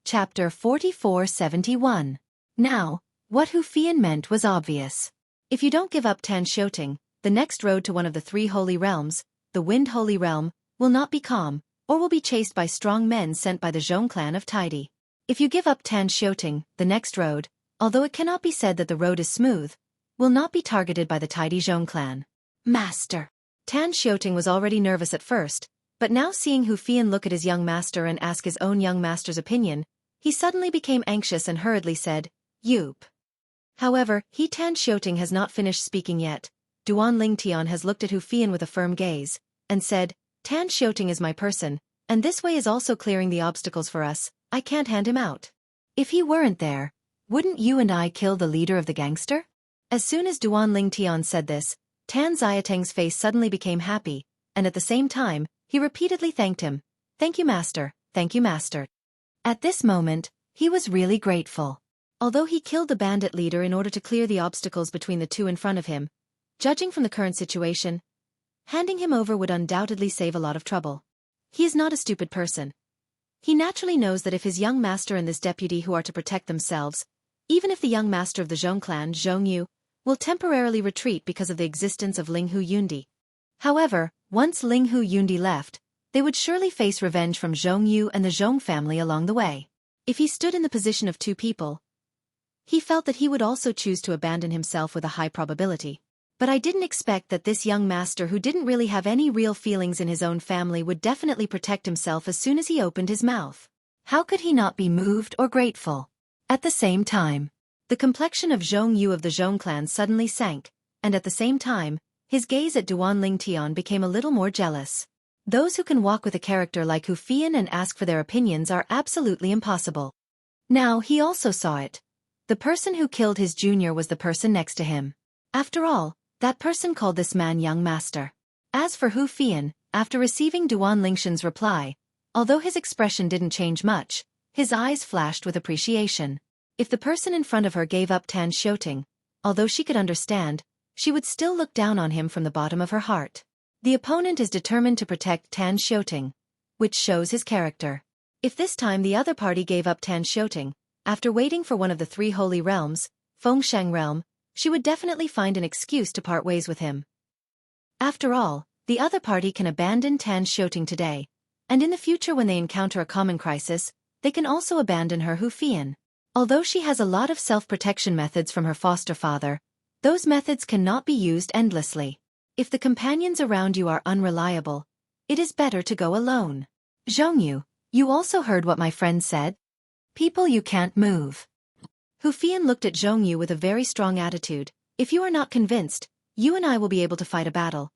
Chapter 4471. Now, what Hu Fian meant was obvious. If you don't give up Tan Xueqi, the next road to one of the three holy realms, the Wind Holy Realm, will not be calm, or will be chased by strong men sent by the Zhong clan of Taidi. If you give up Tan Xueqi, the next road, although it cannot be said that the road is smooth, will not be targeted by the Taidi Zhong clan. Master. Tan Xueqi was already nervous at first, but now seeing Hu Fian look at his young master and ask his own young master's opinion, he suddenly became anxious and hurriedly said, "Yup." However, Tan Xueqi has not finished speaking yet. Duan Lingtian has looked at Hu Fian with a firm gaze, and said, "Tan Xueqi is my person, and this way is also clearing the obstacles for us. I can't hand him out. If he weren't there, wouldn't you and I kill the leader of the gangster?" As soon as Duan Lingtian said this, Tan Xiateng's face suddenly became happy, and at the same time, he repeatedly thanked him. "Thank you, master, thank you, master." At this moment, he was really grateful. Although he killed the bandit leader in order to clear the obstacles between the two in front of him, judging from the current situation, handing him over would undoubtedly save a lot of trouble. He is not a stupid person. He naturally knows that if his young master and this deputy who are to protect themselves, even if the young master of the Zhong clan, Zhong Yu, will temporarily retreat because of the existence of Ling Hu Yundi. However, once Ling Hu Yundi left, they would surely face revenge from Zhong Yu and the Zhong family along the way. If he stood in the position of two people, he felt that he would also choose to abandon himself with a high probability. But I didn't expect that this young master who didn't really have any real feelings in his own family would definitely protect himself as soon as he opened his mouth. How could he not be moved or grateful? At the same time, the complexion of Zhong Yu of the Zhong clan suddenly sank, and at the same time, his gaze at Duan Lingtian became a little more jealous. Those who can walk with a character like Hu Fian and ask for their opinions are absolutely impossible. Now he also saw it. The person who killed his junior was the person next to him. After all, that person called this man young master. As for Hu Fian, after receiving Duan Lingtian's reply, although his expression didn't change much, his eyes flashed with appreciation. If the person in front of her gave up Tan Xueqi, although she could understand, she would still look down on him from the bottom of her heart. The opponent is determined to protect Tan Xueqi, which shows his character. If this time the other party gave up Tan Xueqi, after waiting for one of the three holy realms, Fengshan realm, she would definitely find an excuse to part ways with him. After all, the other party can abandon Tan Xueqi today, and in the future when they encounter a common crisis, they can also abandon her Hu Fian. Although she has a lot of self-protection methods from her foster father, those methods cannot be used endlessly. If the companions around you are unreliable, it is better to go alone. Zhongyu, you also heard what my friend said? People you can't move. Hu Fian looked at Zhongyu with a very strong attitude. If you are not convinced, you and I will be able to fight a battle.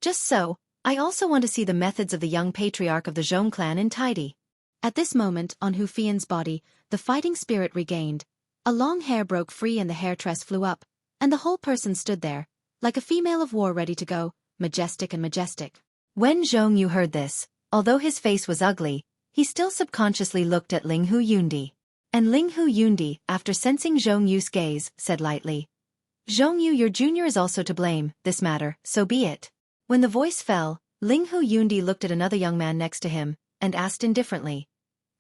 Just so, I also want to see the methods of the young patriarch of the Zhong clan in Taidi. At this moment, on Hu Fian's body, the fighting spirit regained. A long hair broke free and the hair tress flew up, and the whole person stood there, like a female of war ready to go, majestic and majestic. When Zhong Yu heard this, although his face was ugly, he still subconsciously looked at Ling Hu Yundi. And Ling Hu Yundi, after sensing Zhong Yu's gaze, said lightly, "Zhong Yu, your junior is also to blame, this matter, so be it." When the voice fell, Ling Hu Yundi looked at another young man next to him, and asked indifferently,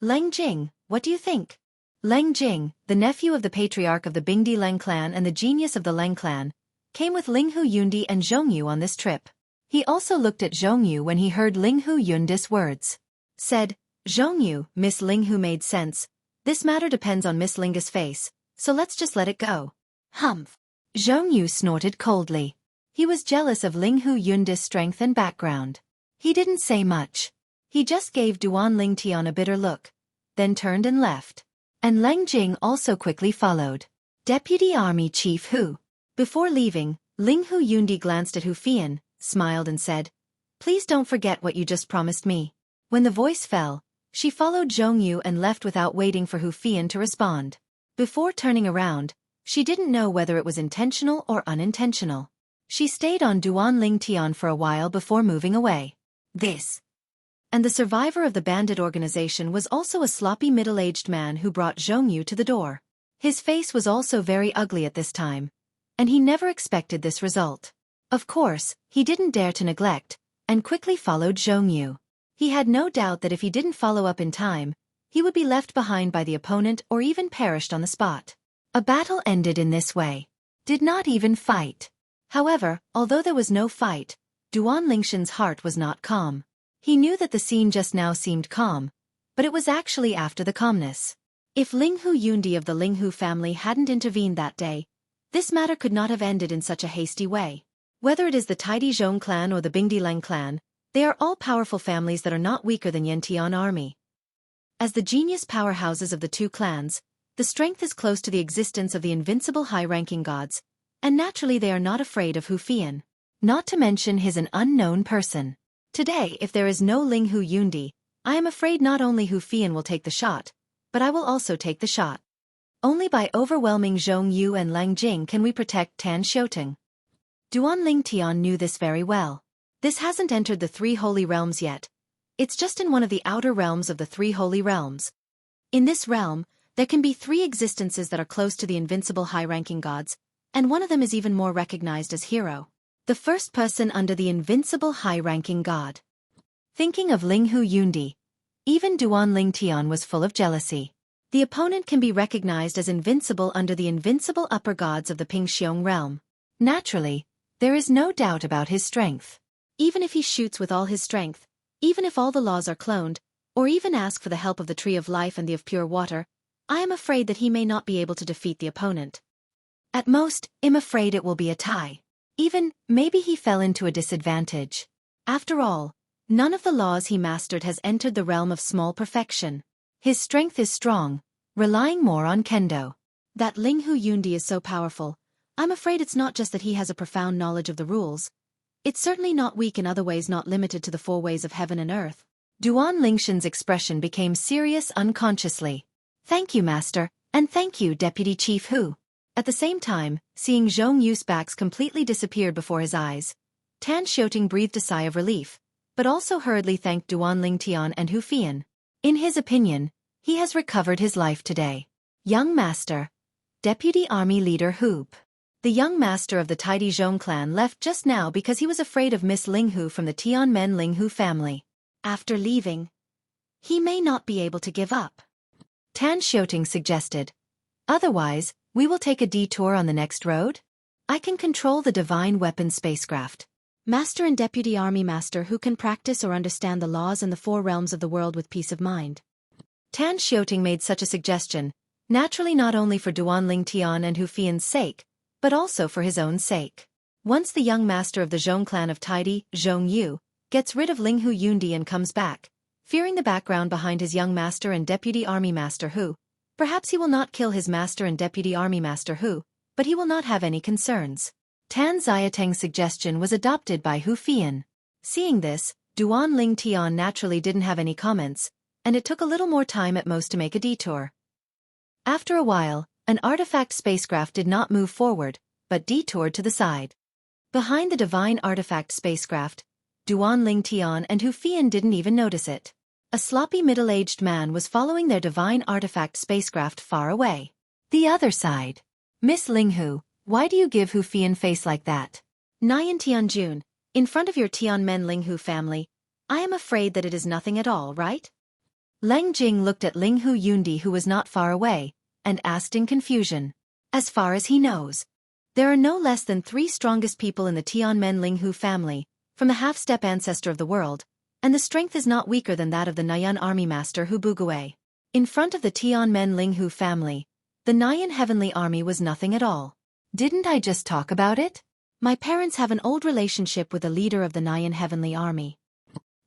"Leng Jing, what do you think?" Leng Jing, the nephew of the patriarch of the Bingdi Leng clan and the genius of the Leng clan, came with Ling Hu Yundi and Zhong Yu on this trip. He also looked at Zhong Yu when he heard Ling Hu Yundi's words. Said, "Zhong Yu, Miss Ling Hu made sense. This matter depends on Miss Linga's face, so let's just let it go." Humph. Zhong Yu snorted coldly. He was jealous of Ling Hu Yundi's strength and background. He didn't say much. He just gave Duan Lingtian a bitter look, then turned and left. And Leng Jing also quickly followed. Deputy Army Chief Hu. Before leaving, Ling Hu Yundi glanced at Hu Fian, smiled and said, "Please don't forget what you just promised me." When the voice fell, she followed Zhong Yu and left without waiting for Hu Fian to respond. Before turning around, she didn't know whether it was intentional or unintentional. She stayed on Duan Lingtian for a while before moving away. And the survivor of the bandit organization was also a sloppy middle-aged man who brought Zhong Yu to the door. His face was also very ugly at this time, and he never expected this result. Of course, he didn't dare to neglect, and quickly followed Zhong Yu. He had no doubt that if he didn't follow up in time, he would be left behind by the opponent or even perished on the spot. A battle ended in this way. Did not even fight. However, although there was no fight, Duan Lingshan's heart was not calm. He knew that the scene just now seemed calm, but it was actually after the calmness. If Linghu Yundi of the Linghu family hadn't intervened that day, this matter could not have ended in such a hasty way. Whether it is the Taidizhong clan or the Bingdilang clan, they are all powerful families that are not weaker than Yantian army. As the genius powerhouses of the two clans, the strength is close to the existence of the invincible high-ranking gods, and naturally they are not afraid of Hu Fian. Not to mention he's an unknown person. Today, if there is no Linghu Yundi, I am afraid not only Hu Fian will take the shot, but I will also take the shot. Only by overwhelming Zhong Yu and Lang Jing can we protect Tan Xiuting. Duan Lingtian knew this very well. This hasn't entered the three holy realms yet. It's just in one of the outer realms of the three holy realms. In this realm, there can be three existences that are close to the invincible high-ranking gods, and one of them is even more recognized as hero. The first person under the invincible high-ranking god. Thinking of Linghu Yundi, even Duan Lingtian was full of jealousy. The opponent can be recognized as invincible under the invincible upper gods of the Pingxiong realm. Naturally, there is no doubt about his strength. Even if he shoots with all his strength, even if all the laws are cloned, or even ask for the help of the Tree of Life and the of Pure Water, I am afraid that he may not be able to defeat the opponent. At most, I'm afraid it will be a tie. Even, maybe he fell into a disadvantage. After all, none of the laws he mastered has entered the realm of small perfection. His strength is strong, relying more on kendo. That Linghu Yundi is so powerful, I'm afraid it's not just that he has a profound knowledge of the rules. It's certainly not weak in other ways, not limited to the four ways of heaven and earth. Duan Lingshan's expression became serious unconsciously. Thank you, Master, and thank you, Deputy Chief Hu. At the same time, seeing Zhong Yu's backs completely disappeared before his eyes, Tan Xiuting breathed a sigh of relief, but also hurriedly thanked Duan Lingtian and Hu Fian. In his opinion, he has recovered his life today. Young Master. Deputy Army Leader Hu. The young master of the Taidizhong clan left just now because he was afraid of Miss Linghu from the Tianmen Linghu family. After leaving, he may not be able to give up. Tan Xiuting suggested. Otherwise, we will take a detour on the next road? I can control the divine weapon spacecraft. Master and Deputy Army Master who can practice or understand the laws and the four realms of the world with peace of mind. Tan Xiuting made such a suggestion, naturally not only for Duan Lingtian and Hu Fian's sake, but also for his own sake. Once the young master of the Zhong clan of Taidi, Zhong Yu, gets rid of Linghu Yundi and comes back, fearing the background behind his young master and Deputy Army Master Hu, perhaps he will not kill his master and Deputy Army Master Hu, but he will not have any concerns. Tan Xiaoteng's suggestion was adopted by Hu Fian. Seeing this, Duan Lingtian naturally didn't have any comments, and it took a little more time at most to make a detour. After a while, an artifact spacecraft did not move forward, but detoured to the side. Behind the divine artifact spacecraft, Duan Lingtian and Hu Fian didn't even notice it. A sloppy middle-aged man was following their divine artifact spacecraft far away. The other side. Miss Linghu, why do you give Hu Fian face like that? Nyan Tianjun, in front of your Tianmen Linghu family, I am afraid that it is nothing at all, right? Lang Jing looked at Linghu Yundi who was not far away, and asked in confusion. As far as he knows, there are no less than 3 strongest people in the Tianmen Linghu family, from the half-step ancestor of the world, and the strength is not weaker than that of the Nyan army master Hu Bugui. In front of the Tianmen Linghu family, the Nyan heavenly army was nothing at all. Didn't I just talk about it? My parents have an old relationship with the leader of the Nyan heavenly army.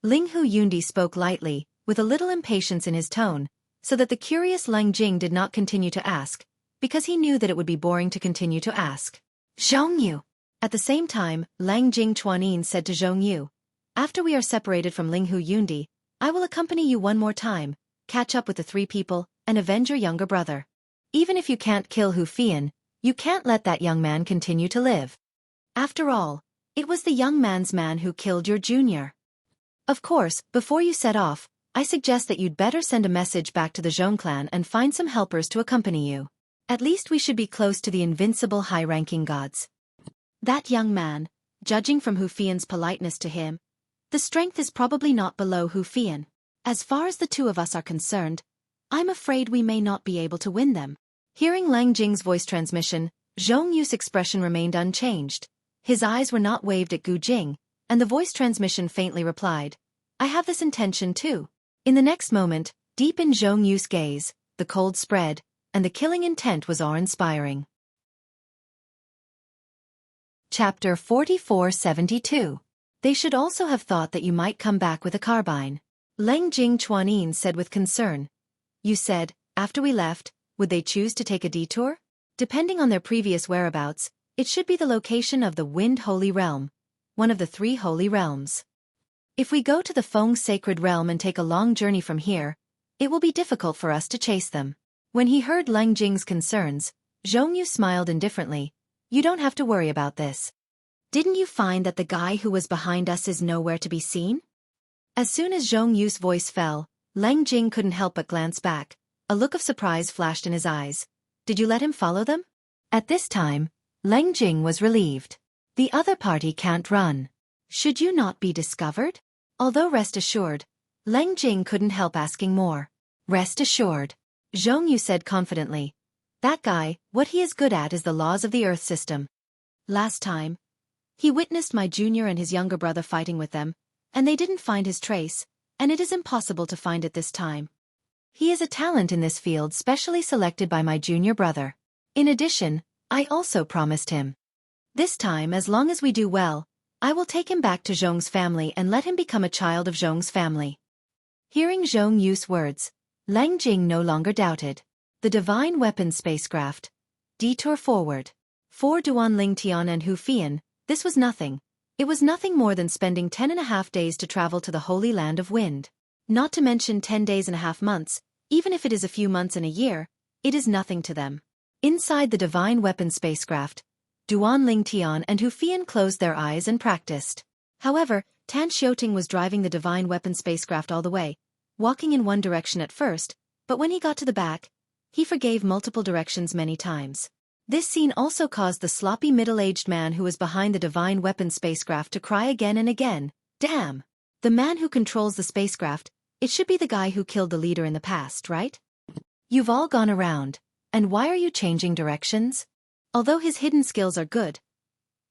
Linghu Yundi spoke lightly, with a little impatience in his tone, so that the curious Lang Jing did not continue to ask, because he knew that it would be boring to continue to ask. Zhong Yu. At the same time, Lang Jing Chuanin said to Zhong Yu, after we are separated from Linghu Yundi, I will accompany you one more time, catch up with the 3 people, and avenge your younger brother. Even if you can't kill Hu Fian, you can't let that young man continue to live. After all, it was the young man's man who killed your junior. Of course, before you set off, I suggest that you'd better send a message back to the Zhong clan and find some helpers to accompany you. At least we should be close to the invincible high-ranking gods. That young man, judging from Hu Fian's politeness to him, the strength is probably not below Hu Fian. As far as the 2 of us are concerned, I'm afraid we may not be able to win them. Hearing Lang Jing's voice transmission, Zhong Yu's expression remained unchanged. His eyes were not waved at Gu Jing, and the voice transmission faintly replied, I have this intention too. In the next moment, deep in Zhong Yu's gaze, the cold spread, and the killing intent was awe-inspiring. Chapter 4472. They should also have thought that you might come back with a carbine. Lang Jing Chuanin said with concern. You said, after we left, would they choose to take a detour? Depending on their previous whereabouts, it should be the location of the Wind Holy Realm, one of the 3 holy realms. If we go to the Feng Sacred Realm and take a long journey from here, it will be difficult for us to chase them. When he heard Lang Jing's concerns, Zhong Yu smiled indifferently. You don't have to worry about this. Didn't you find that the guy who was behind us is nowhere to be seen? As soon as Zhong Yu's voice fell, Lang Jing couldn't help but glance back. A look of surprise flashed in his eyes. Did you let him follow them? At this time, Lang Jing was relieved. The other party can't run. Should you not be discovered? Although rest assured, Lang Jing couldn't help asking more. Rest assured, Zhong Yu said confidently. That guy, what he is good at is the laws of the Earth system. Last time, he witnessed my junior and his younger brother fighting with them, and they didn't find his trace, and it is impossible to find it this time. He is a talent in this field specially selected by my junior brother. In addition, I also promised him. This time, as long as we do well, I will take him back to Zhong's family and let him become a child of Zhong's family. Hearing Zhong Yu's words, Lang Jing no longer doubted. The Divine Weapon Spacecraft. Detour forward. For Duanling Tian and Hu Fian, this was nothing. It was nothing more than spending 10.5 days to travel to the Holy Land of Wind. Not to mention 10 days and a half months, even if it is a few months in a year, it is nothing to them. Inside the Divine Weapon Spacecraft, Duanling Tian and Hu Fian closed their eyes and practiced. However, Tan Xiaoting was driving the Divine Weapon Spacecraft all the way, walking in one direction at first, but when he got to the back, he forgave multiple directions many times. This scene also caused the sloppy middle-aged man who was behind the Divine Weapon Spacecraft to cry again and again. Damn! The man who controls the spacecraft, it should be the guy who killed the leader in the past, right? You've all gone around, and why are you changing directions? Although his hidden skills are good,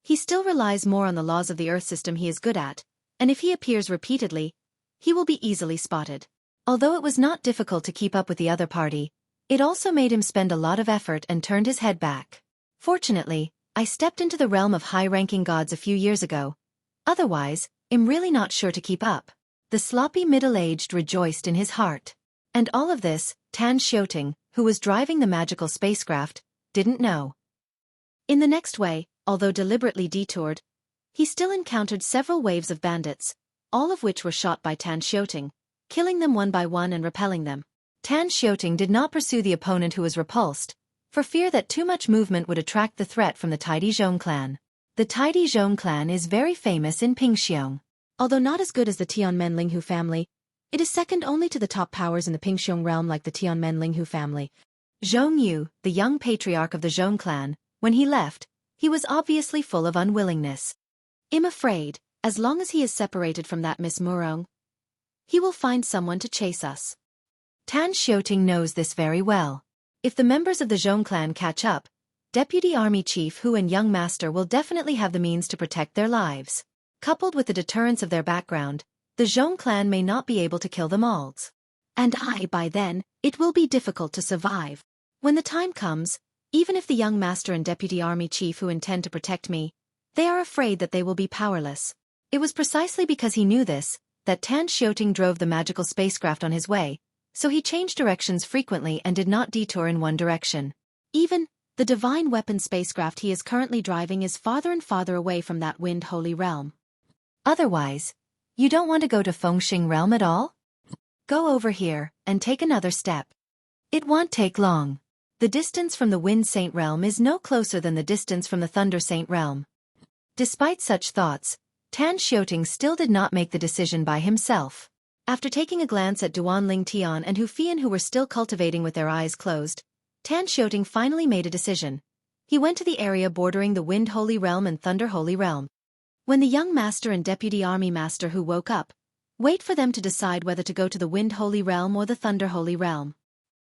he still relies more on the laws of the Earth system he is good at, and if he appears repeatedly, he will be easily spotted. Although it was not difficult to keep up with the other party, it also made him spend a lot of effort and turned his head back. Fortunately, I stepped into the realm of high-ranking gods a few years ago. Otherwise, I'm really not sure to keep up. The sloppy middle-aged rejoiced in his heart. And all of this, Tan Xiaoting, who was driving the magical spacecraft, didn't know. In the next way, although deliberately detoured, he still encountered several waves of bandits, all of which were shot by Tan Xiaoting, killing them one by one and repelling them. Tan Xiaoting did not pursue the opponent who was repulsed, for fear that too much movement would attract the threat from the Taidi Zhong clan. The Taidi Zhong clan is very famous in Pingxiong. Although not as good as the Tianmen Linghu family, it is second only to the top powers in the Pingxiong realm like the Tianmen Linghu family. Zhong Yu, the young patriarch of the Zhong clan, when he left, he was obviously full of unwillingness. I'm afraid, as long as he is separated from that Miss Murong, he will find someone to chase us. Tan Xiaoting knows this very well. If the members of the Zhong clan catch up, Deputy Army Chief Hu and Young Master will definitely have the means to protect their lives. Coupled with the deterrence of their background, the Zhong clan may not be able to kill them all. And by then, it will be difficult to survive. When the time comes, even if the Young Master and Deputy Army Chief Hu intend to protect me, they are afraid that they will be powerless. It was precisely because he knew this, that Tan Xiaoting drove the magical spacecraft on his way, so he changed directions frequently and did not detour in one direction. Even, the Divine Weapon Spacecraft he is currently driving is farther and farther away from that Wind Holy Realm. Otherwise, you don't want to go to Fengxing Realm at all? Go over here, and take another step. It won't take long. The distance from the Wind Saint Realm is no closer than the distance from the Thunder Saint Realm. Despite such thoughts, Tan Xiaoting still did not make the decision by himself. After taking a glance at Duanling Tian and Hu Fian who were still cultivating with their eyes closed, Tan Xiaoting finally made a decision. He went to the area bordering the Wind Holy Realm and Thunder Holy Realm. When the Young Master and Deputy Army Master Hu woke up, wait for them to decide whether to go to the Wind Holy Realm or the Thunder Holy Realm.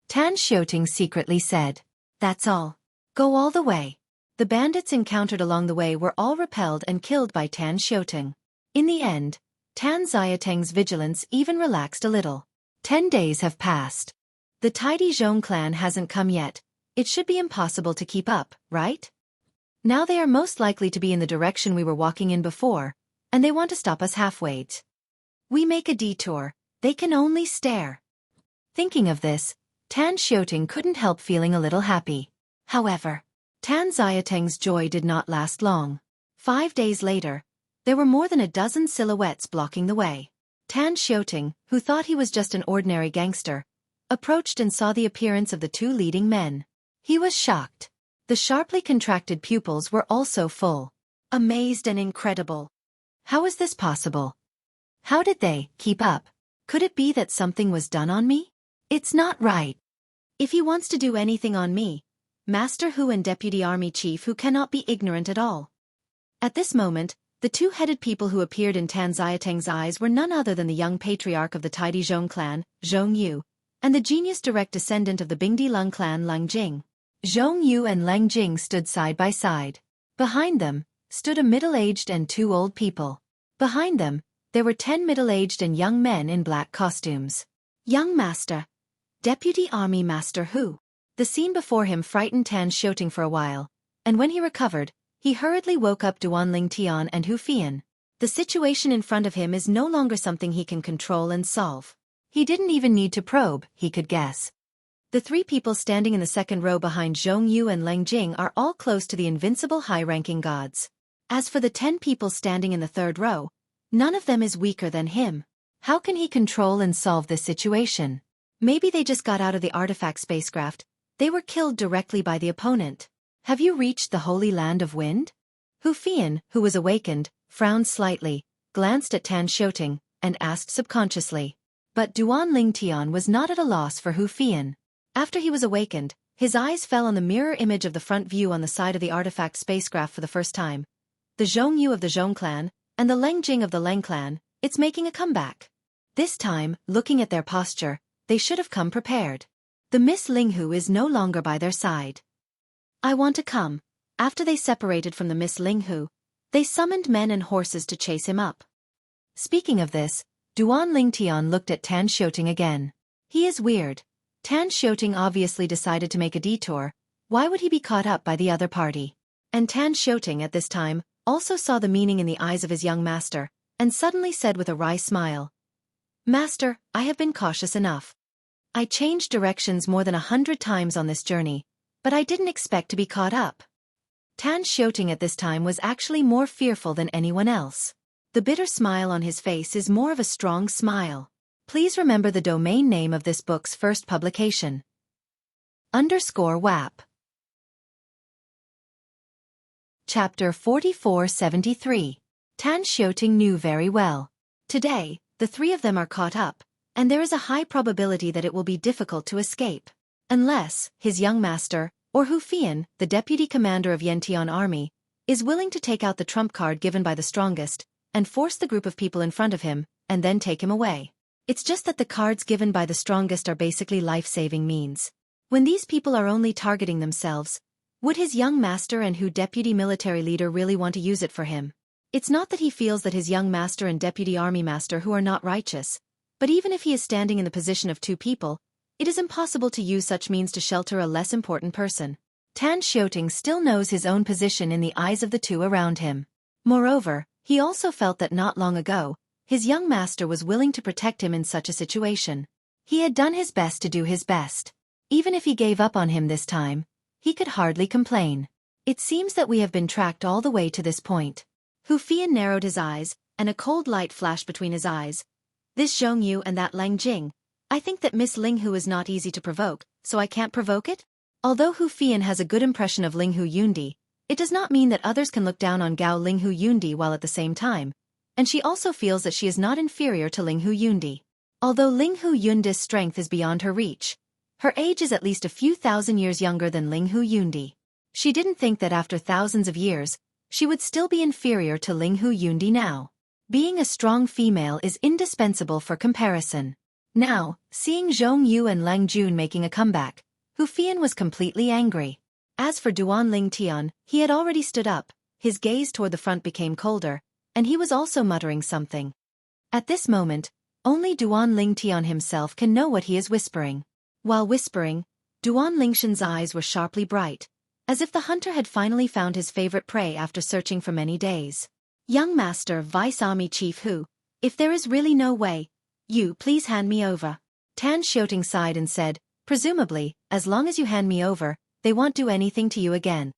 Tan Xueqi secretly said. That's all. Go all the way. The bandits encountered along the way were all repelled and killed by Tan Xueqi. In the end, Tan Xueqing's vigilance even relaxed a little. 10 days have passed. The tidy Zhong clan hasn't come yet. It should be impossible to keep up, right? Now they are most likely to be in the direction we were walking in before, and they want to stop us halfway. We make a detour, they can only stare. Thinking of this, Tan Xueqi couldn't help feeling a little happy. However, Tan Xueqing's joy did not last long. 5 days later, there were more than a dozen silhouettes blocking the way. Tan Xueqi, who thought he was just an ordinary gangster, approached and saw the appearance of the two leading men. He was shocked. The sharply contracted pupils were also full. Amazed and incredible. How is this possible? How did they keep up? Could it be that something was done on me? It's not right. If he wants to do anything on me, Master Hu and Deputy Army Chief Hu cannot be ignorant at all. At this moment, the two-headed people who appeared in Tan Xueqing's eyes were none other than the young patriarch of the tidy Zhong clan, Zhong Yu, and the genius direct descendant of the Bingdi Lung clan, Leng Jing. Zhong Yu and Leng Jing stood side by side. Behind them stood a middle-aged and two old people. Behind them, there were 10 middle-aged and young men in black costumes. Young Master, Deputy Army Master Hu. The scene before him frightened Tan Xueqi for a while, and when he recovered, he hurriedly woke up Duan Lingtian and Hu Fian. The situation in front of him is no longer something he can control and solve. He didn't even need to probe, he could guess. The 3 people standing in the second row behind Zhong Yu and Leng Jing are all close to the invincible high-ranking gods. As for the 10 people standing in the third row, none of them is weaker than him. How can he control and solve this situation? Maybe they just got out of the artifact spacecraft. They were killed directly by the opponent. Have you reached the Holy Land of Wind? Hu Fian, who was awakened, frowned slightly, glanced at Tan Xueqi, and asked subconsciously. But Duan Lingtian was not at a loss for Hu Fian. After he was awakened, his eyes fell on the mirror image of the front view on the side of the artifact spacecraft for the first time. The Zhong Yu of the Zhong clan, and the Leng Jing of the Leng clan, it's making a comeback. This time, looking at their posture, they should have come prepared. The Miss Linghu is no longer by their side. I want to come. After they separated from the Miss Linghu, they summoned men and horses to chase him up. Speaking of this, Duan Lingtian looked at Tan Xueqi again. He is weird. Tan Xueqi obviously decided to make a detour. Why would he be caught up by the other party? And Tan Xueqi at this time also saw the meaning in the eyes of his young master, and suddenly said with a wry smile, Master, I have been cautious enough. I changed directions more than 100 times on this journey, but I didn't expect to be caught up. Tan Xueqi at this time was actually more fearful than anyone else. The bitter smile on his face is more of a strong smile. Please remember the domain name of this book's first publication. _WAP. Chapter 4473. Tan Xueqi knew very well. Today, the 3 of them are caught up, and there is a high probability that it will be difficult to escape. Unless his young master, or Hu Fian, the deputy commander of Yantian army, is willing to take out the trump card given by the strongest, and force the group of people in front of him, and then take him away. It's just that the cards given by the strongest are basically life-saving means. When these people are only targeting themselves, would his young master and Hu deputy military leader really want to use it for him? It's not that he feels that his young master and deputy army master who are not righteous, but even if he is standing in the position of 2 people, it is impossible to use such means to shelter a less important person. Tan Xueqi still knows his own position in the eyes of the 2 around him. Moreover, he also felt that not long ago, his young master was willing to protect him in such a situation. He had done his best to do his best. Even if he gave up on him this time, he could hardly complain. It seems that we have been tracked all the way to this point. Hu Fian narrowed his eyes, and a cold light flashed between his eyes. This Zhong Yu and that Leng Jing. I think that Miss Linghu is not easy to provoke, so I can't provoke it? Although Hu Fian has a good impression of Linghu Yundi, it does not mean that others can look down on Gao Linghu Yundi while at the same time, and she also feels that she is not inferior to Linghu Yundi. Although Linghu Yundi's strength is beyond her reach, her age is at least a few thousand years younger than Linghu Yundi. She didn't think that after thousands of years, she would still be inferior to Linghu Yundi now. Being a strong female is indispensable for comparison. Now, seeing Zhong Yu and Lang Jun making a comeback, Hu Fian was completely angry. As for Duan Ling Tian, he had already stood up, his gaze toward the front became colder, and he was also muttering something. At this moment, only Duan Ling Tian himself can know what he is whispering. While whispering, Duan Lingshan's eyes were sharply bright, as if the hunter had finally found his favorite prey after searching for many days. Young Master Vice Army Chief Hu, if there is really no way, you please hand me over. Tan Xiaoting sighed and said, presumably, as long as you hand me over, they won't do anything to you again.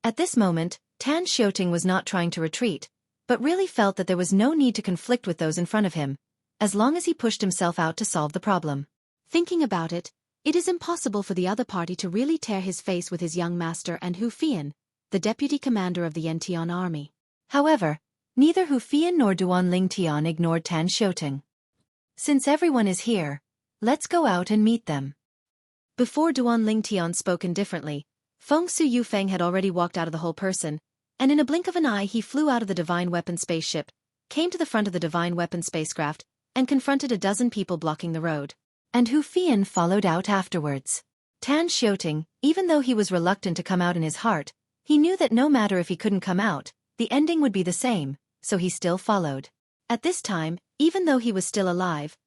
At this moment, Tan Xiaoting was not trying to retreat, but really felt that there was no need to conflict with those in front of him, as long as he pushed himself out to solve the problem. Thinking about it, it is impossible for the other party to really tear his face with his young master and Hu Fian, the deputy commander of the Yantian army. However, neither Hu Fian nor Duan Ling Tian ignored Tan Xiaoting. Since everyone is here, let's go out and meet them. Before Duan Ling Tian spoke indifferently, Feng Su Yufeng had already walked out of the whole person, and in a blink of an eye he flew out of the Divine Weapon spaceship, came to the front of the Divine Weapon spacecraft, and confronted a dozen people blocking the road. And Hu Fian followed out afterwards. Tan Xiaoting, even though he was reluctant to come out in his heart, he knew that no matter if he couldn't come out, the ending would be the same, so he still followed. At this time, even though he was still alive,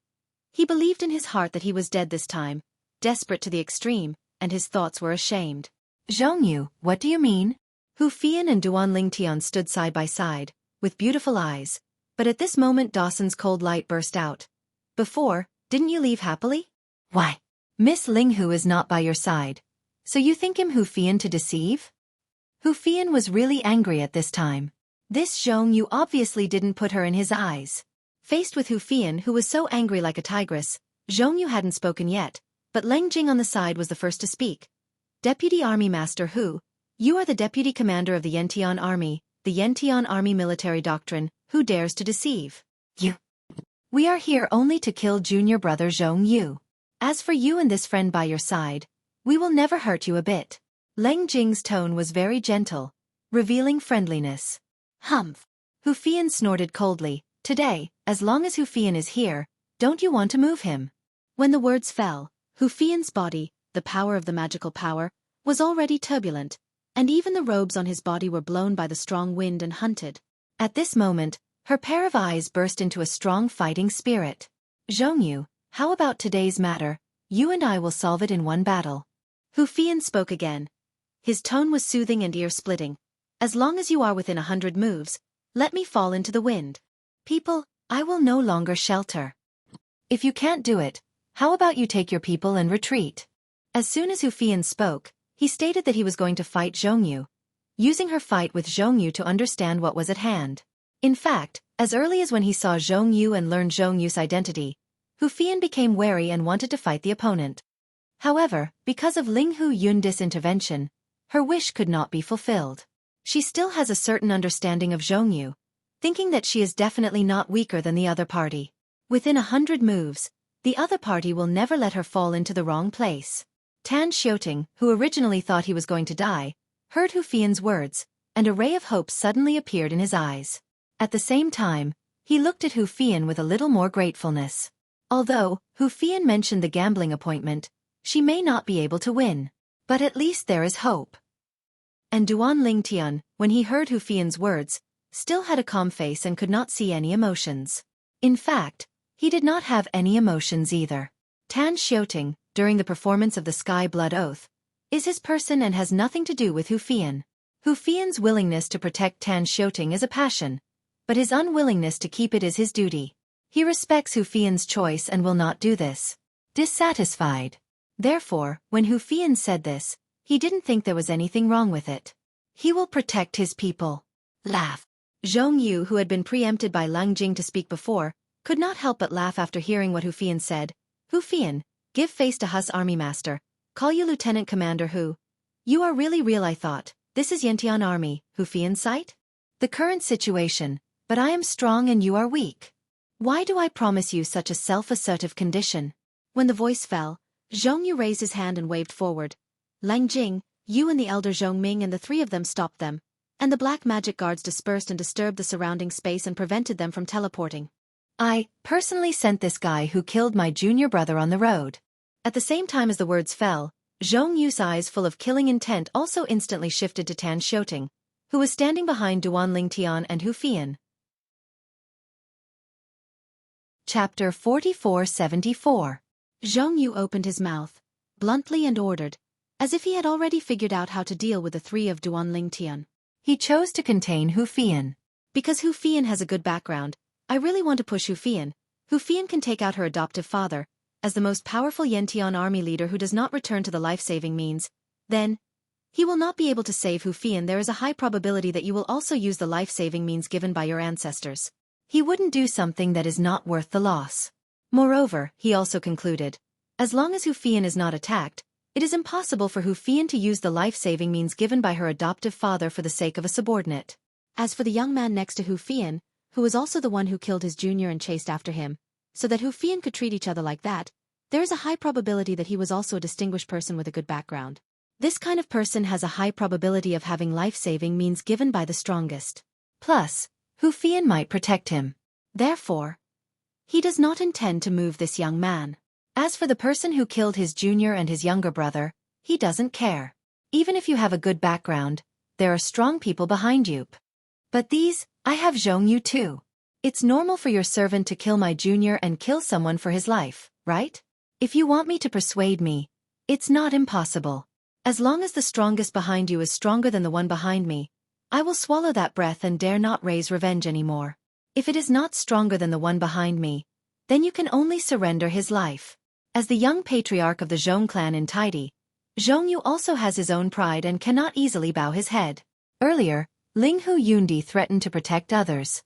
he believed in his heart that he was dead this time, desperate to the extreme, and his thoughts were ashamed. Zhongyu, what do you mean? Hu Fian and Duan Ling Tian stood side by side, with beautiful eyes, but at this moment Dawson's cold light burst out. Before, didn't you leave happily? Why? Miss Ling Hu is not by your side. So you think him Hu Fian to deceive? Hu Fian was really angry at this time. This Zhongyu obviously didn't put her in his eyes. Faced with Hu Fian, who was so angry like a tigress, Zhongyu hadn't spoken yet, but Leng Jing on the side was the first to speak. Deputy Army Master Hu, you are the Deputy Commander of the Yantian Army, the Yantian Army military doctrine, who dares to deceive? You. We are here only to kill junior brother Zhong Yu. As for you and this friend by your side, we will never hurt you a bit. Leng Jing's tone was very gentle, revealing friendliness. Humph. Hu Fian snorted coldly, today, as long as Hu Fian is here, don't you want to move him? When the words fell, Hu Fian's body, the power of the magical power, was already turbulent, and even the robes on his body were blown by the strong wind and hunted. At this moment, her pair of eyes burst into a strong fighting spirit. Zhongyu, how about today's matter? You and I will solve it in one battle. Hu Fian spoke again. His tone was soothing and ear-splitting. As long as you are within 100 moves, let me fall into the wind. People, I will no longer shelter. If you can't do it, how about you take your people and retreat? As soon as Hu Fian spoke, he stated that he was going to fight Zhongyu, using her fight with Zhongyu to understand what was at hand. In fact, as early as when he saw Zhongyu and learned Zhongyu's identity, Hu Fian became wary and wanted to fight the opponent. However, because of Ling Hu Yundi's intervention, her wish could not be fulfilled. She still has a certain understanding of Zhongyu, thinking that she is definitely not weaker than the other party. Within 100 moves, the other party will never let her fall into the wrong place. Tan Xiaoting, who originally thought he was going to die, heard Hu Fian's words, and a ray of hope suddenly appeared in his eyes. At the same time, he looked at Hu Fian with a little more gratefulness. Although Hu Fian mentioned the gambling appointment, she may not be able to win. But at least there is hope. And Duan Ling Tian, when he heard Hu Fian's words, still had a calm face and could not see any emotions. In fact, he did not have any emotions either. Tan Xiaoting, during the performance of the Sky Blood Oath, is his person and has nothing to do with Hu Fian. Hu Fian's willingness to protect Tan Xiaoting is a passion, but his unwillingness to keep it is his duty. He respects Hu Fian's choice and will not do this. Dissatisfied. Therefore, when Hu Fian said this, he didn't think there was anything wrong with it. He will protect his people. Laugh. Zhong Yu, who had been preempted by Lang Jing to speak before, could not help but laugh after hearing what Hu Fian said. Hu Fian, give face to Hus Army Master. Call you Lieutenant Commander Hu. You are really real, I thought. This is Yantian Army, Hu Fian's sight? The current situation, but I am strong and you are weak. Why do I promise you such a self-assertive condition? When the voice fell, Zhong Yu raised his hand and waved forward. Lang Jing, you and the elder Zhong Ming and the three of them stopped them, and the black magic guards dispersed and disturbed the surrounding space and prevented them from teleporting. I personally sent this guy who killed my junior brother on the road. At the same time as the words fell, Zhong Yu's eyes full of killing intent also instantly shifted to Tan Xueqi, who was standing behind Duan Lingtian and Hu Fian. Chapter 4474. Zhong Yu opened his mouth, bluntly and ordered, as if he had already figured out how to deal with the three of Duan Lingtian. He chose to contain Hu Fian. Because Hu Fian has a good background, I really want to push Hu Fian. Hu Fian can take out her adoptive father, as the most powerful Yantian army leader who does not return to the life-saving means. Then, he will not be able to save Hu Fian. There is a high probability that you will also use the life-saving means given by your ancestors. He wouldn't do something that is not worth the loss. Moreover, he also concluded, as long as Hu Fian is not attacked, it is impossible for Hu Fian to use the life-saving means given by her adoptive father for the sake of a subordinate. As for the young man next to Hu Fian, who was also the one who killed his junior and chased after him, so that Hu Fian could treat each other like that, there is a high probability that he was also a distinguished person with a good background. This kind of person has a high probability of having life-saving means given by the strongest. Plus, Hu Fian might protect him. Therefore, he does not intend to move this young man. As for the person who killed his junior and his younger brother, he doesn't care. Even if you have a good background, there are strong people behind you. But I have Zhong Yu too. It's normal for your servant to kill my junior and kill someone for his life, right? If you want me to persuade me, it's not impossible. As long as the strongest behind you is stronger than the one behind me, I will swallow that breath and dare not raise revenge anymore. If it is not stronger than the one behind me, then you can only surrender his life. As the young patriarch of the Zhong clan in Taidi, Zhong Yu also has his own pride and cannot easily bow his head. Earlier, Ling Hu Yundi threatened to protect others.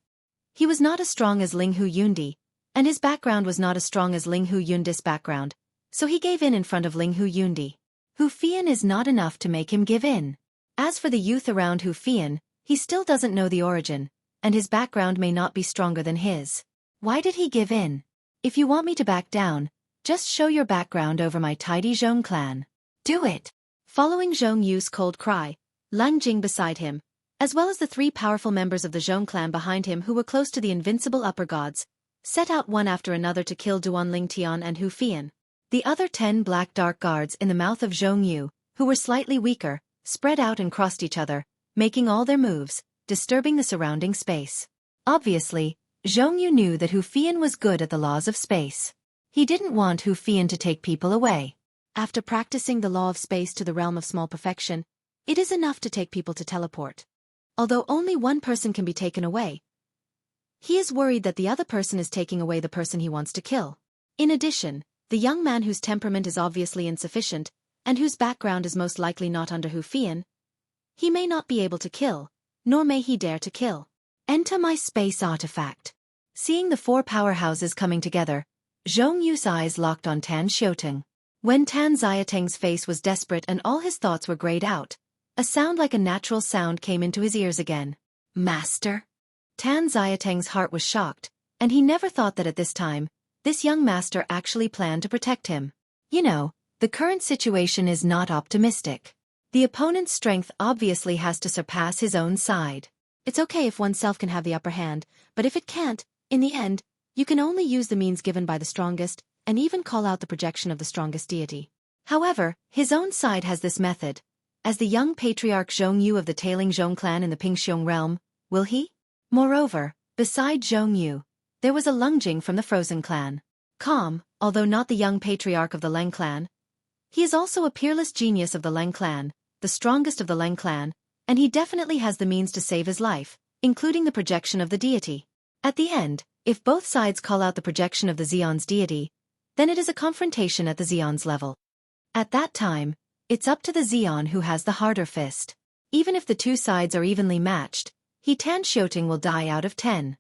He was not as strong as Ling Hu Yundi, and his background was not as strong as Ling Hu Yundi's background, so he gave in front of Ling Hu Yundi. Hu Fian is not enough to make him give in. As for the youth around Hu Fian, he still doesn't know the origin, and his background may not be stronger than his. Why did he give in? If you want me to back down, just show your background over my tidy Zhong clan. Do it. Following Zhong Yu's cold cry, Lan Jing beside him, as well as the three powerful members of the Zhong clan behind him who were close to the invincible upper gods, set out one after another to kill Duan Lingtian and Hu Fian. The other 10 black dark guards in the mouth of Zhong Yu, who were slightly weaker, spread out and crossed each other, making all their moves, disturbing the surrounding space. Obviously, Zhong Yu knew that Hu Fian was good at the laws of space. He didn't want Hu Fian to take people away. After practicing the law of space to the realm of small perfection, it is enough to take people to teleport. Although only one person can be taken away, he is worried that the other person is taking away the person he wants to kill. In addition, the young man whose temperament is obviously insufficient, and whose background is most likely not under Hu Fian, he may not be able to kill, nor may he dare to kill. Enter my space artifact. Seeing the 4 powerhouses coming together, Zhong Yu's eyes locked on Tan Xueqi. When Tan Xiateng's face was desperate and all his thoughts were grayed out, a sound like a natural sound came into his ears again. Master? Tan Xiateng's heart was shocked, and he never thought that at this time, this young master actually planned to protect him. You know, the current situation is not optimistic. The opponent's strength obviously has to surpass his own side. It's okay if oneself can have the upper hand, but if it can't, in the end, you can only use the means given by the strongest, and even call out the projection of the strongest deity. However, his own side has this method. As the young patriarch Zhong Yu of the Tailing Zhong clan in the Pingxiong realm, will he? Moreover, beside Zhong Yu, there was a Lung Jing from the Frozen clan. Calm, although not the young patriarch of the Leng clan. He is also a peerless genius of the Leng clan, the strongest of the Leng clan, and he definitely has the means to save his life, including the projection of the deity. At the end, if both sides call out the projection of the Xion's deity, then it is a confrontation at the Xion's level. At that time, it's up to the Xion who has the harder fist. Even if the two sides are evenly matched, Tan Xueqi will die out of 10.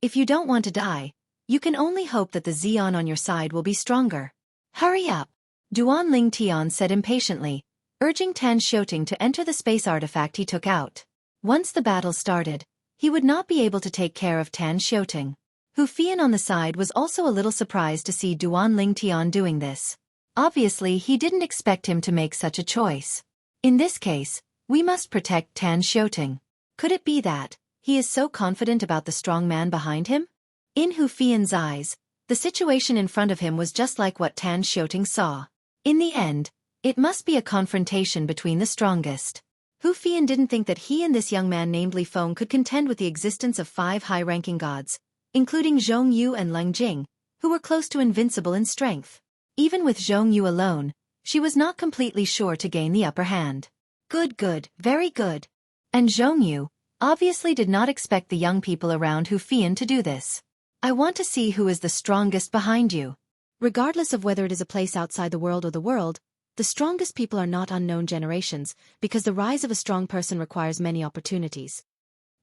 If you don't want to die, you can only hope that the Xion on your side will be stronger. Hurry up! Duan Lingtian said impatiently, urging Tan Xueqi to enter the space artifact he took out. Once the battle started, he would not be able to take care of Tan Xueqi. Hu Fian on the side was also a little surprised to see Duan Lingtian doing this. Obviously he didn't expect him to make such a choice. In this case, we must protect Tan Xueqi. Could it be that he is so confident about the strong man behind him? In Hu Fian's eyes, the situation in front of him was just like what Tan Xiuting saw. In the end, it must be a confrontation between the strongest. Hu Fian didn't think that he and this young man named Li Feng could contend with the existence of 5 high-ranking gods, including Zhong Yu and Leng Jing, who were close to invincible in strength. Even with Zhong Yu alone, she was not completely sure to gain the upper hand. Good, very good. And Zhong Yu obviously did not expect the young people around Hu Fian to do this. I want to see who is the strongest behind you. Regardless of whether it is a place outside the world or the world, the strongest people are not unknown generations, because the rise of a strong person requires many opportunities.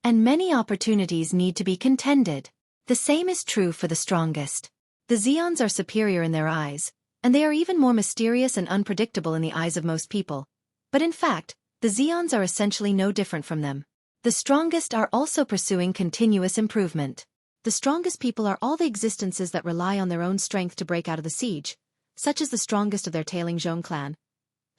And many opportunities need to be contended. The same is true for the strongest. The Zeons are superior in their eyes, and they are even more mysterious and unpredictable in the eyes of most people. But in fact, the Zeons are essentially no different from them. The strongest are also pursuing continuous improvement. The strongest people are all the existences that rely on their own strength to break out of the siege, such as the strongest of their Tailing Zhong clan,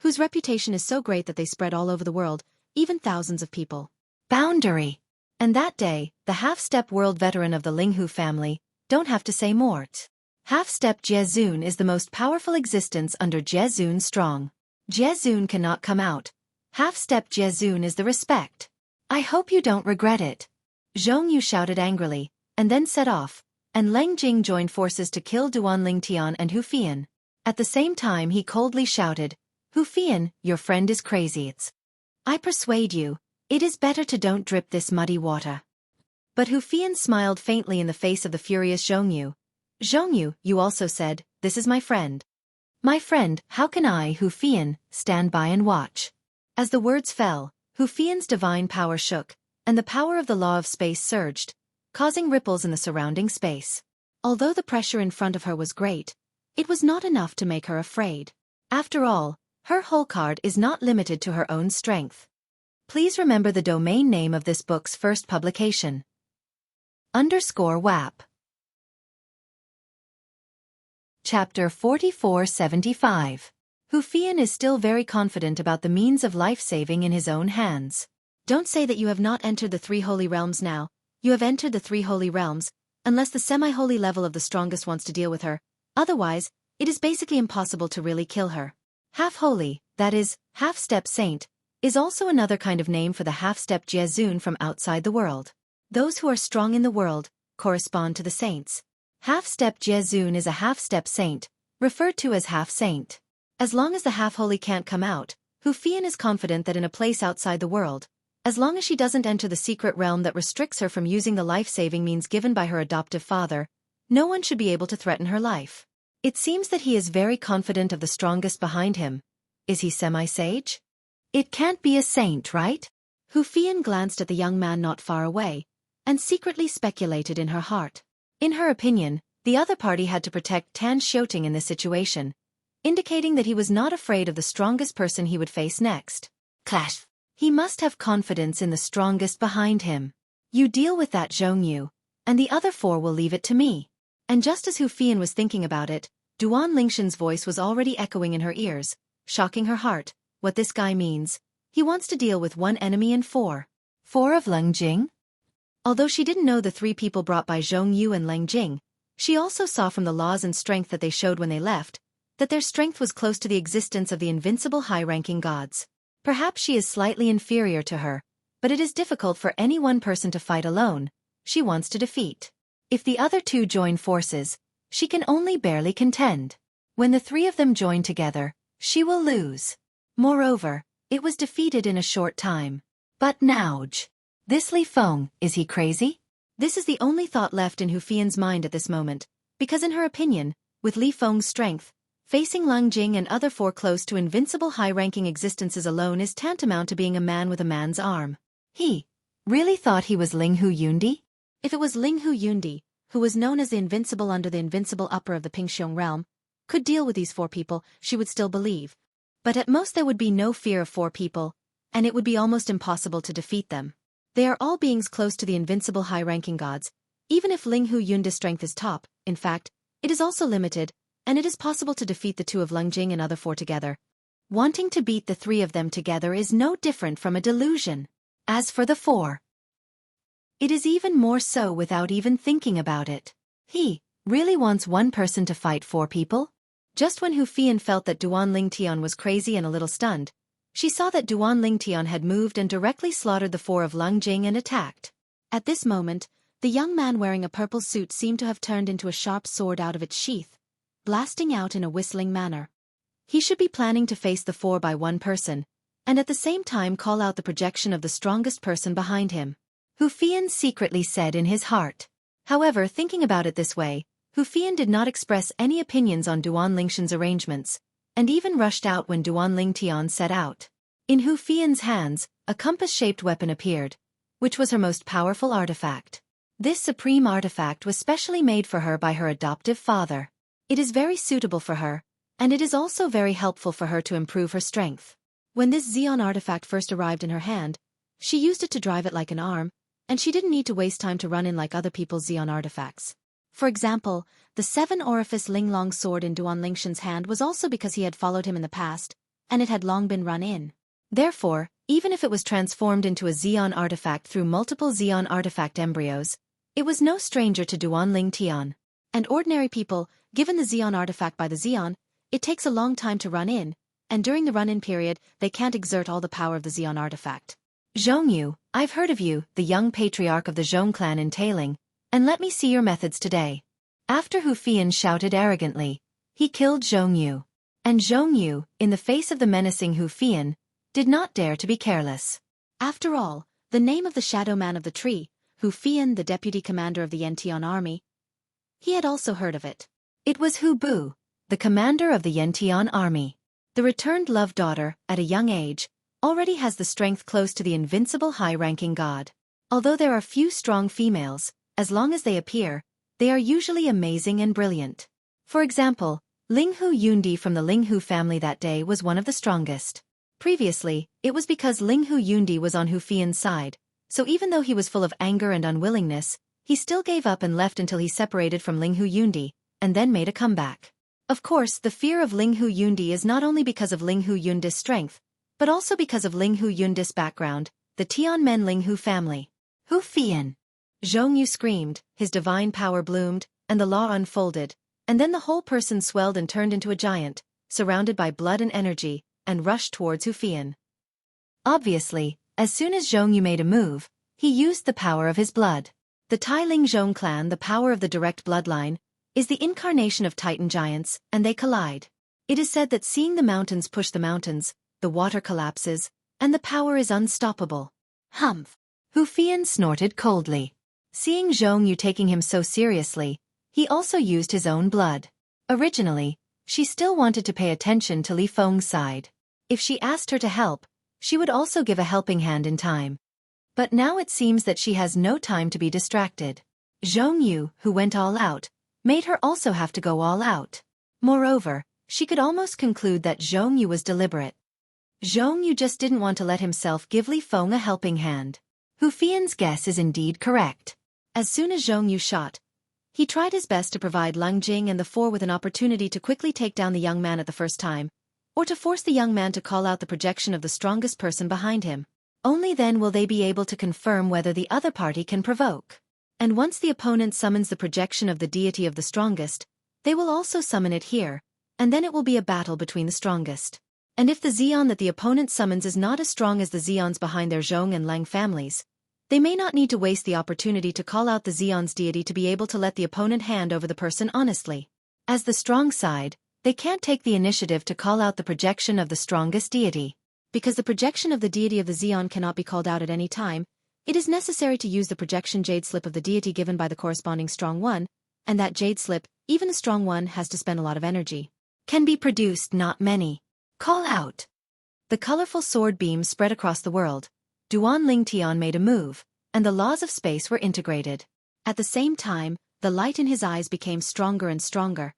whose reputation is so great that they spread all over the world, even thousands of people. Boundary. And that day, the half-step world veteran of the Linghu family, don't have to say more. Half-step Jiezun is the most powerful existence under Jiezun strong. Jiezun cannot come out. Half-step Jiezun is the respect. I hope you don't regret it. Zhong Yu shouted angrily, and then set off, and Leng Jing joined forces to kill Duan Lingtian and Hu Fian. At the same time he coldly shouted, Hu Fian, your friend is crazy. I persuade you, it is better to don't drip this muddy water. But Hu Fian smiled faintly in the face of the furious Zhong Yu. Zhong Yu, you also said, this is my friend. My friend, how can I, Hu Fian, stand by and watch? As the words fell, Hu Fian's divine power shook, and the power of the law of space surged, causing ripples in the surrounding space. Although the pressure in front of her was great, it was not enough to make her afraid. After all, her whole card is not limited to her own strength. Please remember the domain name of this book's first publication. _WAP. Chapter 4475. Hu Fian is still very confident about the means of life-saving in his own hands. Don't say that you have not entered the 3 holy realms now. You have entered the 3 holy realms, unless the semi-holy level of the strongest wants to deal with her. Otherwise, it is basically impossible to really kill her. Half-holy, that is, half-step saint, is also another kind of name for the half-step Jiezun from outside the world. Those who are strong in the world correspond to the saints. Half-step Jiezun is a half-step saint, referred to as half-saint. As long as the half-holy can't come out, Hu Fian is confident that in a place outside the world, as long as she doesn't enter the secret realm that restricts her from using the life-saving means given by her adoptive father, no one should be able to threaten her life. It seems that he is very confident of the strongest behind him. Is he semi-sage? It can't be a saint, right? Hu Fian glanced at the young man not far away, and secretly speculated in her heart. In her opinion, the other party had to protect Tan Xiuting in this situation, indicating that he was not afraid of the strongest person he would face next. Clash. He must have confidence in the strongest behind him. You deal with that, Zhong Yu, and the other 4 will leave it to me. And just as Hu Fian was thinking about it, Duan Lingshan's voice was already echoing in her ears, shocking her heart. What this guy means, he wants to deal with 1 enemy and 4. 4 of Leng Jing? Although she didn't know the 3 people brought by Zhong Yu and Leng Jing, she also saw from the laws and strength that they showed when they left, that their strength was close to the existence of the invincible high-ranking gods. Perhaps she is slightly inferior to her, but it is difficult for any one person to fight alone. She wants to defeat. If the other 2 join forces, she can only barely contend. When the 3 of them join together, she will lose. Moreover, it was defeated in a short time. But Nauj. This Li Feng, is he crazy? This is the only thought left in Hu Fian's mind at this moment, because in her opinion, with Li Feng's strength, facing Leng Jing and other 4 close to invincible high-ranking existences alone is tantamount to being a man with a man's arm. He really thought he was Linghu Yundi? If it was Linghu Yundi, who was known as the Invincible under the Invincible Upper of the Pingxiong realm, could deal with these 4 people, she would still believe. But at most there would be no fear of 4 people, and it would be almost impossible to defeat them. They are all beings close to the invincible high-ranking gods. Even if Linghu Yunda's strength is top, in fact, it is also limited, and it is possible to defeat the 2 of Leng Jing and other 4 together. Wanting to beat the 3 of them together is no different from a delusion. As for the 4, it is even more so without even thinking about it. He really wants one person to fight 4 people? Just when Hu Fian felt that Duan Lingtian was crazy and a little stunned, she saw that Duan Lingtian had moved and directly slaughtered the 4 of Lung Jing and attacked. At this moment, the young man wearing a purple suit seemed to have turned into a sharp sword out of its sheath, blasting out in a whistling manner. He should be planning to face the 4 by 1 person, and at the same time call out the projection of the strongest person behind him. Hu Fian secretly said in his heart. However, thinking about it this way, Hu Fian did not express any opinions on Duan Lingshan's arrangements, and even rushed out when Duan Lingtian set out. In Hu Fian's hands, a compass-shaped weapon appeared, which was her most powerful artifact. This supreme artifact was specially made for her by her adoptive father. It is very suitable for her, and it is also very helpful for her to improve her strength. When this Xeon artifact first arrived in her hand, she used it to drive it like an arm, and she didn't need to waste time to run in like other people's Xeon artifacts. For example, the 7-orifice Linglong sword in Duan Lingshan's hand was also because he had followed him in the past, and it had long been run in. Therefore, even if it was transformed into a Xeon artifact through multiple Xeon artifact embryos, it was no stranger to Duan Lingtian. And ordinary people, given the Xeon artifact by the Xeon, it takes a long time to run in, and during the run-in period, they can't exert all the power of the Xeon artifact. Zhongyu, I've heard of you, the young patriarch of the Zhong clan in Tailing, and let me see your methods today. After Hu Fian shouted arrogantly, he killed Zhongyu. And Zhongyu, in the face of the menacing Hu Fian, did not dare to be careless. After all, the name of the shadow man of the tree, Hu Fian, the deputy commander of the Yantian army, he had also heard of it. It was Hu Bu, the commander of the Yantian army. The returned love daughter, at a young age, already has the strength close to the invincible high-ranking god. Although there are few strong females, as long as they appear, they are usually amazing and brilliant. For example, Linghu Yundi from the Linghu family that day was one of the strongest. Previously, it was because Linghu Yundi was on Hu Fian's side, so even though he was full of anger and unwillingness, he still gave up and left until he separated from Linghu Yundi, and then made a comeback. Of course, the fear of Linghu Yundi is not only because of Linghu Yundi's strength, but also because of Linghu Yundi's background, the Tianmen Linghu family. Hu Fian! Zhongyu screamed, his divine power bloomed, and the law unfolded, and then the whole person swelled and turned into a giant, surrounded by blood and energy, and rushed towards Hu Fian. Obviously, as soon as Zhongyu made a move, he used the power of his blood. The Tailing Zhong clan, the power of the direct bloodline, is the incarnation of Titan giants, and they collide. It is said that seeing the mountains push the mountains, the water collapses, and the power is unstoppable. Humph! Hu Fian snorted coldly. Seeing Zhongyu taking him so seriously, he also used his own blood. Originally, she still wanted to pay attention to Li Feng's side. If she asked her to help, she would also give a helping hand in time. But now it seems that she has no time to be distracted. Zhongyu, who went all out, made her also have to go all out. Moreover, she could almost conclude that Zhongyu was deliberate. Zhongyu just didn't want to let himself give Li Feng a helping hand. Hu Fian's guess is indeed correct. As soon as Zhongyu shot, he tried his best to provide Lung Jing and the 4 with an opportunity to quickly take down the young man at the first time, or to force the young man to call out the projection of the strongest person behind him. Only then will they be able to confirm whether the other party can provoke. And once the opponent summons the projection of the deity of the strongest, they will also summon it here, and then it will be a battle between the strongest. And if the Xeon that the opponent summons is not as strong as the Xeons behind their Zhong and Lang families, they may not need to waste the opportunity to call out the Xeon's deity to be able to let the opponent hand over the person honestly. As the strong side, they can't take the initiative to call out the projection of the strongest deity. Because the projection of the deity of the Xeon cannot be called out at any time, it is necessary to use the projection jade slip of the deity given by the corresponding strong one, and that jade slip, even the strong one has to spend a lot of energy. Can be produced not many. Call out. The colorful sword beam spread across the world. Duan Lingtian made a move, and the laws of space were integrated. At the same time, the light in his eyes became stronger and stronger.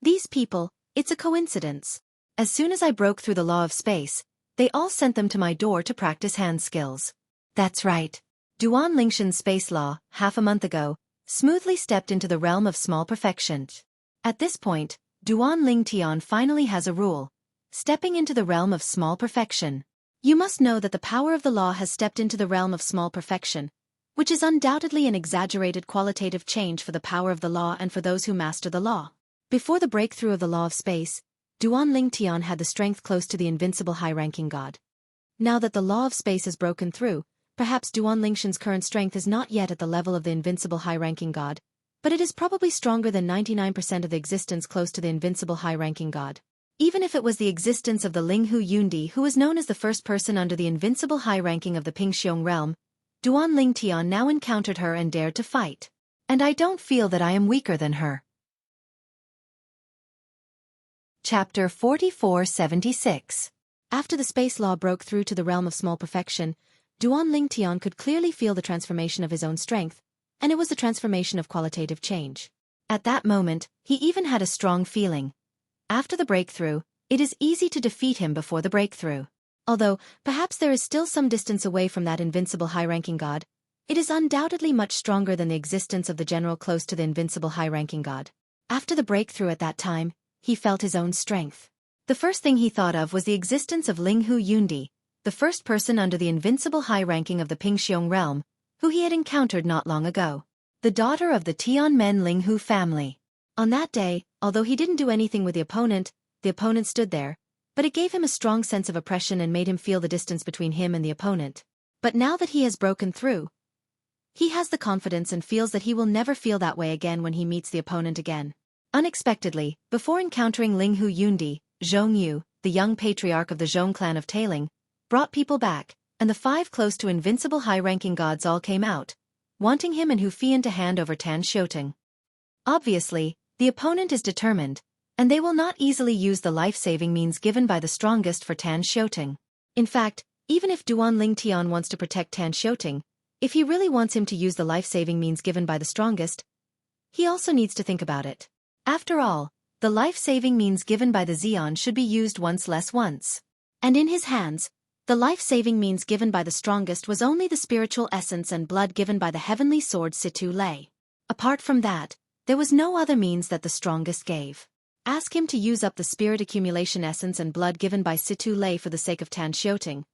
These people, it's a coincidence. As soon as I broke through the law of space, they all sent them to my door to practice hand skills. That's right. Duan Lingshan's space law, half a month ago, smoothly stepped into the realm of small perfection. At this point, Duan Lingtian finally has a rule, stepping into the realm of small perfection. You must know that the power of the law has stepped into the realm of small perfection, which is undoubtedly an exaggerated qualitative change for the power of the law and for those who master the law. Before the breakthrough of the law of space, Duan Ling Tian had the strength close to the invincible high-ranking god. Now that the law of space is broken through, perhaps Duan Lingshan's current strength is not yet at the level of the invincible high-ranking god, but it is probably stronger than 99% of the existence close to the invincible high-ranking god. Even if it was the existence of the Linghu Yundi who is known as the first person under the invincible high-ranking of the Pingxiong realm, Duan Ling Tian now encountered her and dared to fight. And I don't feel that I am weaker than her. Chapter 4476. After the space law broke through to the realm of small perfection, Duan Ling Tian could clearly feel the transformation of his own strength, and it was the transformation of qualitative change. At that moment, he even had a strong feeling. After the breakthrough, it is easy to defeat him before the breakthrough. Although, perhaps there is still some distance away from that invincible high-ranking god, it is undoubtedly much stronger than the existence of the general close to the invincible high-ranking god. After the breakthrough at that time, he felt his own strength. The first thing he thought of was the existence of Linghu Yundi, the first person under the invincible high-ranking of the Pingxiong realm, who he had encountered not long ago. The daughter of the Tianmen Linghu family. On that day, although he didn't do anything with the opponent stood there, but it gave him a strong sense of oppression and made him feel the distance between him and the opponent. But now that he has broken through, he has the confidence and feels that he will never feel that way again when he meets the opponent again. Unexpectedly, before encountering Linghu Yundi, Zhong Yu, the young patriarch of the Zhong clan of Tailing, brought people back, and the 5 close to invincible high-ranking gods all came out, wanting him and Hu Fian to hand over Tan Shoting. Obviously, the opponent is determined, and they will not easily use the life-saving means given by the strongest for Tan Shoting. In fact, even if Duan Ling Tian wants to protect Tan Shoting, if he really wants him to use the life-saving means given by the strongest, he also needs to think about it. After all, the life-saving means given by the Xian should be used once less once. And in his hands, the life-saving means given by the strongest was only the spiritual essence and blood given by the heavenly sword Situ Lei. Apart from that, there was no other means that the strongest gave. Ask him to use up the spirit accumulation essence and blood given by Situ Lei for the sake of Tan Shoting.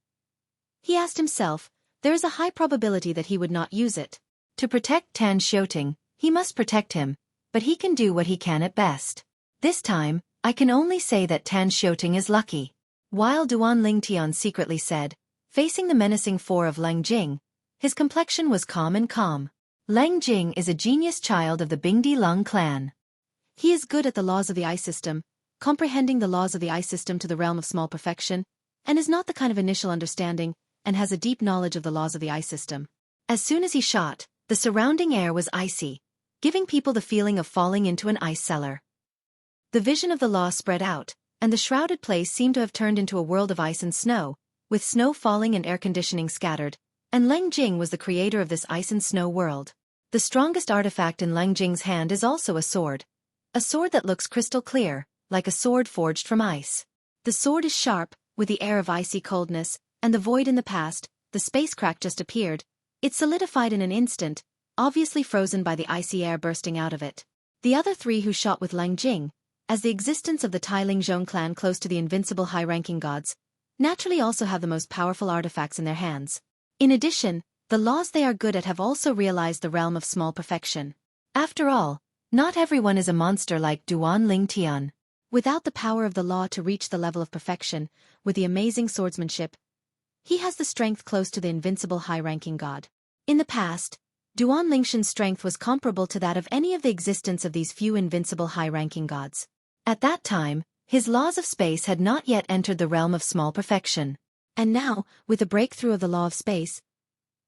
He asked himself, there is a high probability that he would not use it. To protect Tan Shoting, he must protect him, but he can do what he can at best. This time, I can only say that Tan Shoting is lucky. While Duan Ling Tian secretly said, facing the menacing 4 of Leng Jing, his complexion was calm and calm. Leng Jing is a genius child of the Bingdi Lung clan. He is good at the laws of the ice system, comprehending the laws of the ice system to the realm of small perfection, and is not the kind of initial understanding, and has a deep knowledge of the laws of the ice system. As soon as he shot, the surrounding air was icy, giving people the feeling of falling into an ice cellar. The vision of the law spread out, and the shrouded place seemed to have turned into a world of ice and snow, with snow falling and air conditioning scattered, and Leng Jing was the creator of this ice and snow world. The strongest artifact in Leng Jing's hand is also a sword that looks crystal clear, like a sword forged from ice. The sword is sharp, with the air of icy coldness, and the void in the past, the space crack just appeared. It solidified in an instant, obviously frozen by the icy air bursting out of it. The other 3 who shot with Leng Jing, as the existence of the Tailing Zhong clan close to the invincible high-ranking gods, naturally also have the most powerful artifacts in their hands. In addition, the laws they are good at have also realized the realm of small perfection. After all, not everyone is a monster like Duan Ling Tian. Without the power of the law to reach the level of perfection, with the amazing swordsmanship, he has the strength close to the invincible high-ranking god. In the past, Duan Lingshan's strength was comparable to that of any of the existence of these few invincible high-ranking gods. At that time, his laws of space had not yet entered the realm of small perfection. And now, with the breakthrough of the law of space,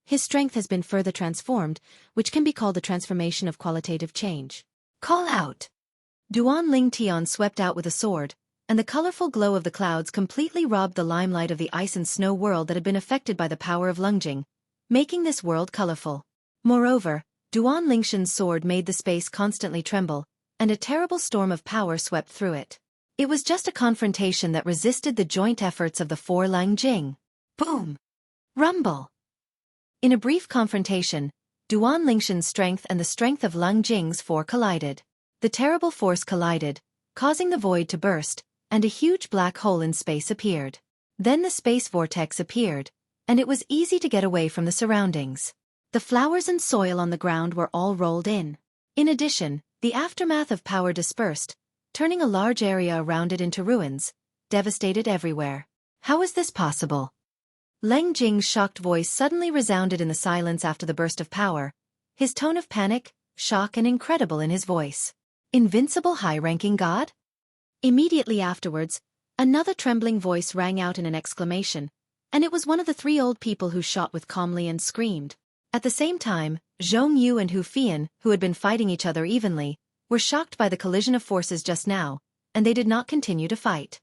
his strength has been further transformed, which can be called the transformation of qualitative change. Call out! Duan Ling Tian swept out with a sword, and the colorful glow of the clouds completely robbed the limelight of the ice and snow world that had been affected by the power of Lengjing, making this world colorful. Moreover, Duan Lingshan's sword made the space constantly tremble, and a terrible storm of power swept through it. It was just a confrontation that resisted the joint efforts of the 4 Lengjing. Boom! Rumble! In a brief confrontation, Duan Lingshan's strength and the strength of Lengjing's 4 collided. The terrible force collided, causing the void to burst, and a huge black hole in space appeared. Then the space vortex appeared, and it was easy to get away from the surroundings. The flowers and soil on the ground were all rolled in. In addition, the aftermath of power dispersed, turning a large area around it into ruins, devastated everywhere. How is this possible? Leng Jing's shocked voice suddenly resounded in the silence after the burst of power, his tone of panic, shock and incredible in his voice. Invincible high-ranking god? Immediately afterwards, another trembling voice rang out in an exclamation, and it was one of the three old people who shot with calmly and screamed. At the same time, Zhong Yu and Hu Fian, who had been fighting each other evenly, were shocked by the collision of forces just now, and they did not continue to fight.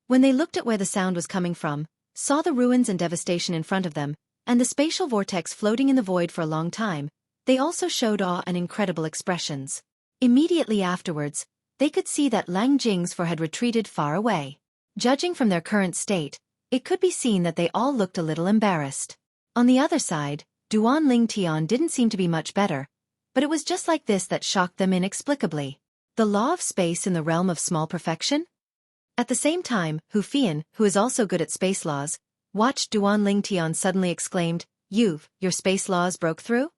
When they looked at where the sound was coming from, saw the ruins and devastation in front of them, and the spatial vortex floating in the void for a long time, they also showed awe and incredible expressions. Immediately afterwards, they could see that Lang Jing's foe had retreated far away. Judging from their current state, it could be seen that they all looked a little embarrassed. On the other side, Duan Ling Tian didn't seem to be much better, but it was just like this that shocked them inexplicably. The law of space in the realm of small perfection? At the same time, Hu Fian, who is also good at space laws, watched Duan Ling Tian suddenly exclaimed, your space laws broke through?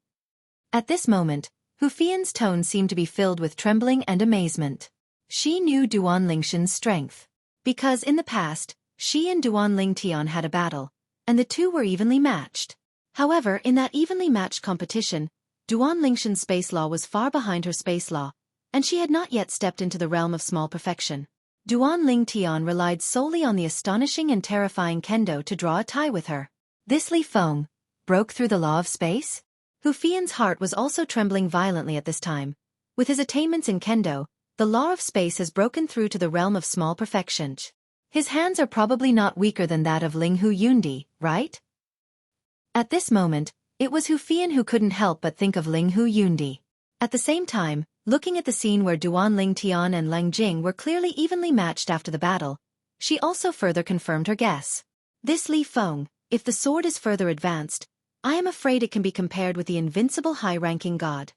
At this moment, Hu Fian's tone seemed to be filled with trembling and amazement. She knew Duan Lingshan's strength. Because in the past, she and Duan Ling Tian had a battle, and the two were evenly matched. However, in that evenly matched competition, Duan Lingshan's space law was far behind her space law, and she had not yet stepped into the realm of small perfection. Duan Ling Tian relied solely on the astonishing and terrifying kendo to draw a tie with her. This Li Feng broke through the law of space? Hu Fian's heart was also trembling violently at this time. With his attainments in kendo, the law of space has broken through to the realm of small perfection. His hands are probably not weaker than that of Ling Hu Yundi, right? At this moment, it was Hu Fian who couldn't help but think of Ling Hu Yundi. At the same time, looking at the scene where Duan Ling Tian and Leng Jing were clearly evenly matched after the battle, she also further confirmed her guess. This Li Feng, if the sword is further advanced, I am afraid it can be compared with the invincible high-ranking god.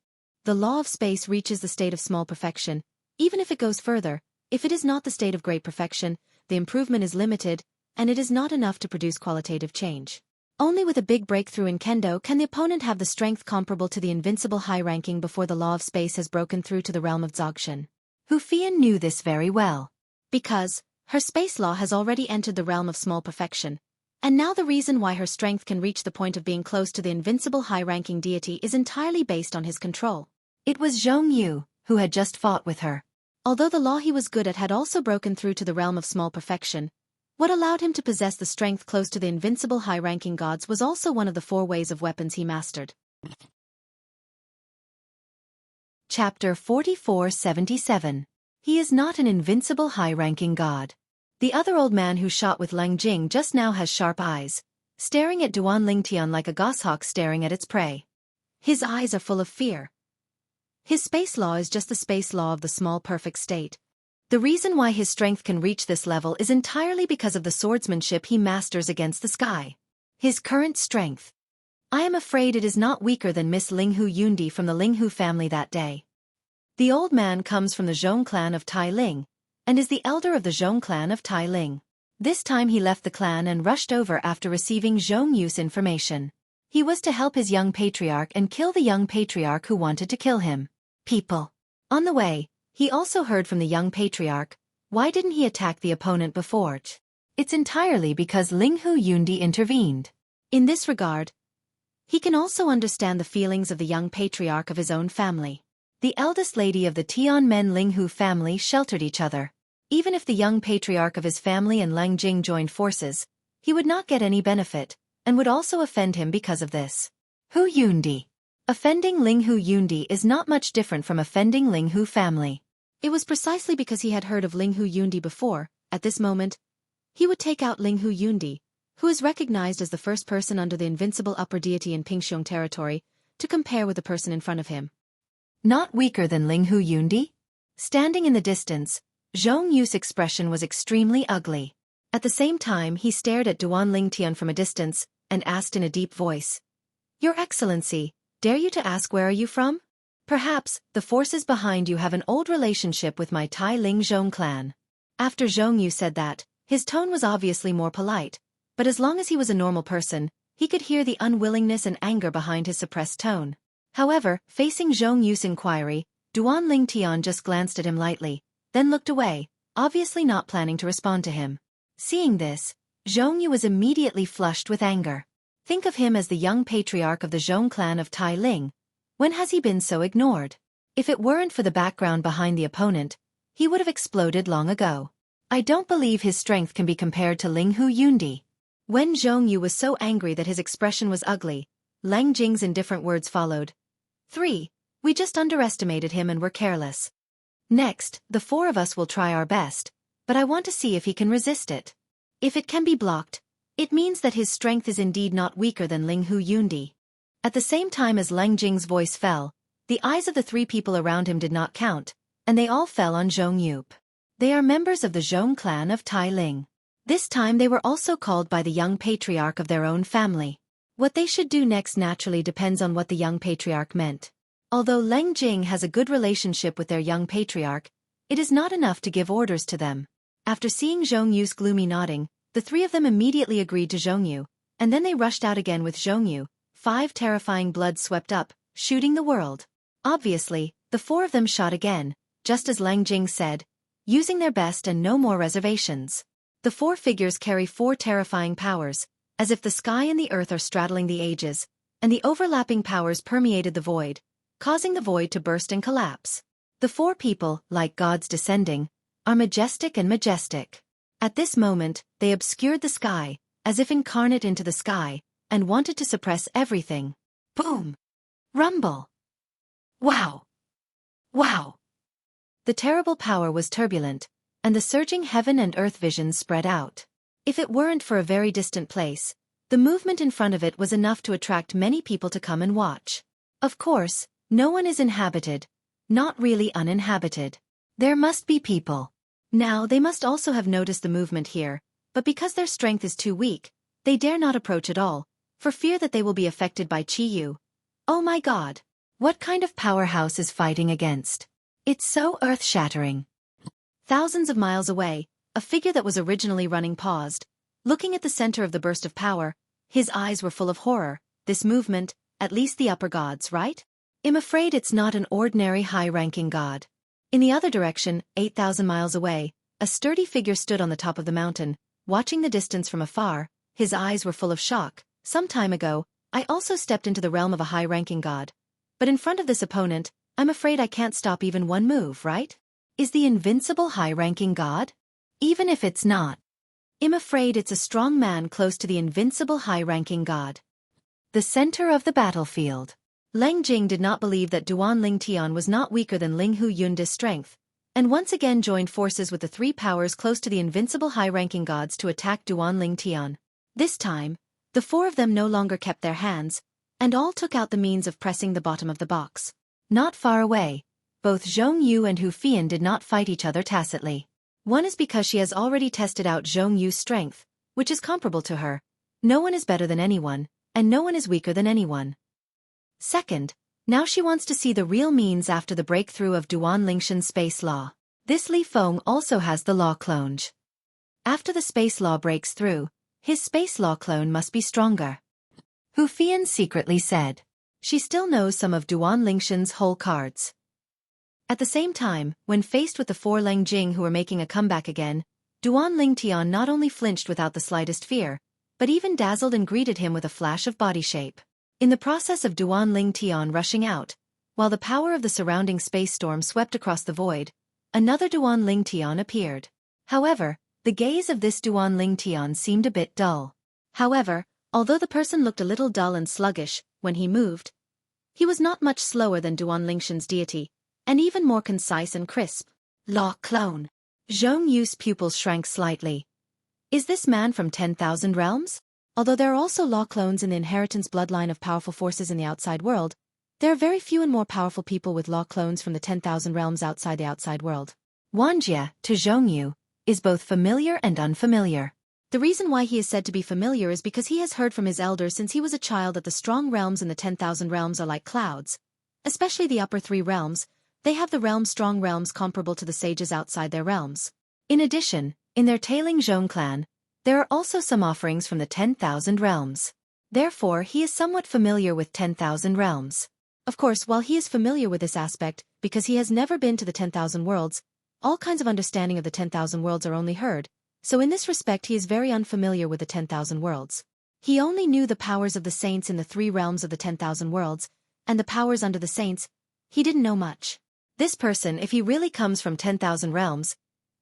The law of space reaches the state of small perfection, even if it goes further. If it is not the state of great perfection, the improvement is limited, and it is not enough to produce qualitative change. Only with a big breakthrough in kendo can the opponent have the strength comparable to the invincible high-ranking before the law of space has broken through to the realm of Dzogchen. Hu Fian knew this very well. Because her space law has already entered the realm of small perfection, and now the reason why her strength can reach the point of being close to the invincible high-ranking deity is entirely based on his control. It was Zhong Yu, who had just fought with her. Although the law he was good at had also broken through to the realm of small perfection, what allowed him to possess the strength close to the invincible high-ranking gods was also one of the 4 ways of weapons he mastered. Chapter 4477. He is not an invincible high-ranking god. The other old man who shot with Leng Jing just now has sharp eyes, staring at Duan Ling Tian like a goshawk staring at its prey. His eyes are full of fear. His space law is just the space law of the small perfect state. The reason why his strength can reach this level is entirely because of the swordsmanship he masters against the sky. His current strength. I am afraid it is not weaker than Miss Ling Hu Yundi from the Ling Hu family that day. The old man comes from the Zhong clan of Tai Ling, and is the elder of the Zhong clan of Tai Ling. This time he left the clan and rushed over after receiving Zhong Yu's information. He was to help his young patriarch and kill the young patriarch who wanted to kill him. People. On the way, he also heard from the young patriarch, why didn't he attack the opponent before? It's entirely because Ling Hu Yundi intervened. In this regard, he can also understand the feelings of the young patriarch of his own family. The eldest lady of the Tianmen Ling Hu family sheltered each other. Even if the young patriarch of his family and Leng Jing joined forces, he would not get any benefit, and would also offend him because of this. Hu Yundi. Offending Ling Hu Yundi is not much different from offending Ling Hu family. It was precisely because he had heard of Ling Hu Yundi before, at this moment, he would take out Ling Hu Yundi, who is recognized as the first person under the invincible upper deity in Pingxiong territory, to compare with the person in front of him. Not weaker than Ling Hu Yundi? Standing in the distance, Zhong Yu's expression was extremely ugly. At the same time he stared at Duan Ling Tian from a distance, and asked in a deep voice, Your Excellency, dare you to ask where are you from? Perhaps, the forces behind you have an old relationship with my Tai Ling Zhong clan. After Zhong Yu said that, his tone was obviously more polite, but as long as he was a normal person, he could hear the unwillingness and anger behind his suppressed tone. However, facing Zhong Yu's inquiry, Duan Ling Tian just glanced at him lightly, then looked away, obviously not planning to respond to him. Seeing this, Zhong Yu was immediately flushed with anger. Think of him as the young patriarch of the Zhong clan of Tai Ling. When has he been so ignored? If it weren't for the background behind the opponent, he would have exploded long ago. I don't believe his strength can be compared to Ling Hu Yundi. When Zhong Yu was so angry that his expression was ugly, Lang Jing's indifferent words followed. 3. We just underestimated him and were careless. Next, the 4 of us will try our best, but I want to see if he can resist it. If it can be blocked, it means that his strength is indeed not weaker than Ling Hu Yundi. At the same time as Lang Jing's voice fell, the eyes of the 3 people around him did not count, and they all fell on Zhong Yu. They are members of the Zhong clan of Tai Ling. This time they were also called by the young patriarch of their own family. What they should do next naturally depends on what the young patriarch meant. Although Lang Jing has a good relationship with their young patriarch, it is not enough to give orders to them. After seeing Zhong Yu's gloomy nodding, the 3 of them immediately agreed to Zhong Yu, and then they rushed out again with Zhong Yu. 5 terrifying bloods swept up, shooting the world. Obviously, the 4 of them shot again, just as Lang Jing said, using their best and no more reservations. The 4 figures carry 4 terrifying powers, as if the sky and the earth are straddling the ages, and the overlapping powers permeated the void, causing the void to burst and collapse. The 4 people, like gods descending, are majestic and majestic. At this moment, they obscured the sky, as if incarnate into the sky, and wanted to suppress everything. Boom! Rumble! Wow! Wow! The terrible power was turbulent, and the surging heaven and earth visions spread out. If it weren't for a very distant place, the movement in front of it was enough to attract many people to come and watch. Of course, no one is inhabited, not really uninhabited. There must be people. Now they must also have noticed the movement here, but because their strength is too weak, they dare not approach at all, for fear that they will be affected by Qi Yu. Oh my god! What kind of powerhouse is fighting against? It's so earth-shattering. Thousands of miles away, a figure that was originally running paused. Looking at the center of the burst of power, his eyes were full of horror. This movement, at least the upper gods, right? I'm afraid it's not an ordinary high-ranking god. In the other direction, 8,000 miles away, a sturdy figure stood on the top of the mountain, watching the distance from afar. His eyes were full of shock. Some time ago, I also stepped into the realm of a high-ranking god. But in front of this opponent, I'm afraid I can't stop even one move, right? Is the invincible high-ranking god? Even if it's not, I'm afraid it's a strong man close to the invincible high-ranking god. The center of the battlefield. Lang Jing did not believe that Duan Ling Tian was not weaker than Ling Hu Yundi's strength, and once again joined forces with the 3 powers close to the invincible high-ranking gods to attack Duan Ling Tian. This time, the 4 of them no longer kept their hands, and all took out the means of pressing the bottom of the box. Not far away, both Zhong Yu and Hu Fian did not fight each other tacitly. One is because she has already tested out Zhong Yu's strength, which is comparable to her. No one is better than anyone, and no one is weaker than anyone. Second, now she wants to see the real means after the breakthrough of Duan Lingshan's space law. This Li Feng also has the law clone. After the space law breaks through, his space law clone must be stronger. Hu Fian secretly said. She still knows some of Duan Lingshan's whole cards. At the same time, when faced with the 4 Lang Jing who were making a comeback again, Duan Ling Tian not only flinched without the slightest fear, but even dazzled and greeted him with a flash of body shape. In the process of Duan Ling Tian rushing out, while the power of the surrounding space storm swept across the void, another Duan Ling Tian appeared. However, the gaze of this Duan Ling Tian seemed a bit dull. However, although the person looked a little dull and sluggish when he moved, he was not much slower than Duan Lingshan's deity, and even more concise and crisp. Law clone. Zhong Yu's pupils shrank slightly. Is this man from 10,000 realms? Although there are also law clones in the inheritance bloodline of powerful forces in the outside world, there are very few and more powerful people with law clones from the 10,000 realms outside the outside world. Wanjie, to Zhong Yu, is both familiar and unfamiliar. The reason why he is said to be familiar is because he has heard from his elders since he was a child that the strong realms in the 10,000 realms are like clouds. Especially the upper 3 realms, they have the strong realms comparable to the sages outside their realms. In addition, in their tailing Zhong clan, there are also some offerings from the 10,000 realms. Therefore, he is somewhat familiar with 10,000 realms. Of course, while he is familiar with this aspect, because he has never been to the 10,000 worlds, all kinds of understanding of the 10,000 worlds are only heard, so in this respect he is very unfamiliar with the 10,000 worlds. He only knew the powers of the saints in the 3 realms of the 10,000 worlds, and the powers under the saints, he didn't know much. This person, if he really comes from 10,000 realms,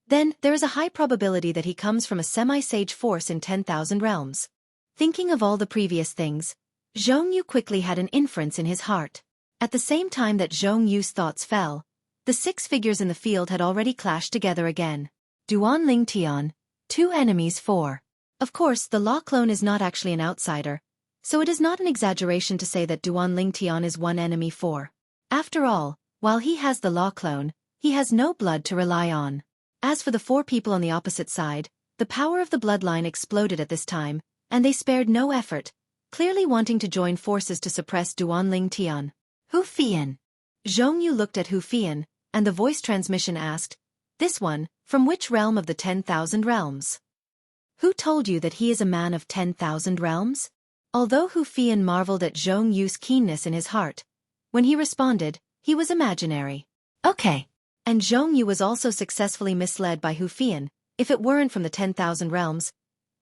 then there is a high probability that he comes from a semi-sage force in 10,000 realms. Thinking of all the previous things, Xueqi quickly had an inference in his heart. At the same time that Xueqi's thoughts fell, the 6 figures in the field had already clashed together again. Duan Ling Tian, 2 enemies 4. Of course, the law clone is not actually an outsider, so it is not an exaggeration to say that Duan Ling Tian is 1 enemy 4. After all, while he has the law clone, he has no blood to rely on. As for the 4 people on the opposite side, the power of the bloodline exploded at this time, and they spared no effort, clearly wanting to join forces to suppress Duan Ling Tian. Hu Fian. Xueqi looked at Hu Fian, and the voice transmission asked, "This one, from which realm of the 10,000 realms? Who told you that he is a man of 10,000 realms?" Although Hu Fian marveled at Xueqi's keenness in his heart, when he responded, he was imaginary. Okay. And Xueqi was also successfully misled by Hu Fian. If it weren't from the 10,000 realms,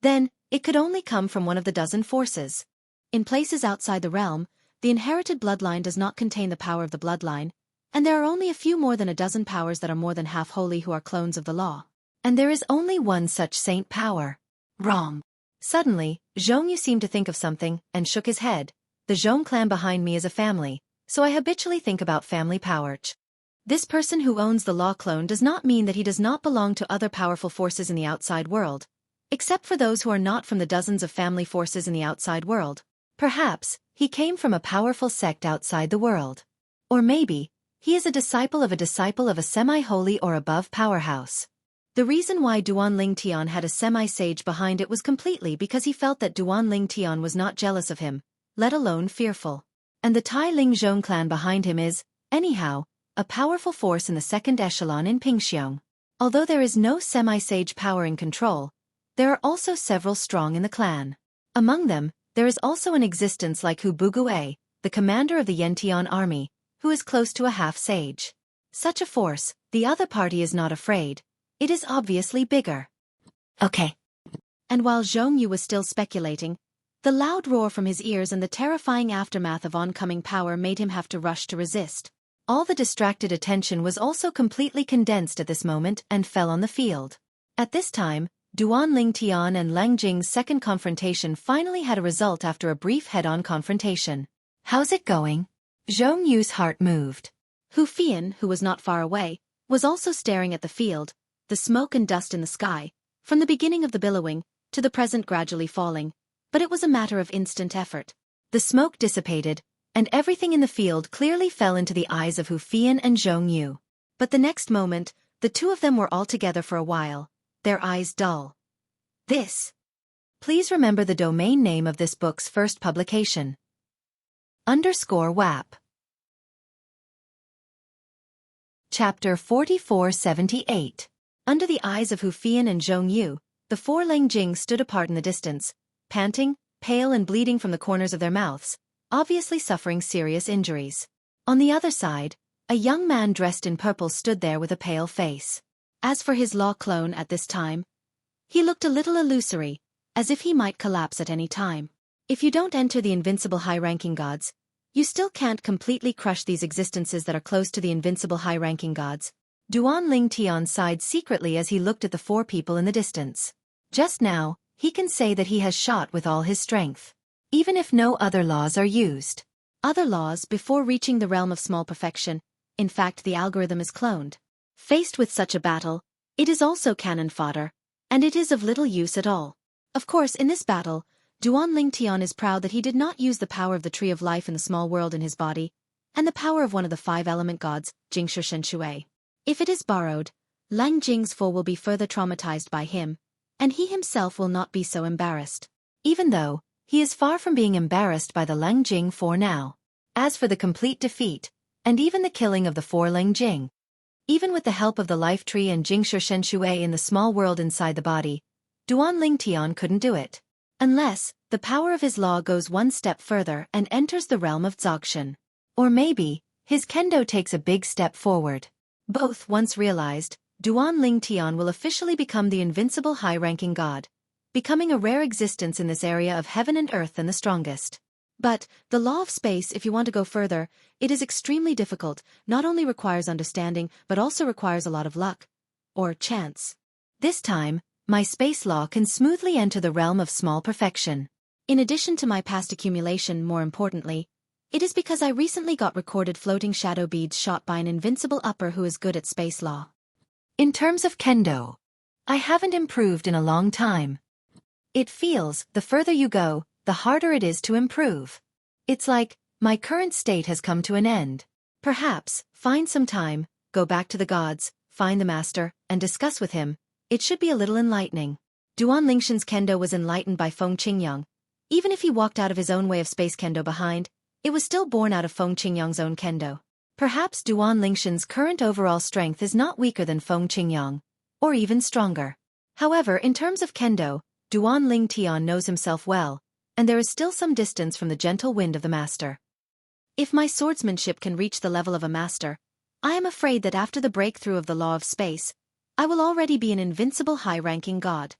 then it could only come from one of the dozen forces. In places outside the realm, the inherited bloodline does not contain the power of the bloodline, and there are only a few more than a dozen powers that are more than half holy who are clones of the law. And there is only one such saint power. Wrong. Suddenly, Xueqi seemed to think of something, and shook his head. The Zhong clan behind me is a family, so I habitually think about family power. This person who owns the law clone does not mean that he does not belong to other powerful forces in the outside world, except for those who are not from the dozens of family forces in the outside world. Perhaps, he came from a powerful sect outside the world. Or maybe, he is a disciple of a semi-holy or above powerhouse. The reason why Duan Ling Tian had a semi-sage behind it was completely because he felt that Duan Ling Tian was not jealous of him, let alone fearful. And the Tai Ling Zhong clan behind him is, anyhow, a powerful force in the second echelon in Pingxiong. Although there is no semi-sage power in control, there are also several strong in the clan. Among them, there is also an existence like Hu Bugue, the commander of the Yantian army, who is close to a half-sage. Such a force, the other party is not afraid. It is obviously bigger. Okay. And while Xueqi was still speculating, the loud roar from his ears and the terrifying aftermath of oncoming power made him have to rush to resist. All the distracted attention was also completely condensed at this moment and fell on the field. At this time, Duan Ling Tian and Lang Jing's second confrontation finally had a result after a brief head-on confrontation. How's it going? Xueqi's heart moved. Hu Fian, who was not far away, was also staring at the field, the smoke and dust in the sky, from the beginning of the billowing, to the present gradually falling, but it was a matter of instant effort. The smoke dissipated, and everything in the field clearly fell into the eyes of Hu Fian and Xueqi. But the next moment, the two of them were all together for a while, their eyes dull. This. Please remember the domain name of this book's first publication. _WAP. Chapter 4478. Under the eyes of Hu Fian and Xueqi, the 4 Lang Jing stood apart in the distance, panting, pale and bleeding from the corners of their mouths, obviously suffering serious injuries. On the other side, a young man dressed in purple stood there with a pale face. As for his law clone at this time, he looked a little illusory, as if he might collapse at any time. If you don't enter the invincible high-ranking gods, you still can't completely crush these existences that are close to the invincible high-ranking gods. Duan Ling Tian sighed secretly as he looked at the 4 people in the distance. Just now, he can say that he has shot with all his strength. Even if no other laws are used. Other laws before reaching the realm of small perfection, in fact the algorithm is cloned. Faced with such a battle, it is also cannon fodder, and it is of little use at all. Of course, in this battle, Duan Ling Tian is proud that he did not use the power of the tree of life in the small world in his body, and the power of one of the 5 element gods, Jingshi Shen. If it is borrowed, Lang Jing's foe will be further traumatized by him, and he himself will not be so embarrassed. Even though, he is far from being embarrassed by the Lang Jing 4 now. As for the complete defeat, and even the killing of the 4 Lang Jing, even with the help of the life tree and Jingshi Shen in the small world inside the body, Duan Ling Tian couldn't do it. Unless, the power of his law goes one step further and enters the realm of Dzogchen. Or maybe, his kendo takes a big step forward. Both once realized, Duan Ling Tian will officially become the invincible high-ranking god, becoming a rare existence in this area of heaven and earth and the strongest. But, the law of space, if you want to go further, it is extremely difficult, not only requires understanding but also requires a lot of luck. Or chance. This time, my space law can smoothly enter the realm of small perfection. In addition to my past accumulation, more importantly, it is because I recently got recorded floating shadow beads shot by an invincible upper who is good at space law. In terms of kendo, I haven't improved in a long time. It feels, the further you go, the harder it is to improve. It's like, my current state has come to an end. Perhaps, find some time, go back to the gods, find the master, and discuss with him. It should be a little enlightening. Duan Lingshan's kendo was enlightened by Feng Qingyang. Even if he walked out of his own way of space kendo behind, it was still born out of Feng Qingyang's own kendo. Perhaps Duan Lingshan's current overall strength is not weaker than Feng Qingyang, or even stronger. However, in terms of kendo, Duan Ling Tian knows himself well, and there is still some distance from the gentle wind of the master. If my swordsmanship can reach the level of a master, I am afraid that after the breakthrough of the law of space, I will already be an invincible high-ranking god.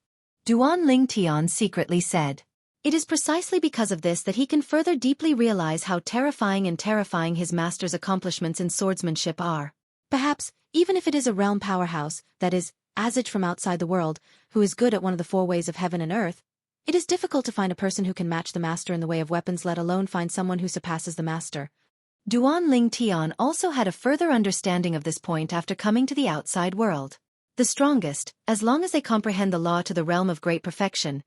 Duan Ling Tian secretly said. It is precisely because of this that he can further deeply realize how terrifying his master's accomplishments in swordsmanship are. Perhaps, even if it is a realm powerhouse, that is, Azage from outside the world, who is good at one of the four ways of heaven and earth, it is difficult to find a person who can match the master in the way of weapons, let alone find someone who surpasses the master. Duan Ling Tian also had a further understanding of this point after coming to the outside world. The strongest, as long as they comprehend the law to the realm of great perfection,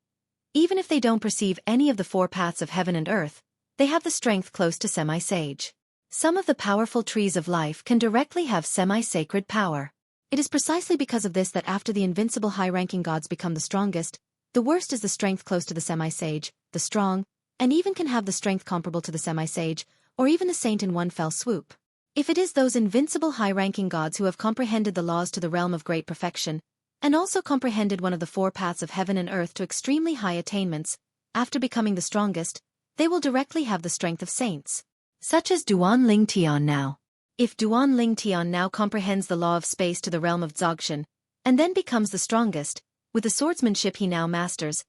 even if they don't perceive any of the four paths of heaven and earth, they have the strength close to semi-sage. Some of the powerful trees of life can directly have semi-sacred power. It is precisely because of this that after the invincible high-ranking gods become the strongest, the worst is the strength close to the semi-sage, the strong, and even can have the strength comparable to the semi-sage, or even the saint in one fell swoop. If it is those invincible high-ranking gods who have comprehended the laws to the realm of great perfection, and also comprehended one of the four paths of heaven and earth to extremely high attainments, after becoming the strongest, they will directly have the strength of saints. Such as Duan Ling Tian now. If Duan Ling Tian now comprehends the law of space to the realm of Dzogchen, and then becomes the strongest, with the swordsmanship he now masters,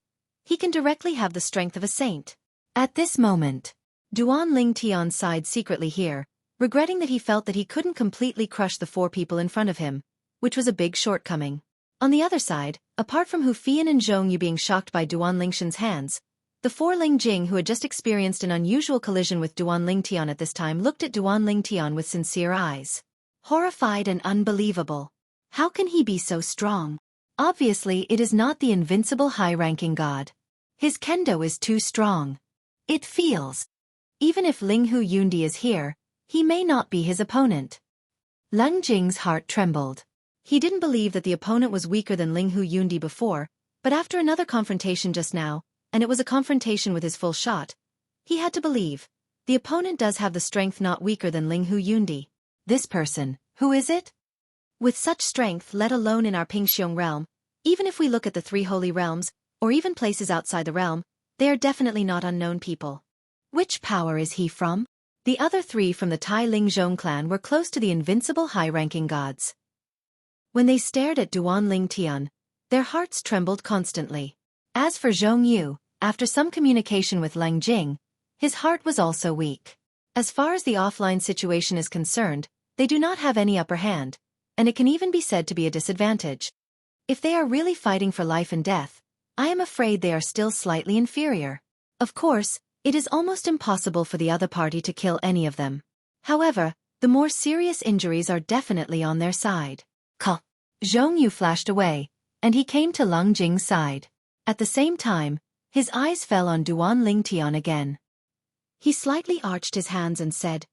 he can directly have the strength of a saint. At this moment, Duan Ling Tian sighed secretly here, regretting that he felt that he couldn't completely crush the four people in front of him, which was a big shortcoming. On the other side, apart from Hu Fian and Zhong Yu being shocked by Duan Lingshan's hands, the four Ling Jing who had just experienced an unusual collision with Duan Ling Tian at this time looked at Duan Ling Tian with sincere eyes. Horrified and unbelievable. How can he be so strong? Obviously it is not the invincible high-ranking god. His kendo is too strong. It feels. Even if Ling Hu Yundi is here, he may not be his opponent. Leng Jing's heart trembled. He didn't believe that the opponent was weaker than Ling Hu Yundi before, but after another confrontation just now, and it was a confrontation with his full shot, he had to believe. The opponent does have the strength not weaker than Ling Hu Yundi. This person, who is it? With such strength, let alone in our Pingxiong realm, even if we look at the three holy realms, or even places outside the realm, they are definitely not unknown people. Which power is he from? The other three from the Tai Ling Zhong clan were close to the invincible high-ranking gods. When they stared at Duan Ling Tian, their hearts trembled constantly. As for Zhong Yu, after some communication with Leng Jing, his heart was also weak. As far as the offline situation is concerned, they do not have any upper hand, and it can even be said to be a disadvantage. If they are really fighting for life and death, I am afraid they are still slightly inferior. Of course, it is almost impossible for the other party to kill any of them. However, the more serious injuries are definitely on their side. Zhong Yu flashed away, and he came to Leng Jing's side. At the same time, his eyes fell on Duan Ling Tian again. He slightly arched his hands and said,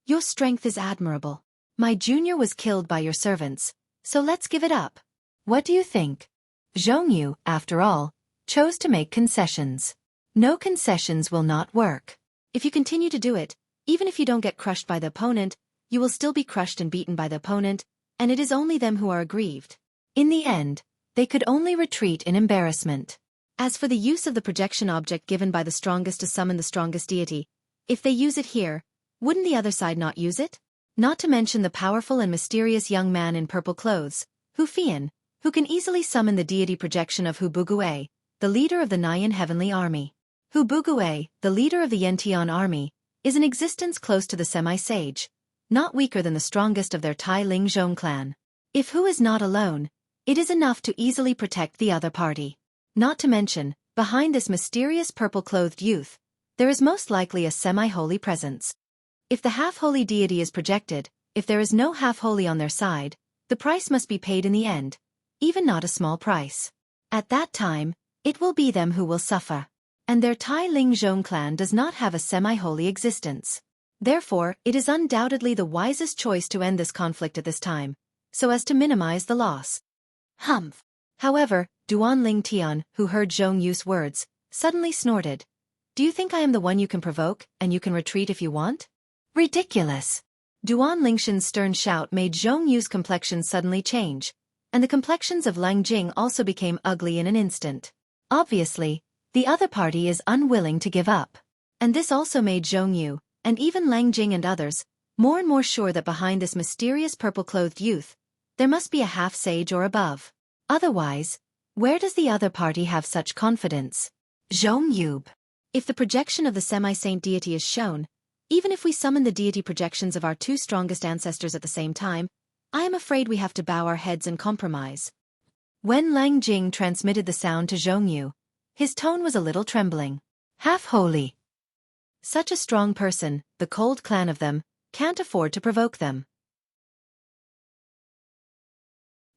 "Your strength is admirable. My junior was killed by your servants, so let's give it up. What do you think?" Zhong Yu, after all, chose to make concessions. No concessions will not work. If you continue to do it, even if you don't get crushed by the opponent, you will still be crushed and beaten by the opponent, and it is only them who are aggrieved. In the end, they could only retreat in embarrassment. As for the use of the projection object given by the strongest to summon the strongest deity, if they use it here, wouldn't the other side not use it? Not to mention the powerful and mysterious young man in purple clothes, Hufian, who can easily summon the deity projection of Hubugue, the leader of the Nyan heavenly army. Hubugue, the leader of the Yentian army, is in existence close to the semi-sage, not weaker than the strongest of their Tai Ling Zhong clan. If Hu is not alone, it is enough to easily protect the other party. Not to mention, behind this mysterious purple-clothed youth, there is most likely a semi-holy presence. If the half-holy deity is projected, if there is no half-holy on their side, the price must be paid in the end, even not a small price. At that time, it will be them who will suffer. And their Tai Ling Zhong clan does not have a semi-holy existence. Therefore, it is undoubtedly the wisest choice to end this conflict at this time, so as to minimize the loss. Humph. However, Duan Ling Tian, who heard Zhong Yu's words, suddenly snorted. Do you think I am the one you can provoke, and you can retreat if you want? Ridiculous. Duan Lingshan's stern shout made Zhong Yu's complexion suddenly change, and the complexions of Lang Jing also became ugly in an instant. Obviously, the other party is unwilling to give up. And this also made Zhong Yu, and even Lang Jing and others, more and more sure that behind this mysterious purple-clothed youth, there must be a half-sage or above. Otherwise, where does the other party have such confidence? Zhong Yu. If the projection of the semi-saint deity is shown, even if we summon the deity projections of our two strongest ancestors at the same time, I am afraid we have to bow our heads and compromise. When Lang Jing transmitted the sound to Zhong Yu, his tone was a little trembling. Half-holy. Such a strong person, the cold clan of them, can't afford to provoke them.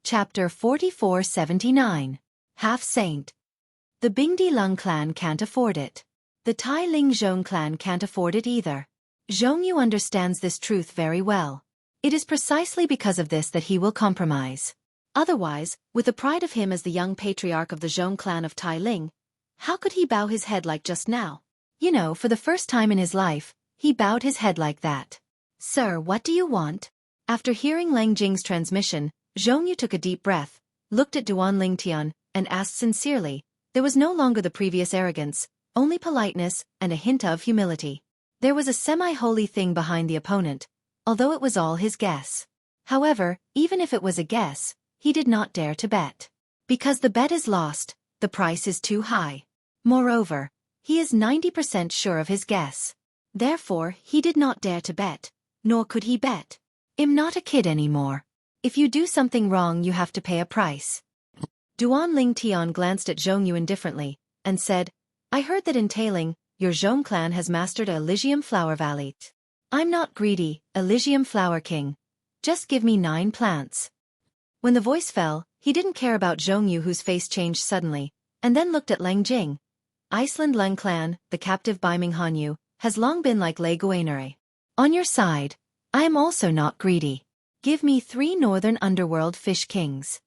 Chapter 4479. Half-Saint. The Bingdi Lung clan can't afford it. The Tai Ling Zhong clan can't afford it either. Zhong Yu understands this truth very well. It is precisely because of this that he will compromise. Otherwise, with the pride of him as the young patriarch of the Zhong clan of Tai Ling, how could he bow his head like just now? You know, for the first time in his life, he bowed his head like that. Sir, what do you want? After hearing Lang Jing's transmission, Zhong Yu took a deep breath, looked at Duan Ling Tian, and asked sincerely. There was no longer the previous arrogance, only politeness and a hint of humility. There was a semi-holy thing behind the opponent, although it was all his guess. However, even if it was a guess, he did not dare to bet. Because the bet is lost, the price is too high. Moreover, he is 90% sure of his guess. Therefore, he did not dare to bet, nor could he bet. I'm not a kid anymore. If you do something wrong, you have to pay a price. Duan Ling Tian glanced at Zhong Yu indifferently, and said, I heard that in Tailing, your Zhong clan has mastered a Elysium Flower Valley. I'm not greedy, Elysium Flower King. Just give me 9 plants. When the voice fell, he didn't care about Zhong Yu, whose face changed suddenly, and then looked at Lang Jing. Iceland Lang clan, the captive Biming Hanyu, has long been like Le Guanere. On your side, I am also not greedy. Give me 3 northern underworld fish kings.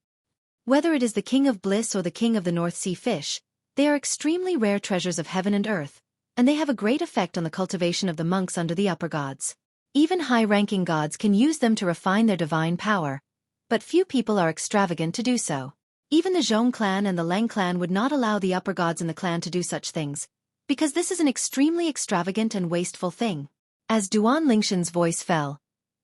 Whether it is the king of bliss or the king of the North Sea fish, they are extremely rare treasures of heaven and earth, and they have a great effect on the cultivation of the monks under the upper gods. Even high-ranking gods can use them to refine their divine power, but few people are extravagant to do so. Even the Zhong clan and the Lang clan would not allow the upper gods in the clan to do such things, because this is an extremely extravagant and wasteful thing. As Duan Lingshan's voice fell,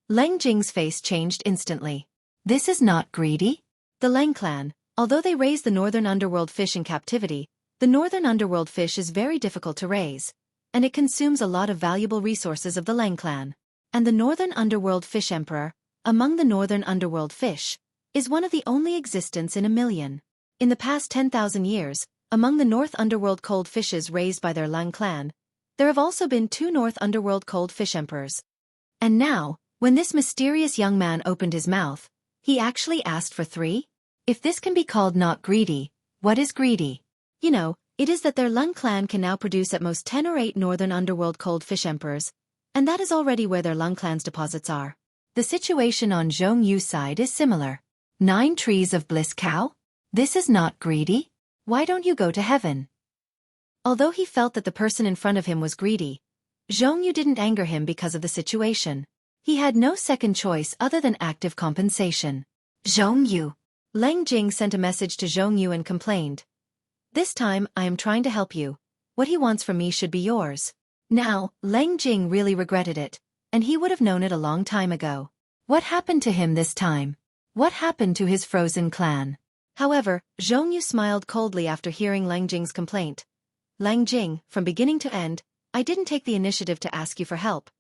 Lang Jing's face changed instantly. This is not greedy? The Lang clan, although they raise the northern underworld fish in captivity, the northern underworld fish is very difficult to raise, and it consumes a lot of valuable resources of the Lang clan. And the northern underworld fish emperor, among the northern underworld fish, is one of the only existence in a million. In the past 10,000 years, among the north underworld cold fishes raised by their Lang clan, there have also been 2 north underworld cold fish emperors. And now, when this mysterious young man opened his mouth, he actually asked for 3? If this can be called not greedy, what is greedy? You know, it is that their Lang clan can now produce at most 10 or 8 northern underworld cold fish emperors, and that is already where their Lang clan's deposits are. The situation on Zhong Yu's side is similar. 9 trees of bliss cow? This is not greedy? Why don't you go to heaven? Although he felt that the person in front of him was greedy, Zhong Yu didn't anger him because of the situation. He had no second choice other than active compensation. Zhong Yu. Lang Jing sent a message to Zhong Yu and complained. This time, I am trying to help you. What he wants from me should be yours. Now, Leng Jing really regretted it, and he would have known it a long time ago. What happened to him this time? What happened to his frozen clan? However, Zhong Yu smiled coldly after hearing Leng Jing's complaint. Leng Jing, from beginning to end, I didn't take the initiative to ask you for help.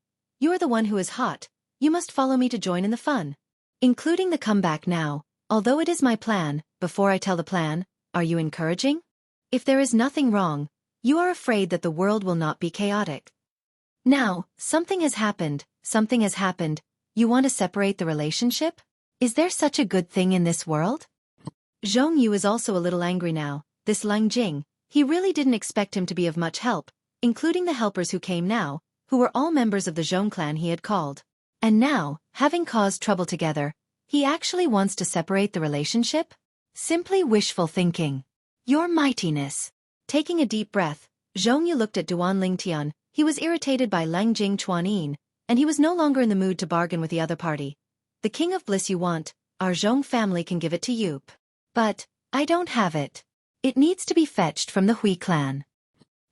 You're the one who is hot. You must follow me to join in the fun. Including the comeback now, although it is my plan, before I tell the plan, are you encouraging? If there is nothing wrong, you are afraid that the world will not be chaotic. Now, something has happened, you want to separate the relationship? Is there such a good thing in this world? Zhong Yu is also a little angry now. This Leng Jing, he really didn't expect him to be of much help, including the helpers who came now, who were all members of the Zhong clan he had called. And now, having caused trouble together, he actually wants to separate the relationship? Simply wishful thinking. Your mightiness. Taking a deep breath, Zhong Yu looked at Duan Lingtian. He was irritated by Leng Jing Chuanyin, and he was no longer in the mood to bargain with the other party. The king of bliss you want, our Zhong family can give it to you. But, I don't have it. It needs to be fetched from the Hui clan.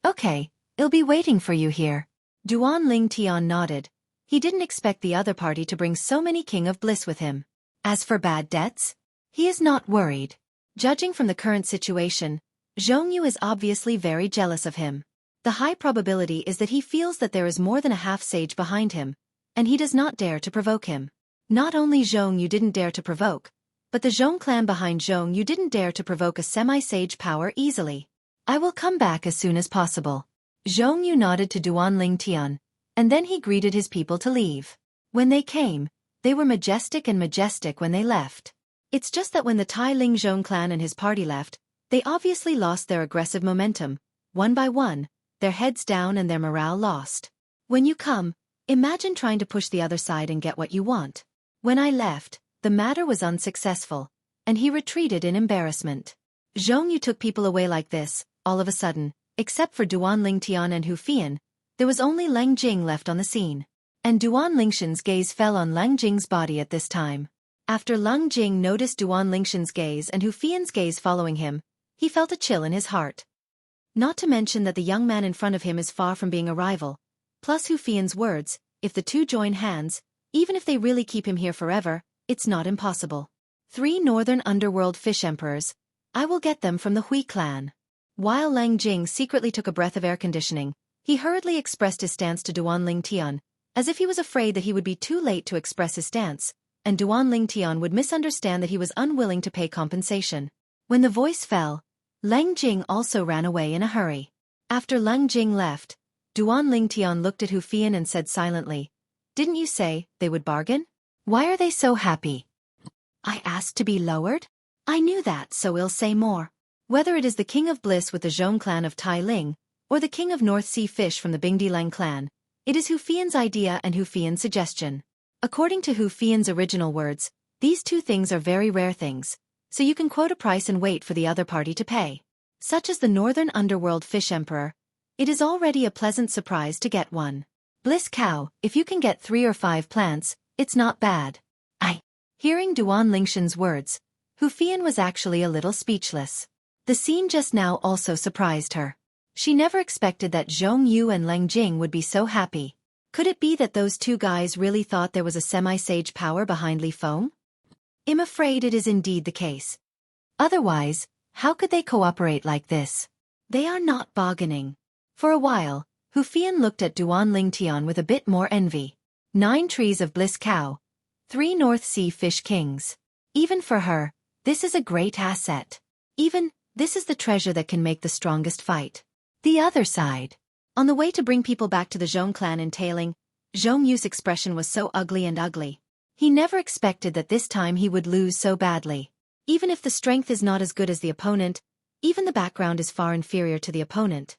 Okay, I'll be waiting for you here. Duan Lingtian nodded. He didn't expect the other party to bring so many king of bliss with him. As for bad debts, he is not worried. Judging from the current situation, Zhong Yu is obviously very jealous of him. The high probability is that he feels that there is more than a half-sage behind him, and he does not dare to provoke him. Not only Zhong Yu didn't dare to provoke, but the Zhong clan behind Zhong Yu didn't dare to provoke a semi-sage power easily. I will come back as soon as possible. Zhong Yu nodded to Duan Lingtian, and then he greeted his people to leave. When they came, they were majestic when they left. It's just that when the Tai Ling Zhong clan and his party left, they obviously lost their aggressive momentum. One by one, their heads down and their morale lost. When you come, imagine trying to push the other side and get what you want. When I left, the matter was unsuccessful, and he retreated in embarrassment. Zhong Yu took people away like this, all of a sudden, except for Duan Lingtian and Hu Fian, there was only Leng Jing left on the scene. And Duan Lingshan's gaze fell on Leng Jing's body at this time. After Leng Jing noticed Duan Lingshan's gaze and Hu Fian's gaze following him, he felt a chill in his heart. Not to mention that the young man in front of him is far from being a rival. Plus Hu Fian's words, if the two join hands, even if they really keep him here forever, it's not impossible. 3 northern underworld fish emperors. I will get them from the Hui clan. While Leng Jing secretly took a breath of air conditioning, he hurriedly expressed his stance to Duan Lingtian, as if he was afraid that he would be too late to express his stance, and Duan Lingtian would misunderstand that he was unwilling to pay compensation. When the voice fell, Leng Jing also ran away in a hurry. After Leng Jing left, Duan Lingtian looked at Hu Fian and said silently, "Didn't you say they would bargain? Why are they so happy?" "I asked to be lowered? I knew that, so I'll say more. Whether it is the King of Bliss with the Zhong clan of Tai Ling, or the King of North Sea Fish from the Bingdi clan, it is Hu Fian's idea and Hu Fian's suggestion. According to Hu Fian's original words, these two things are very rare things, so you can quote a price and wait for the other party to pay. Such as the Northern Underworld Fish Emperor, it is already a pleasant surprise to get one. Bliss Cow, if you can get 3 or 5 plants, it's not bad." Hearing Duan Lingshan's words, Hu Fian was actually a little speechless. The scene just now also surprised her. She never expected that Zhong Yu and Leng Jing would be so happy. Could it be that those two guys really thought there was a semi-sage power behind Li Feng? I'm afraid it is indeed the case. Otherwise, how could they cooperate like this? They are not bargaining. For a while, Hu Fian looked at Duan Lingtian with a bit more envy. 9 trees of Bliss Cow. 3 North Sea Fish Kings. Even for her, this is a great asset. Even, this is the treasure that can make the strongest fight. The other side. On the way to bring people back to the Zhong clan in Tailing, Zhong Yu's expression was so ugly. He never expected that this time he would lose so badly. Even if the strength is not as good as the opponent, even the background is far inferior to the opponent.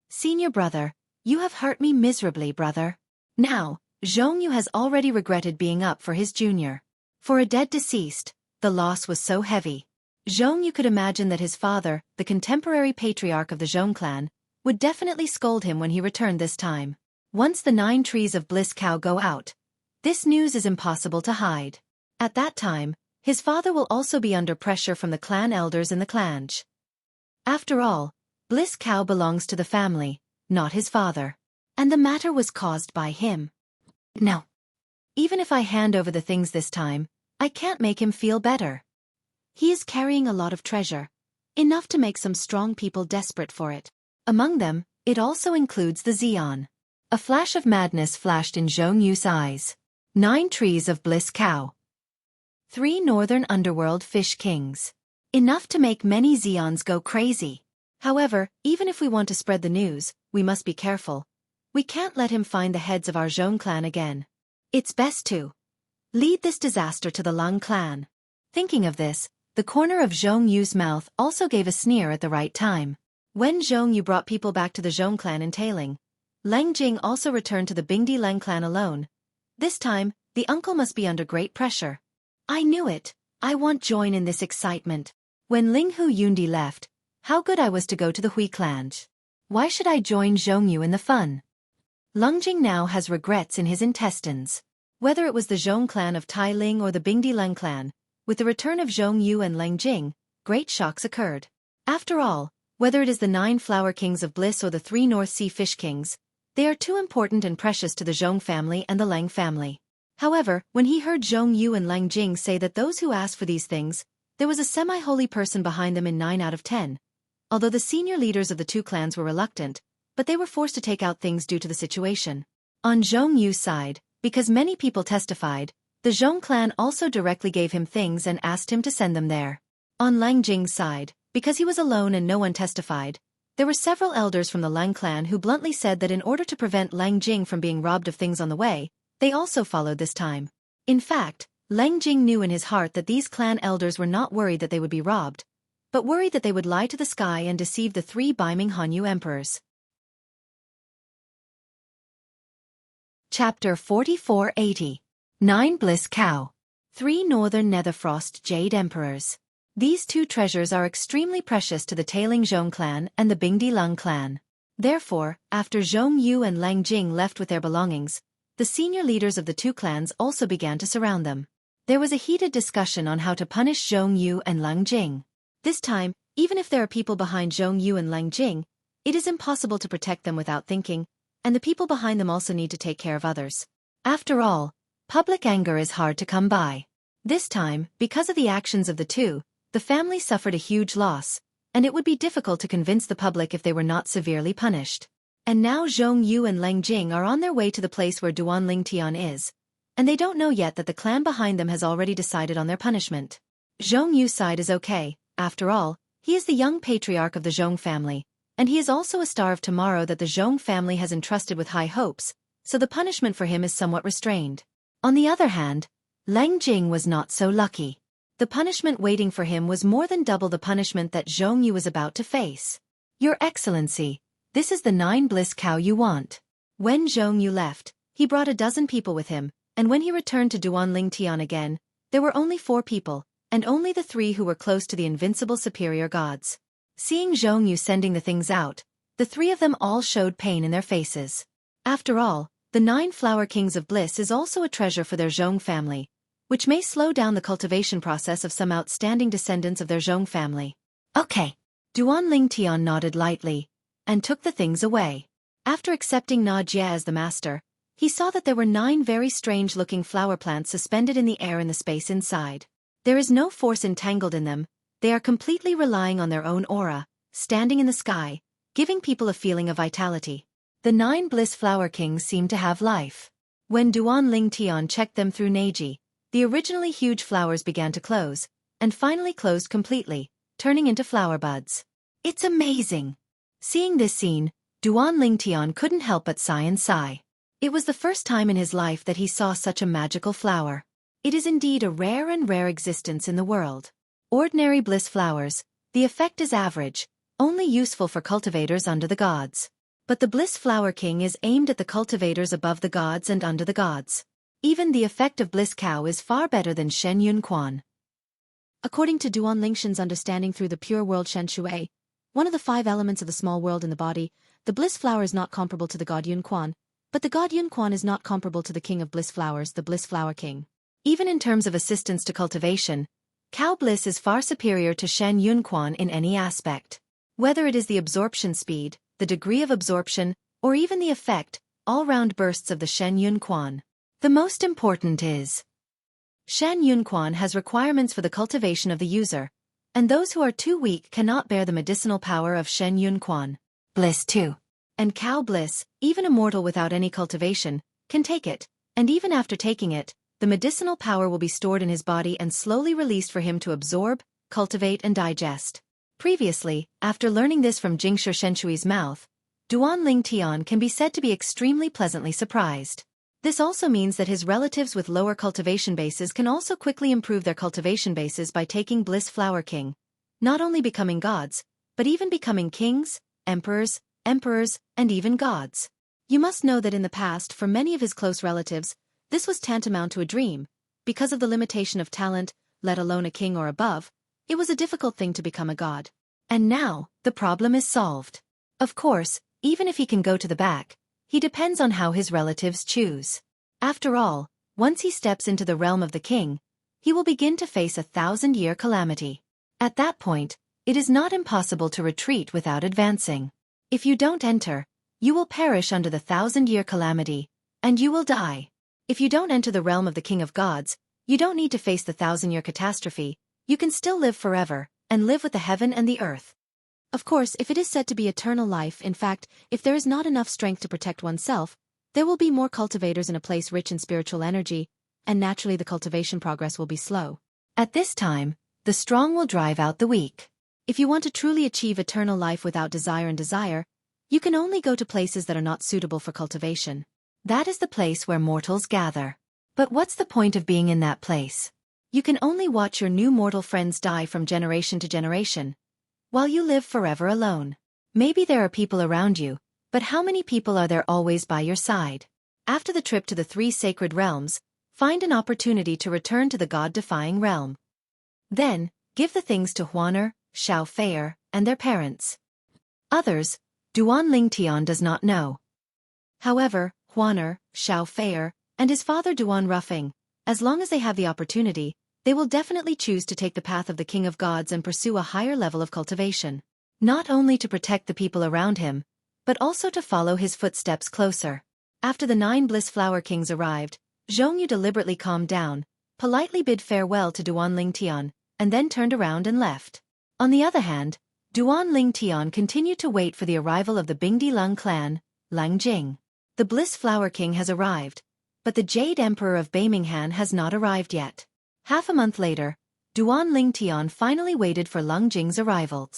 "Senior brother, you have hurt me miserably, brother." Now, Zhong Yu has already regretted being up for his junior. For a dead deceased, the loss was so heavy. Zhong Yu could imagine that his father, the contemporary patriarch of the Zhong clan, would definitely scold him when he returned this time. Once the 9 trees of Bliss Cow go out, this news is impossible to hide. At that time, his father will also be under pressure from the clan elders in the clan. After all, Bliss Cow belongs to the family, not his father. And the matter was caused by him. No. Even if I hand over the things this time, I can't make him feel better. He is carrying a lot of treasure, enough to make some strong people desperate for it. Among them, it also includes the Xeon. A flash of madness flashed in Xueqi's eyes. 9 trees of Bliss Cow. 3 northern underworld fish kings. Enough to make many Xeons go crazy. However, even if we want to spread the news, we must be careful. We can't let him find the heads of our Zhong clan again. It's best to lead this disaster to the Lung clan. Thinking of this, the corner of Xueqi's mouth also gave a sneer at the right time. When Xueqi brought people back to the Zhong clan in tailing, Lang Jing also returned to the Bingdi Lang clan alone. This time, the uncle must be under great pressure. I knew it. I won't join in this excitement. When Ling Hu Yundi left, how good I was to go to the Hui clan. Why should I join Xueqi in the fun? Lung Jing now has regrets in his intestines. Whether it was the Zhong clan of Tai Ling or the Bingdi Lang clan, with the return of Xueqi and Lang Jing, great shocks occurred. After all, whether it is the 9 flower kings of bliss or the 3 North Sea fish kings, they are too important and precious to the Zhong family and the Lang family. However, when he heard Xueqi and Lang Jing say that those who asked for these things, there was a semi-holy person behind them in 9 out of 10. Although the senior leaders of the 2 clans were reluctant, but they were forced to take out things due to the situation. On Xueqi's side, because many people testified, the Zhong clan also directly gave him things and asked him to send them there. On Lang Jing's side, because he was alone and no one testified, there were several elders from the Lang clan who bluntly said that in order to prevent Lang Jing from being robbed of things on the way, they also followed this time. In fact, Lang Jing knew in his heart that these clan elders were not worried that they would be robbed, but worried that they would lie to the sky and deceive the 3 Beiming Hanyu emperors. Chapter 4480. 9 Bliss Cow. 3 Northern Netherfrost Jade Emperors. These 2 treasures are extremely precious to the Tailing Zhong clan and the Bingdi Lung clan. Therefore, after Xueqi and Lang Jing left with their belongings, the senior leaders of the 2 clans also began to surround them. There was a heated discussion on how to punish Xueqi and Lang Jing. This time, even if there are people behind Xueqi and Lang Jing, it is impossible to protect them without thinking, and the people behind them also need to take care of others. After all, public anger is hard to come by. This time, because of the actions of the 2, the family suffered a huge loss, and it would be difficult to convince the public if they were not severely punished. And now Xueqi and Lang Jing are on their way to the place where Duan Ling Tian is, and they don't know yet that the clan behind them has already decided on their punishment. Xueqi's side is okay, after all, he is the young patriarch of the Zhong family, and he is also a star of tomorrow that the Zhong family has entrusted with high hopes, so the punishment for him is somewhat restrained. On the other hand, Lang Jing was not so lucky. The punishment waiting for him was more than double the punishment that Xueqi was about to face. Your Excellency, this is the 9 Bliss Cow you want. When Xueqi left, he brought a dozen people with him, and when he returned to Duan Ling Tian again, there were only 4 people, and only the 3 who were close to the invincible superior gods. Seeing Xueqi sending the things out, the 3 of them all showed pain in their faces. After all, the 9 Flower Kings of Bliss is also a treasure for their Zhong family, which may slow down the cultivation process of some outstanding descendants of their Zhong family. Okay. Duan Ling Tian nodded lightly, and took the things away. After accepting Na Jie as the master, he saw that there were 9 very strange-looking flower plants suspended in the air in the space inside. There is no force entangled in them, they are completely relying on their own aura, standing in the sky, giving people a feeling of vitality. The 9 Bliss Flower Kings seem to have life. When Duan Ling Tian checked them through Neji, the originally huge flowers began to close, and finally closed completely, turning into flower buds. It's amazing! Seeing this scene, Duan Ling Tian couldn't help but sigh and sigh. It was the first time in his life that he saw such a magical flower. It is indeed a rare existence in the world. Ordinary bliss flowers, the effect is average, only useful for cultivators under the gods. But the Bliss Flower King is aimed at the cultivators above the gods and under the gods. Even the effect of Bliss Cow is far better than Shen Yun Quan. According to Duan Lingshan's understanding through the pure world Shen Shui, one of the 5 elements of the small world in the body, the bliss flower is not comparable to the god Yun Quan, but the god Yun Quan is not comparable to the king of bliss flowers, the Bliss Flower King. Even in terms of assistance to cultivation, Cow Bliss is far superior to Shen Yun Quan in any aspect. Whether it is the absorption speed, the degree of absorption, or even the effect, all-round bursts of the Shen Yun Quan. The most important is Shen Yun Quan has requirements for the cultivation of the user, and those who are too weak cannot bear the medicinal power of Shen Yun Quan. Bliss 2. And Cow Bliss, even a mortal without any cultivation, can take it, and even after taking it, the medicinal power will be stored in his body and slowly released for him to absorb, cultivate and digest. Previously, after learning this from Jingshi Shenshui's mouth, Duan Ling Tian can be said to be extremely pleasantly surprised. This also means that his relatives with lower cultivation bases can also quickly improve their cultivation bases by taking Bliss Flower King, not only becoming gods, but even becoming kings, emperors, and even gods. You must know that in the past, for many of his close relatives, this was tantamount to a dream. Because of the limitation of talent, let alone a king or above, it was a difficult thing to become a god. And now, the problem is solved. Of course, even if he can go to the back, he depends on how his relatives choose. After all, once he steps into the realm of the king, he will begin to face a 1,000-year calamity. At that point, it is not impossible to retreat without advancing. If you don't enter, you will perish under the 1,000-year calamity, and you will die. If you don't enter the realm of the King of Gods, you don't need to face the 1,000-year catastrophe, you can still live forever, and live with the heaven and the earth. Of course, if it is said to be eternal life, in fact, if there is not enough strength to protect oneself, there will be more cultivators in a place rich in spiritual energy, and naturally the cultivation progress will be slow. At this time, the strong will drive out the weak. If you want to truly achieve eternal life without desire, you can only go to places that are not suitable for cultivation. That is the place where mortals gather. But what's the point of being in that place? You can only watch your new mortal friends die from generation to generation, while you live forever alone. Maybe there are people around you, but how many people are there always by your side? After the trip to the 3 sacred realms, find an opportunity to return to the God-defying realm. Then, give the things to Huaner, Xiao Feier, and their parents. Others, Duan Ling Tian does not know. However, Huaner, Xiao Feier, and his father Duan Ruffing, as long as they have the opportunity, they will definitely choose to take the path of the King of Gods and pursue a higher level of cultivation. Not only to protect the people around him, but also to follow his footsteps closer. After the 9 Bliss Flower Kings arrived, Zhongyu deliberately calmed down, politely bid farewell to Duan Ling Tian, and then turned around and left. On the other hand, Duan Ling Tian continued to wait for the arrival of the Bingdi Lung clan, Lang Jing. The Bliss Flower King has arrived, but the Jade Emperor of Beiminghan has not arrived yet. Half a month later, Duan Ling Tian finally waited for Lung Jing's arrival.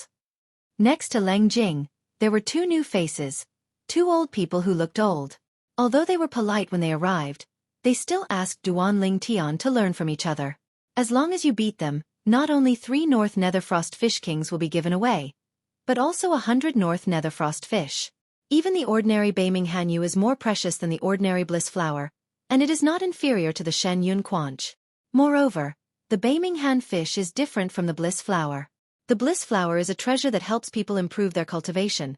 Next to Lang Jing, there were 2 new faces, 2 old people who looked old. Although they were polite when they arrived, they still asked Duan Ling Tian to learn from each other. As long as you beat them, not only 3 North Netherfrost Fish Kings will be given away, but also 100 North Netherfrost Fish. Even the ordinary Beiminghan Yu is more precious than the ordinary Bliss Flower, and it is not inferior to the Shen Yun Quanch. Moreover, the Beiminghan fish is different from the Bliss Flower. The Bliss Flower is a treasure that helps people improve their cultivation,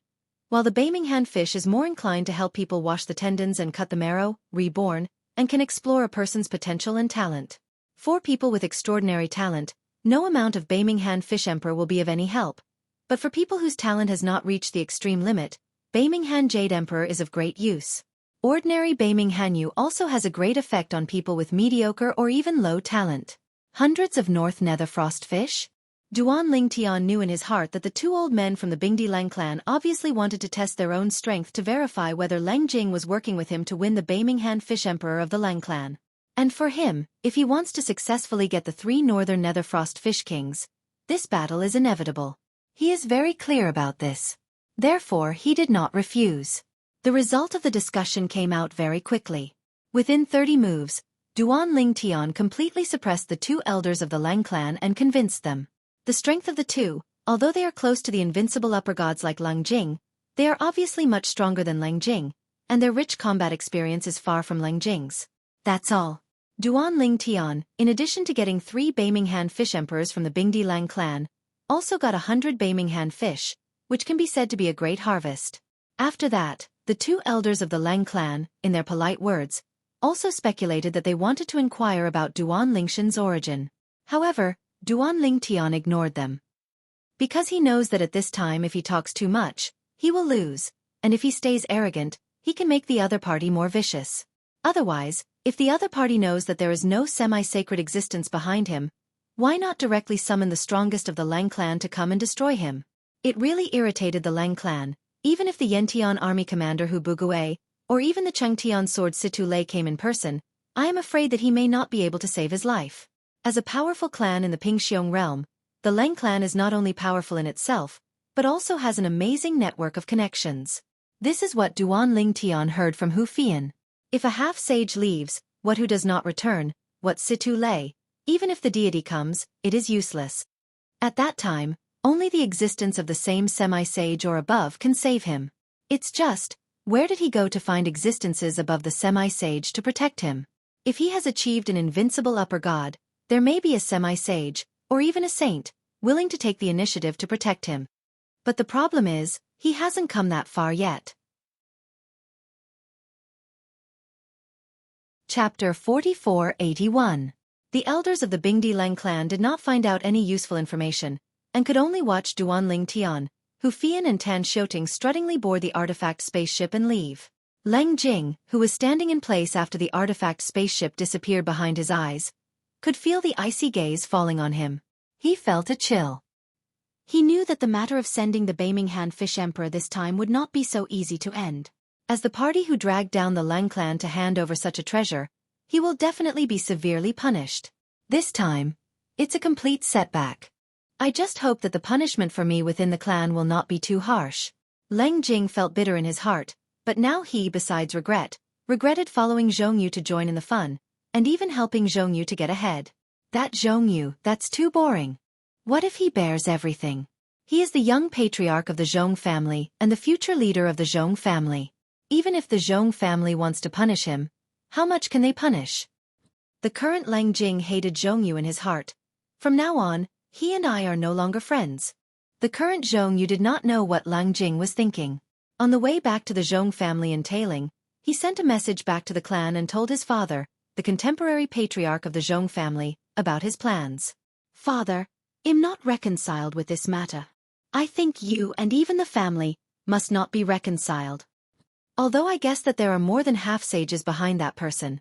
while the Beiminghan fish is more inclined to help people wash the tendons and cut the marrow, reborn, and can explore a person's potential and talent. For people with extraordinary talent, no amount of Beiminghan Fish Emperor will be of any help, but for people whose talent has not reached the extreme limit, Beiminghan Jade Emperor is of great use. Ordinary Beiminghan Yu also has a great effect on people with mediocre or even low talent. Hundreds of North Netherfrost fish? Duan Ling Tian knew in his heart that the 2 old men from the Bingdi Lang clan obviously wanted to test their own strength to verify whether Lang Jing was working with him to win the Beiminghan Fish Emperor of the Lang clan. And for him, if he wants to successfully get the 3 Northern Netherfrost Fish Kings, this battle is inevitable. He is very clear about this. Therefore, he did not refuse. The result of the discussion came out very quickly. Within 30 moves, Duan Ling Tian completely suppressed the 2 elders of the Lang clan and convinced them. The strength of the 2, although they are close to the invincible upper gods like Lang Jing, they are obviously much stronger than Lang Jing, and their rich combat experience is far from Lang Jing's. That's all. Duan Ling Tian, in addition to getting 3 Beiminghan Fish Emperors from the Bingdi Lang clan, also got 100 Beiminghan fish, which can be said to be a great harvest. After that, the 2 elders of the Lang clan, in their polite words, also speculated that they wanted to inquire about Duan Lingshan's origin. However, Duan Ling Tian ignored them. Because he knows that at this time if he talks too much, he will lose, and if he stays arrogant, he can make the other party more vicious. Otherwise, if the other party knows that there is no semi-sacred existence behind him, why not directly summon the strongest of the Lang clan to come and destroy him? It really irritated the Lang clan, even if the Yantian army commander Hu Bugue, or even the Chengtian sword Situ Lei came in person, I am afraid that he may not be able to save his life. As a powerful clan in the Pingxiong realm, the Lang clan is not only powerful in itself, but also has an amazing network of connections. This is what Duan Ling Tian heard from Hu Fian. If a half-sage leaves, what who does not return, what Situ Lei, even if the deity comes, it is useless. At that time, only the existence of the same semi-sage or above can save him. It's just, where did he go to find existences above the semi-sage to protect him? If he has achieved an invincible upper god, there may be a semi-sage, or even a saint, willing to take the initiative to protect him. But the problem is, he hasn't come that far yet. Chapter 4481. The elders of the Bingdi Lang clan did not find out any useful information, and could only watch Duan Ling Tian, Hu Fian and Tan Xiuting struttingly board the artifact spaceship and leave. Leng Jing, who was standing in place after the artifact spaceship disappeared behind his eyes, could feel the icy gaze falling on him. He felt a chill. He knew that the matter of sending the Beiminghan Fish Emperor this time would not be so easy to end. As the party who dragged down the Lang clan to hand over such a treasure, he will definitely be severely punished. This time, it's a complete setback. I just hope that the punishment for me within the clan will not be too harsh. Leng Jing felt bitter in his heart, but now he, besides regretted following Zhongyu to join in the fun, and even helping Zhongyu to get ahead. That Zhongyu, that's too boring. What if he bears everything? He is the young patriarch of the Zhong family and the future leader of the Zhong family. Even if the Zhong family wants to punish him, how much can they punish? The current Leng Jing hated Zhongyu in his heart. From now on, he and I are no longer friends. The current Zhongyu did not know what Leng Jing was thinking. On the way back to the Zhong family in Tailing, he sent a message back to the clan and told his father, the contemporary patriarch of the Zhong family, about his plans. Father, I'm not reconciled with this matter. I think you and even the family must not be reconciled. Although I guess that there are more than half-sages behind that person.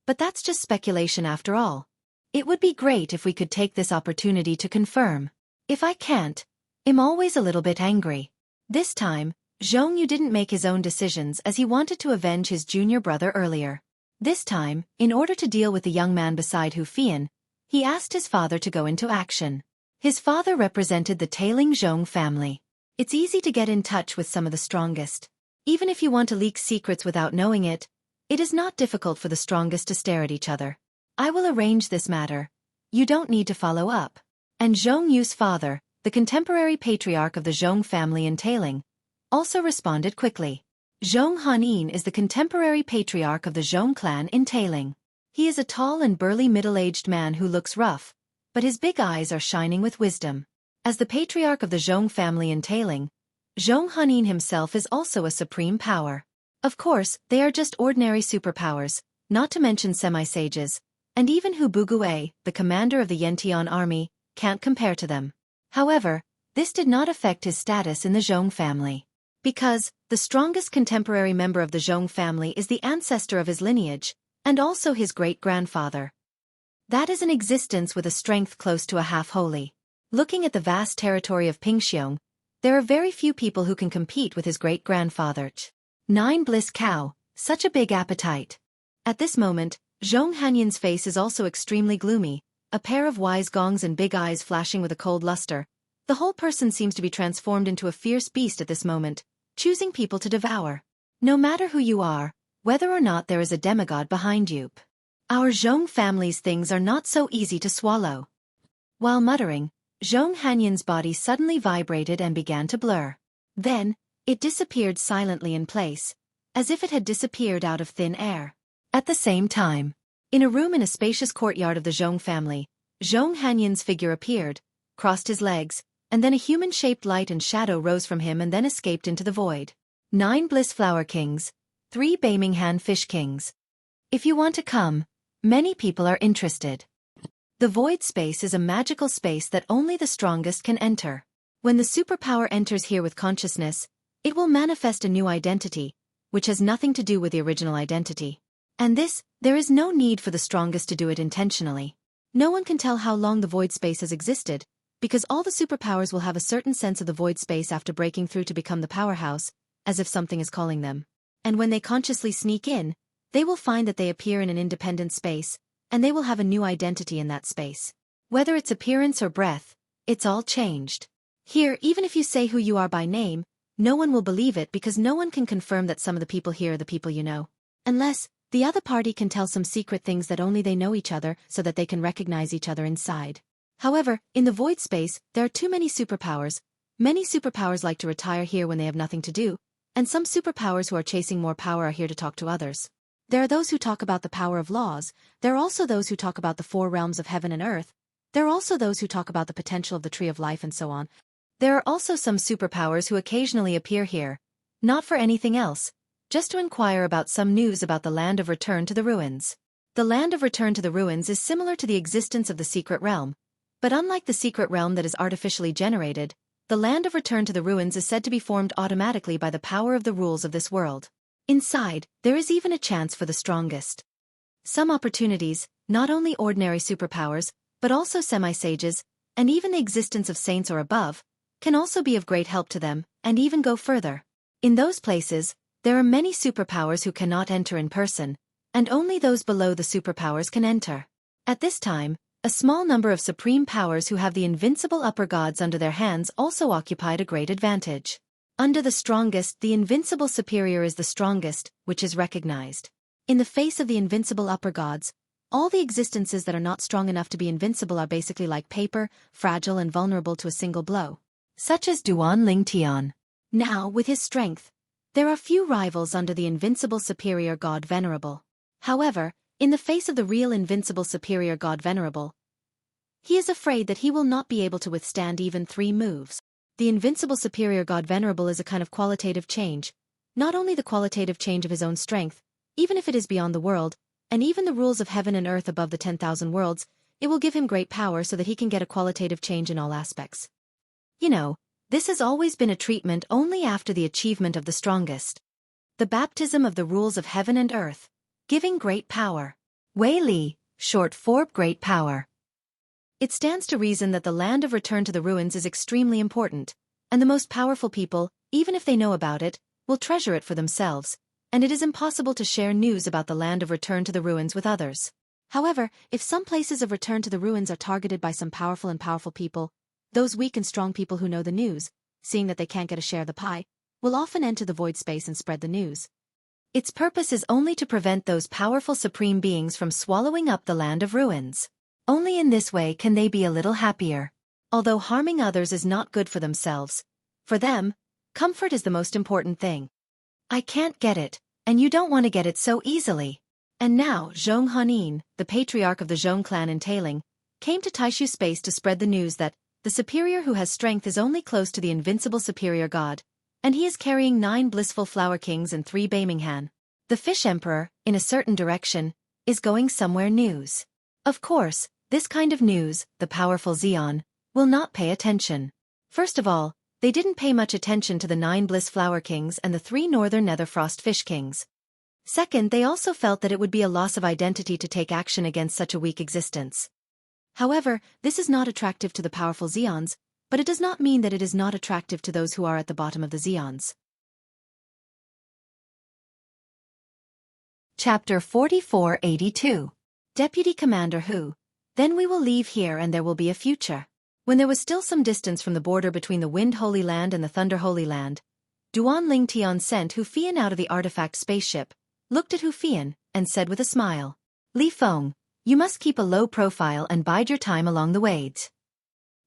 But that's just speculation after all. It would be great if we could take this opportunity to confirm. If I can't, I'm always a little bit angry. This time, Zhongyu didn't make his own decisions as he wanted to avenge his junior brother earlier. This time, in order to deal with the young man beside Hu Fian, he asked his father to go into action. His father represented the Tailing Zhong family. It's easy to get in touch with some of the strongest. Even if you want to leak secrets without knowing it, it is not difficult for the strongest to stare at each other. I will arrange this matter. You don't need to follow up. And Zhongyu's father, the contemporary patriarch of the Zhong family in Tailing, also responded quickly. Zhong Hanin is the contemporary patriarch of the Zhong clan in Tailing. He is a tall and burly middle-aged man who looks rough, but his big eyes are shining with wisdom. As the patriarch of the Zhong family in Tailing, Zhong Hanin himself is also a supreme power. Of course, they are just ordinary superpowers, not to mention semi-sages, and even Hu Bugue, the commander of the Yantian army, can't compare to them. However, this did not affect his status in the Zhong family. Because, the strongest contemporary member of the Zhong family is the ancestor of his lineage, and also his great-grandfather. That is an existence with a strength close to a half-holy. Looking at the vast territory of Pingxiong, there are very few people who can compete with his great-grandfather. 9 Bliss Cow, such a big appetite. At this moment, Zhong Hanyin's face is also extremely gloomy, a pair of wise gongs and big eyes flashing with a cold luster. The whole person seems to be transformed into a fierce beast at this moment, choosing people to devour. No matter who you are, whether or not there is a demigod behind you. Our Zhong family's things are not so easy to swallow. While muttering, Zhong Hanyin's body suddenly vibrated and began to blur. Then, it disappeared silently in place, as if it had disappeared out of thin air. At the same time, in a room in a spacious courtyard of the Zhong family, Zhong Hanyin's figure appeared, crossed his legs, and then a human-shaped light and shadow rose from him and then escaped into the void. 9 Bliss Flower Kings, 3 Beiminghan Fish Kings. If you want to come, many people are interested. The void space is a magical space that only the strongest can enter. When the superpower enters here with consciousness, it will manifest a new identity, which has nothing to do with the original identity. And this, there is no need for the strongest to do it intentionally. No one can tell how long the void space has existed, because all the superpowers will have a certain sense of the void space after breaking through to become the powerhouse, as if something is calling them. And when they consciously sneak in, they will find that they appear in an independent space, and they will have a new identity in that space. Whether it's appearance or breath, it's all changed. Here, even if you say who you are by name, no one will believe it because no one can confirm that some of the people here are the people you know. Unless, the other party can tell some secret things that only they know each other so that they can recognize each other inside. However, in the void space, there are too many superpowers. Many superpowers like to retire here when they have nothing to do, and some superpowers who are chasing more power are here to talk to others. There are those who talk about the power of laws, there are also those who talk about the 4 realms of heaven and earth, there are also those who talk about the potential of the tree of life and so on. There are also some superpowers who occasionally appear here, not for anything else, just to inquire about some news about the land of return to the ruins. The land of return to the ruins is similar to the existence of the secret realm, but unlike the secret realm that is artificially generated, the land of return to the ruins is said to be formed automatically by the power of the rules of this world. Inside, there is even a chance for the strongest. Some opportunities, not only ordinary superpowers, but also semi-sages, and even the existence of saints or above, can also be of great help to them, and even go further. In those places, there are many superpowers who cannot enter in person, and only those below the superpowers can enter. At this time, a small number of supreme powers who have the invincible upper gods under their hands also occupied a great advantage. Under the strongest, the invincible superior is the strongest, which is recognized. In the face of the invincible upper gods, all the existences that are not strong enough to be invincible are basically like paper, fragile and vulnerable to a single blow. Such as Duan Ling Tian. Now, with his strength, there are few rivals under the invincible superior god Venerable. However, in the face of the real invincible superior god Venerable, he is afraid that he will not be able to withstand even 3 moves. The invincible superior god Venerable is a kind of qualitative change, not only the qualitative change of his own strength, even if it is beyond the world, and even the rules of heaven and earth above the 10,000 worlds, it will give him great power so that he can get a qualitative change in all aspects. You know, this has always been a treatment only after the achievement of the strongest. The baptism of the rules of heaven and earth, giving great power. Wei Li, short for great power. It stands to reason that the land of return to the ruins is extremely important, and the most powerful people, even if they know about it, will treasure it for themselves, and it is impossible to share news about the land of return to the ruins with others. However, if some places of return to the ruins are targeted by some powerful people, those weak and strong people who know the news, seeing that they can't get a share of the pie, will often enter the void space and spread the news. Its purpose is only to prevent those powerful supreme beings from swallowing up the land of ruins. Only in this way can they be a little happier. Although harming others is not good for themselves, for them, comfort is the most important thing. I can't get it, and you don't want to get it so easily. And now Zhong Hanin, the patriarch of the Zhong clan in Tailing, came to Taishu space to spread the news that the superior who has strength is only close to the invincible superior god, and he is carrying 9 blissful flower kings and 3 Baiminghan. The fish emperor, in a certain direction, is going somewhere news. Of course, this kind of news, the powerful Xian, will not pay attention. First of all, they didn't pay much attention to the 9 bliss flower kings and the 3 northern netherfrost fish kings. Second, they also felt that it would be a loss of identity to take action against such a weak existence. However, this is not attractive to the powerful Xians, but it does not mean that it is not attractive to those who are at the bottom of the Xians. Chapter 4482. Deputy Commander Hu. Then we will leave here and there will be a future. When there was still some distance from the border between the Wind Holy Land and the Thunder Holy Land, Duan Ling Tian sent Hu Fian out of the artifact spaceship, looked at Hu Fian, and said with a smile, Li Feng, you must keep a low profile and bide your time along the ways.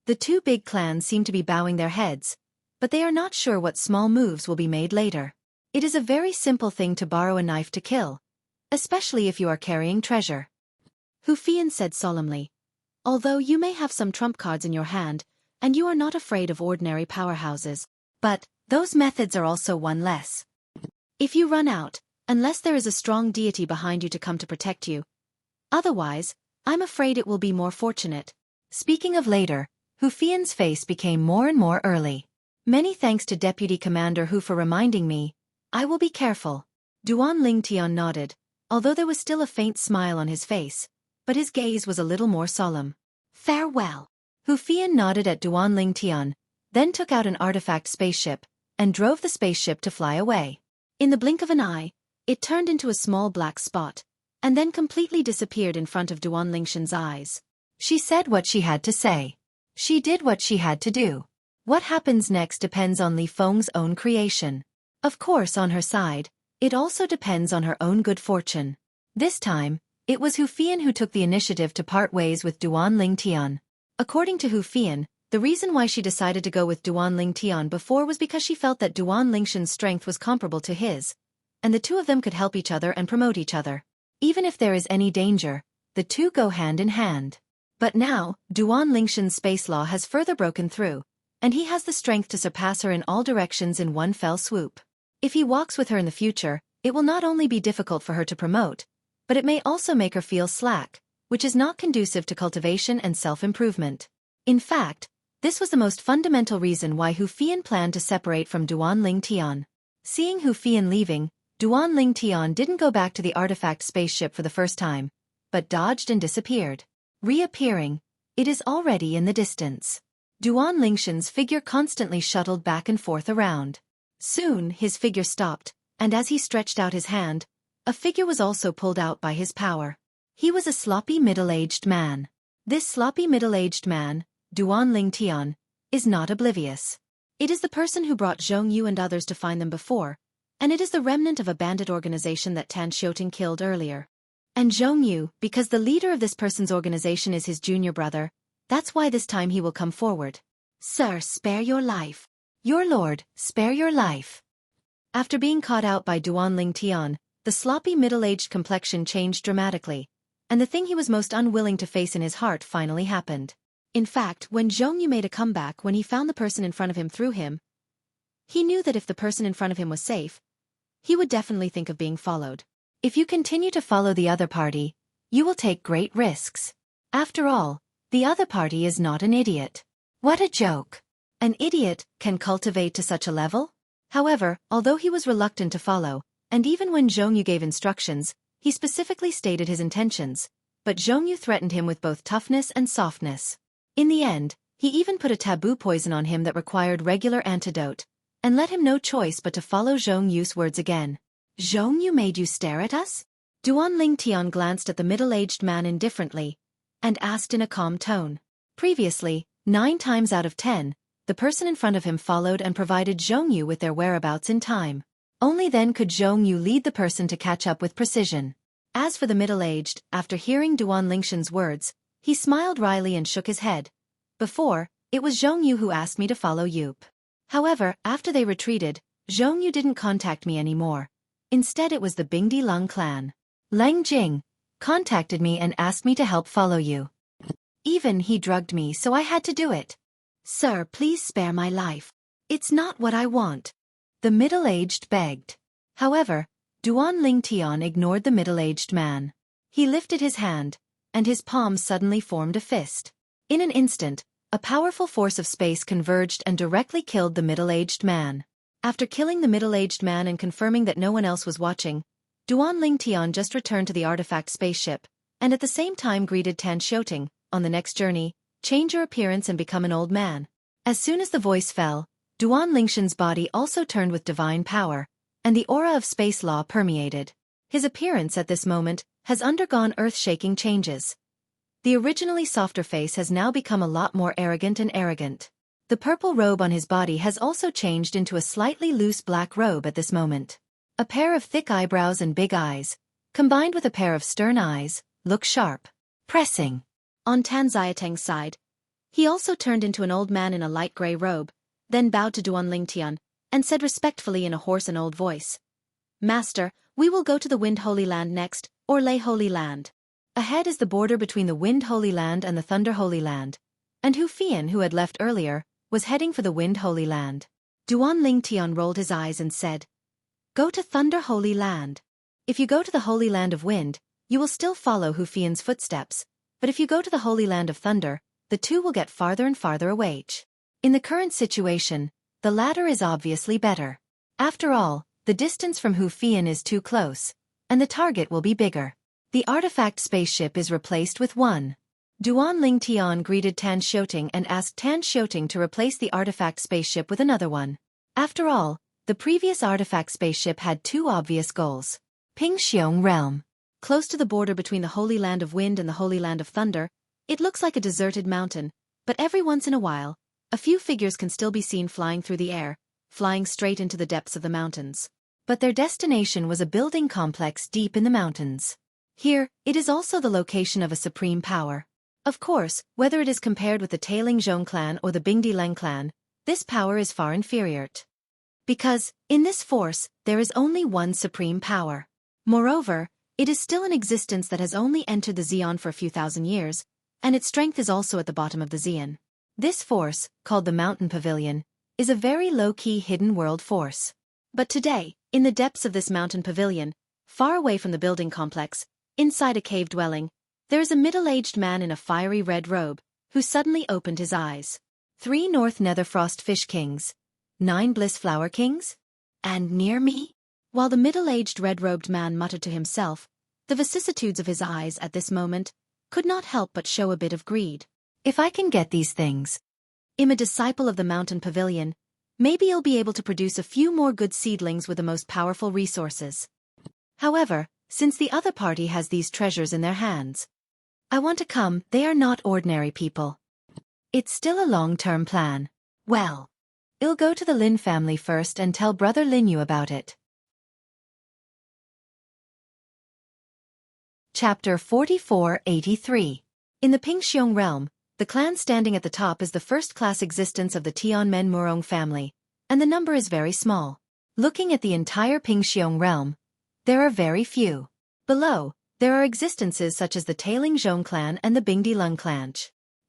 The 2 big clans seem to be bowing their heads, but they are not sure what small moves will be made later. It is a very simple thing to borrow a knife to kill, especially if you are carrying treasure. Hu Fian said solemnly, although you may have some trump cards in your hand, and you are not afraid of ordinary powerhouses, but those methods are also one less. If you run out, unless there is a strong deity behind you to come to protect you, otherwise, I'm afraid it will be more fortunate. Speaking of later, Hu Fian's face became more and more early. Many thanks to Deputy Commander Hu for reminding me. I will be careful. Duan Lingtian nodded, although there was still a faint smile on his face, but his gaze was a little more solemn. Farewell. Hu Fian nodded at Duan Lingtian, then took out an artifact spaceship, and drove the spaceship to fly away. In the blink of an eye, it turned into a small black spot, and then completely disappeared in front of Duan Lingshan's eyes. She said what she had to say. She did what she had to do. What happens next depends on Li Feng's own creation. Of course, on her side, it also depends on her own good fortune. This time, it was Hu Fian who took the initiative to part ways with Duan Lingtian. According to Hu Fian, the reason why she decided to go with Duan Lingtian before was because she felt that Duan Lingshan's strength was comparable to his, and the two of them could help each other and promote each other. Even if there is any danger, the two go hand in hand. But now, Duan Lingshan's space law has further broken through, and he has the strength to surpass her in all directions in one fell swoop. If he walks with her in the future, it will not only be difficult for her to promote, but it may also make her feel slack, which is not conducive to cultivation and self-improvement. In fact, this was the most fundamental reason why Hu Fian planned to separate from Duan Lingtian. Seeing Hu Fian leaving, Duan Lingtian didn't go back to the artifact spaceship for the first time, but dodged and disappeared. Reappearing, it is already in the distance. Duan Lingshan's figure constantly shuttled back and forth around. Soon, his figure stopped, and as he stretched out his hand, a figure was also pulled out by his power. He was a sloppy middle-aged man. This sloppy middle-aged man, Duan Lingtian, is not oblivious. It is the person who brought Zhong Yu and others to find them before, and it is the remnant of a bandit organization that Tan Xiuting killed earlier. And Zhong Yu, because the leader of this person's organization is his junior brother, that's why this time he will come forward. Sir, spare your life. Your lord, spare your life. After being caught out by Duan Lingtian, the sloppy middle-aged complexion changed dramatically, and the thing he was most unwilling to face in his heart finally happened. In fact, when Zhong Yu made a comeback when he found the person in front of him through him, he knew that if the person in front of him was safe, he would definitely think of being followed. If you continue to follow the other party, you will take great risks. After all, the other party is not an idiot. What a joke. An idiot can cultivate to such a level? However, although he was reluctant to follow, and even when Zhong Yu gave instructions, he specifically stated his intentions, but Zhong Yu threatened him with both toughness and softness. In the end, he even put a taboo poison on him that required regular antidote, and let him no choice but to follow Zhong Yu's words again. Zhong Yu made you stare at us? Duan Lingtian glanced at the middle-aged man indifferently, and asked in a calm tone. Previously, 9 times out of 10, the person in front of him followed and provided Zhong Yu with their whereabouts in time. Only then could Zhong Yu lead the person to catch up with precision. As for the middle-aged, after hearing Duan Lingshan's words, he smiled wryly and shook his head. Before, it was Zhong Yu who asked me to follow Yup. However, after they retreated, Zhong Yu didn't contact me anymore. Instead it was the Bingdi Lung clan. Leng Jing contacted me and asked me to help follow you. Even he drugged me, so I had to do it. Sir, please spare my life. It's not what I want. The middle-aged begged. However, Duan Lingtian ignored the middle-aged man. He lifted his hand, and his palm suddenly formed a fist. In an instant, a powerful force of space converged and directly killed the middle-aged man. After killing the middle-aged man and confirming that no one else was watching, Duan Lingtian just returned to the artifact spaceship, and at the same time greeted Tan Xiuting. On the next journey, change your appearance and become an old man. As soon as the voice fell, Duan Lingshan's body also turned with divine power, and the aura of space law permeated. His appearance at this moment has undergone earth-shaking changes. The originally softer face has now become a lot more arrogant and arrogant. The purple robe on his body has also changed into a slightly loose black robe at this moment. A pair of thick eyebrows and big eyes, combined with a pair of stern eyes, look sharp. Pressing. On Tan Xiaotang's side, he also turned into an old man in a light gray robe, then bowed to Duan Lingtian, and said respectfully in a hoarse and old voice, Master, we will go to the Wind Holy Land next, or Lei Holy Land. Ahead is the border between the Wind Holy Land and the Thunder Holy Land, and Hu Fian, who had left earlier, was heading for the Wind Holy Land. Duan Lingtian rolled his eyes and said, Go to Thunder Holy Land. If you go to the Holy Land of Wind, you will still follow Hu Fian's footsteps, but if you go to the Holy Land of Thunder, the two will get farther and farther away. In the current situation, the latter is obviously better. After all, the distance from Hufian is too close, and the target will be bigger. The artifact spaceship is replaced with one. Duan Ling Tian greeted Tan Xiuting and asked Tan Xiuting to replace the artifact spaceship with another one. After all, the previous artifact spaceship had two obvious goals. Pingxiong Realm. Close to the border between the Holy Land of Wind and the Holy Land of Thunder, it looks like a deserted mountain, but every once in a while, a few figures can still be seen flying through the air, flying straight into the depths of the mountains. But their destination was a building complex deep in the mountains. Here, it is also the location of a supreme power. Of course, whether it is compared with the Tailing Zhong clan or the Bingdi Leng clan, this power is far inferior. Because, in this force, there is only one supreme power. Moreover, it is still an existence that has only entered the Xian for a few thousand years, and its strength is also at the bottom of the Xian. This force, called the Mountain Pavilion, is a very low-key hidden world force. But today, in the depths of this Mountain Pavilion, far away from the building complex, inside a cave dwelling, there is a middle-aged man in a fiery red robe, who suddenly opened his eyes. 3 North Netherfrost Fish Kings, 9 Bliss Flower Kings? And near me? While the middle-aged red-robed man muttered to himself, the vicissitudes of his eyes at this moment could not help but show a bit of greed. If I can get these things, I'm a disciple of the Mountain Pavilion, maybe I'll be able to produce a few more good seedlings with the most powerful resources. However, since the other party has these treasures in their hands, I want to come. They are not ordinary people. It's still a long-term plan. Well, I'll go to the Lin family first and tell Brother Lin Yu about it. Chapter 4483. In the Pingxiong realm, the clan standing at the top is the first-class existence of the Tianmen Murong family, and the number is very small. Looking at the entire Pingxiong realm, there are very few. Below, there are existences such as the Tailing Zhong clan and the Bingdi Leng clan.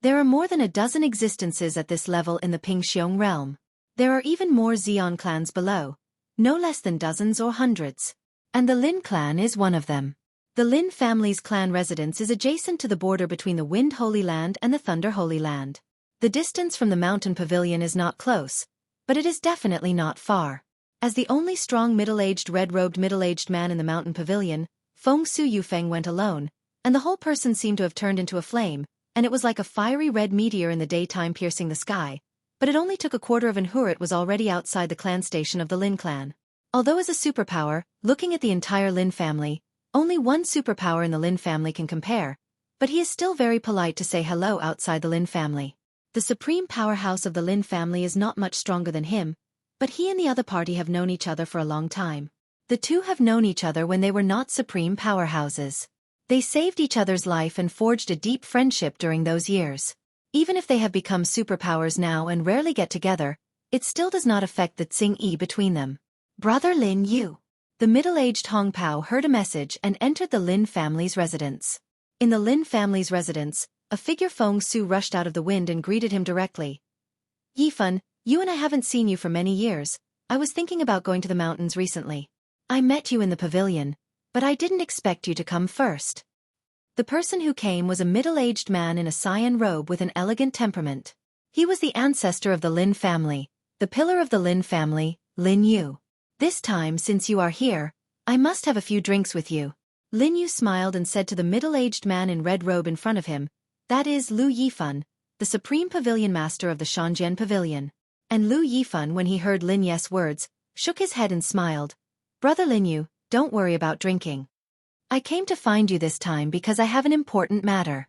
There are more than a dozen existences at this level in the Pingxiong realm. There are even more Xian clans below, no less than dozens or hundreds. And the Lin clan is one of them. The Lin family's clan residence is adjacent to the border between the Wind Holy Land and the Thunder Holy Land. The distance from the Mountain Pavilion is not close, but it is definitely not far. As the only strong middle-aged red-robed middle-aged man in the Mountain Pavilion, Feng Su Yufeng went alone, and the whole person seemed to have turned into a flame, and it was like a fiery red meteor in the daytime piercing the sky. But it only took a quarter of an hour. It was already outside the clan station of the Lin clan. Although as a superpower, looking at the entire Lin family, only one superpower in the Lin family can compare, but he is still very polite to say hello outside the Lin family. The supreme powerhouse of the Lin family is not much stronger than him, but he and the other party have known each other for a long time. The two have known each other when they were not supreme powerhouses. They saved each other's life and forged a deep friendship during those years. Even if they have become superpowers now and rarely get together, it still does not affect the Tsing-yi between them. Brother Lin Yu. The middle-aged Hong Pao heard a message and entered the Lin family's residence. In the Lin family's residence, a figure Feng Su rushed out of the wind and greeted him directly. Yifan, you and I haven't seen you for many years. I was thinking about going to the mountains recently. I met you in the pavilion, but I didn't expect you to come first. The person who came was a middle-aged man in a cyan robe with an elegant temperament. He was the ancestor of the Lin family, the pillar of the Lin family, Lin Yu. This time, since you are here, I must have a few drinks with you. Lin Yu smiled and said to the middle-aged man in red robe in front of him, that is Lu Yifan, the supreme pavilion master of the Shangjian pavilion. And Lu Yifan, when he heard Lin Ye's words, shook his head and smiled. Brother Lin Yu, don't worry about drinking. I came to find you this time because I have an important matter.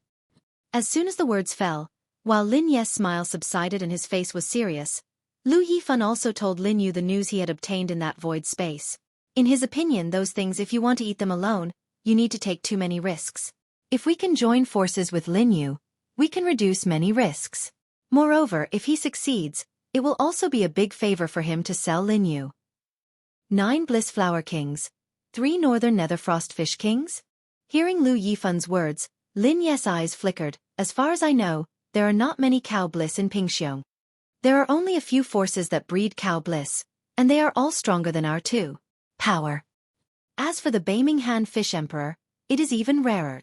As soon as the words fell, while Lin Ye's smile subsided and his face was serious, Lu Yifan also told Lin Yu the news he had obtained in that void space. In his opinion, those things, if you want to eat them alone, you need to take too many risks. If we can join forces with Lin Yu, we can reduce many risks. Moreover, if he succeeds, it will also be a big favor for him to sell Lin Yu. 9 Bliss Flower Kings, 3 Northern Netherfrost Fish Kings? Hearing Lu Yifan's words, Lin Ye's eyes flickered. As far as I know, there are not many cow bliss in Pingxiong. There are only a few forces that breed cow bliss, and they are all stronger than our two. Power. As for the Beiming Han Fish Emperor, it is even rarer.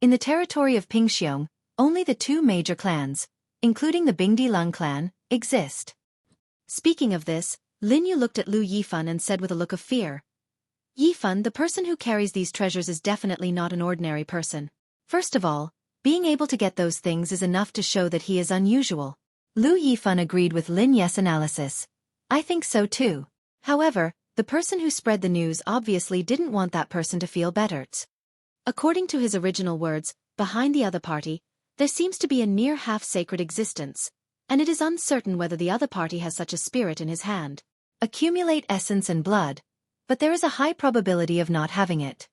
In the territory of Pingxiong, only the two major clans, including the Bingdi Lung clan, exist. Speaking of this, Lin Yu looked at Lu Yifan and said with a look of fear, Yifan, the person who carries these treasures is definitely not an ordinary person. First of all, being able to get those things is enough to show that he is unusual. Lu Yifan agreed with Lin Ye's analysis. I think so too. However, the person who spread the news obviously didn't want that person to feel better. According to his original words, behind the other party, there seems to be a near half-sacred existence, and it is uncertain whether the other party has such a spirit in his hand. Accumulate essence and blood, but there is a high probability of not having it.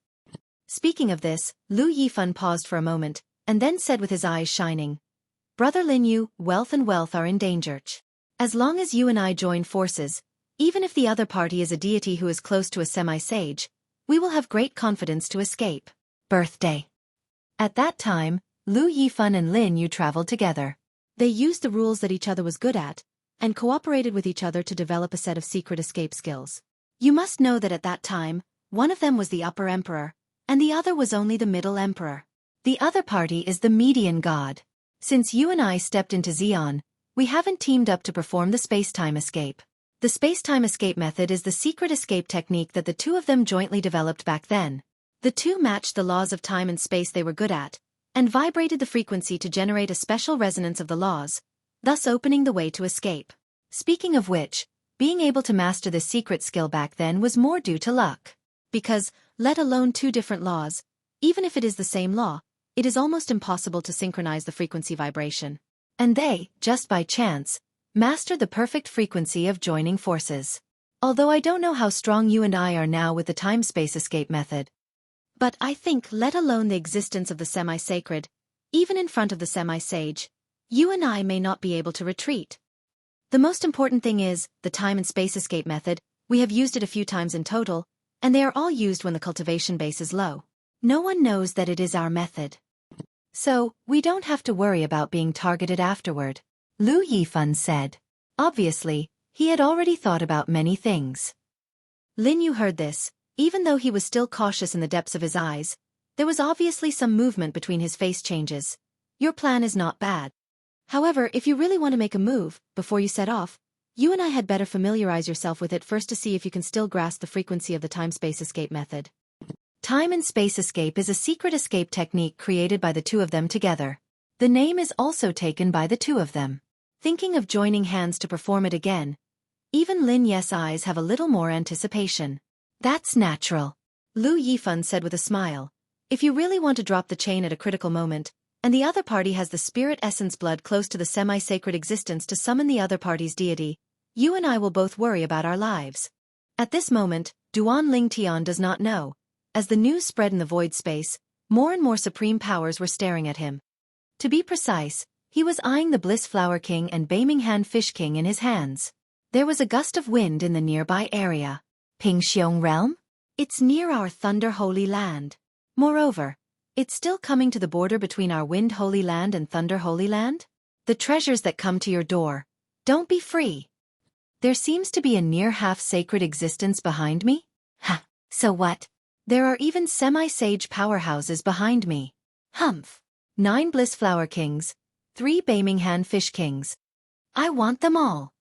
Speaking of this, Lu Yifan paused for a moment, and then said with his eyes shining, Brother Lin Yu, wealth and wealth are in danger. As long as you and I join forces, even if the other party is a deity who is close to a semi-sage, we will have great confidence to escape. Birthday. At that time, Lu Yifan and Lin Yu traveled together. They used the rules that each other was good at, and cooperated with each other to develop a set of secret escape skills. You must know that at that time, one of them was the upper emperor, and the other was only the middle emperor. The other party is the median god. Since you and I stepped into Xeon, we haven't teamed up to perform the space-time escape. The space-time escape method is the secret escape technique that the two of them jointly developed back then. The two matched the laws of time and space they were good at, and vibrated the frequency to generate a special resonance of the laws, thus opening the way to escape. Speaking of which, being able to master this secret skill back then was more due to luck. Because, let alone two different laws, even if it is the same law, it is almost impossible to synchronize the frequency vibration. And they, just by chance, mastered the perfect frequency of joining forces. Although I don't know how strong you and I are now with the time-space escape method. But I think, let alone the existence of the semi-sacred, even in front of the semi-sage, you and I may not be able to retreat. The most important thing is, the time and space escape method, we have used it a few times in total, and they are all used when the cultivation base is low. No one knows that it is our method. So, we don't have to worry about being targeted afterward, Lu Yifan said. Obviously, he had already thought about many things. Lin Yu heard this. Even though he was still cautious in the depths of his eyes, there was obviously some movement between his face changes. Your plan is not bad. However, if you really want to make a move, before you set off, you and I had better familiarize yourself with it first to see if you can still grasp the frequency of the time-space escape method. Time and space escape is a secret escape technique created by the two of them together. The name is also taken by the two of them. Thinking of joining hands to perform it again, even Lin Ye's eyes have a little more anticipation. That's natural, Lu Yifan said with a smile. If you really want to drop the chain at a critical moment, and the other party has the spirit essence blood close to the semi-sacred existence to summon the other party's deity, you and I will both worry about our lives. At this moment, Duan Lingtian does not know. As the news spread in the void space, more and more supreme powers were staring at him. To be precise, he was eyeing the Bliss Flower King and Beiminghan Fish King in his hands. There was a gust of wind in the nearby area. Pingxiong Realm? It's near our Thunder Holy Land. Moreover, it's still coming to the border between our Wind Holy Land and Thunder Holy Land? The treasures that come to your door. Don't be free. There seems to be a near half-sacred existence behind me? Ha, so what? There are even semi-sage powerhouses behind me. Humph. 9 Bliss Flower Kings, 3 Beiminghan Fish Kings. I want them all.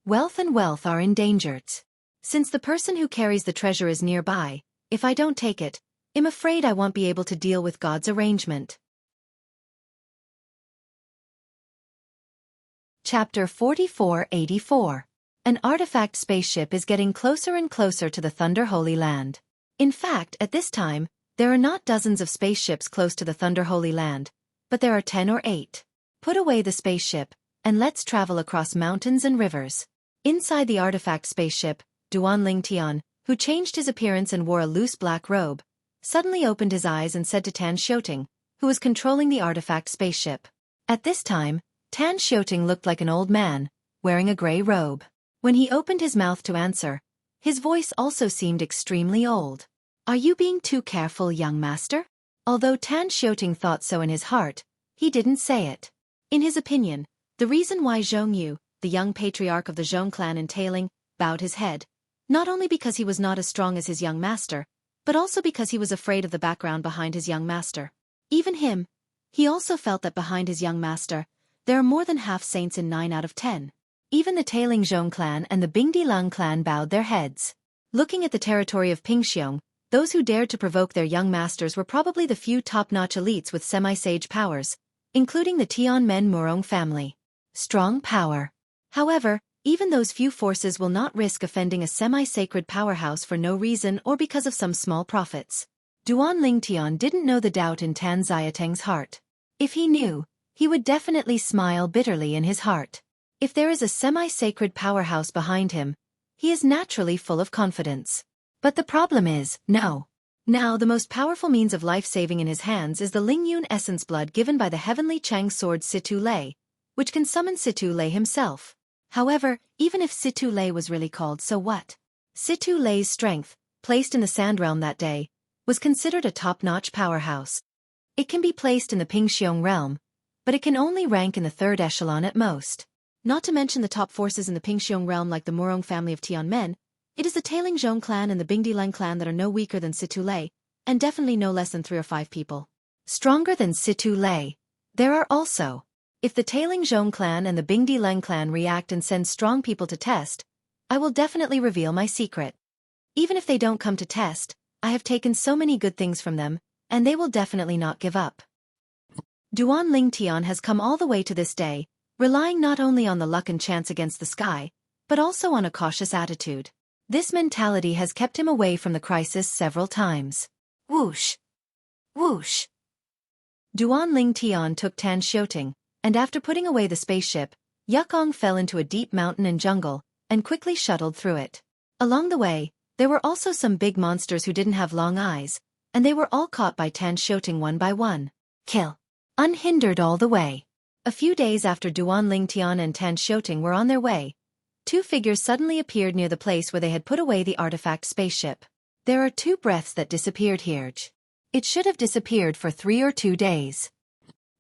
Wealth and wealth are endangered. Since the person who carries the treasure is nearby, if I don't take it, I'm afraid I won't be able to deal with God's arrangement. Chapter 4484. An artifact spaceship is getting closer and closer to the Thunder Holy Land. In fact, at this time, there are not dozens of spaceships close to the Thunder Holy Land, but there are 10 or 8. Put away the spaceship, and let's travel across mountains and rivers. Inside the artifact spaceship, Duan Lingtian, who changed his appearance and wore a loose black robe, suddenly opened his eyes and said to Tan Xueqi, who was controlling the artifact spaceship. At this time, Tan Xueqi looked like an old man, wearing a gray robe. When he opened his mouth to answer, his voice also seemed extremely old. Are you being too careful, young master? Although Tan Xueqi thought so in his heart, he didn't say it. In his opinion, the reason why Zhongyu, the young patriarch of the Zhong clan entailing, bowed his head, not only because he was not as strong as his young master, but also because he was afraid of the background behind his young master. Even him, He also felt that behind his young master, there are more than half saints in 9 out of 10. Even the Tailingzhong clan and the Bingdilang clan bowed their heads. Looking at the territory of Pingxiong, those who dared to provoke their young masters were probably the few top-notch elites with semi-sage powers, including the Tianmen Murong family. Strong power. However, even those few forces will not risk offending a semi-sacred powerhouse for no reason or because of some small profits. Duan Lingtian didn't know the doubt in Tan Xiateng's heart. If he knew, he would definitely smile bitterly in his heart. If there is a semi-sacred powerhouse behind him, he is naturally full of confidence. But the problem is, no. Now the most powerful means of life-saving in his hands is the Lingyun essence blood given by the heavenly Chang sword Situ Lei, which can summon Situ Lei himself. However, even if Situ Lei was really called, so what? Situ Lei's strength, placed in the Sand Realm that day, was considered a top-notch powerhouse. It can be placed in the Pingxiong realm, but it can only rank in the 3rd echelon at most. Not to mention the top forces in the Pingxiong realm like the Murong family of Tianmen, it is the Tailingzhong clan and the Bingdilang clan that are no weaker than Situ Lei, and definitely no less than 3 or 5 people. Stronger than Situ Lei. There are also. If the Tailingzhong clan and the Bingdilang clan react and send strong people to test, I will definitely reveal my secret. Even if they don't come to test, I have taken so many good things from them, and they will definitely not give up. Duan Lingtian has come all the way to this day, relying not only on the luck and chance against the sky, but also on a cautious attitude. This mentality has kept him away from the crisis several times. Whoosh! Whoosh! Duan Lingtian took Tan Xiaoting, and after putting away the spaceship, Yukong fell into a deep mountain and jungle, and quickly shuttled through it. Along the way, there were also some big monsters who didn't have long eyes, and they were all caught by Tan Xiaoting one by one. Kill. Unhindered all the way. A few days after Duan Lingtian and Tan Xiaoting were on their way, 2 figures suddenly appeared near the place where they had put away the artifact spaceship. There are 2 breaths that disappeared here. It should have disappeared for 3 or 2 days.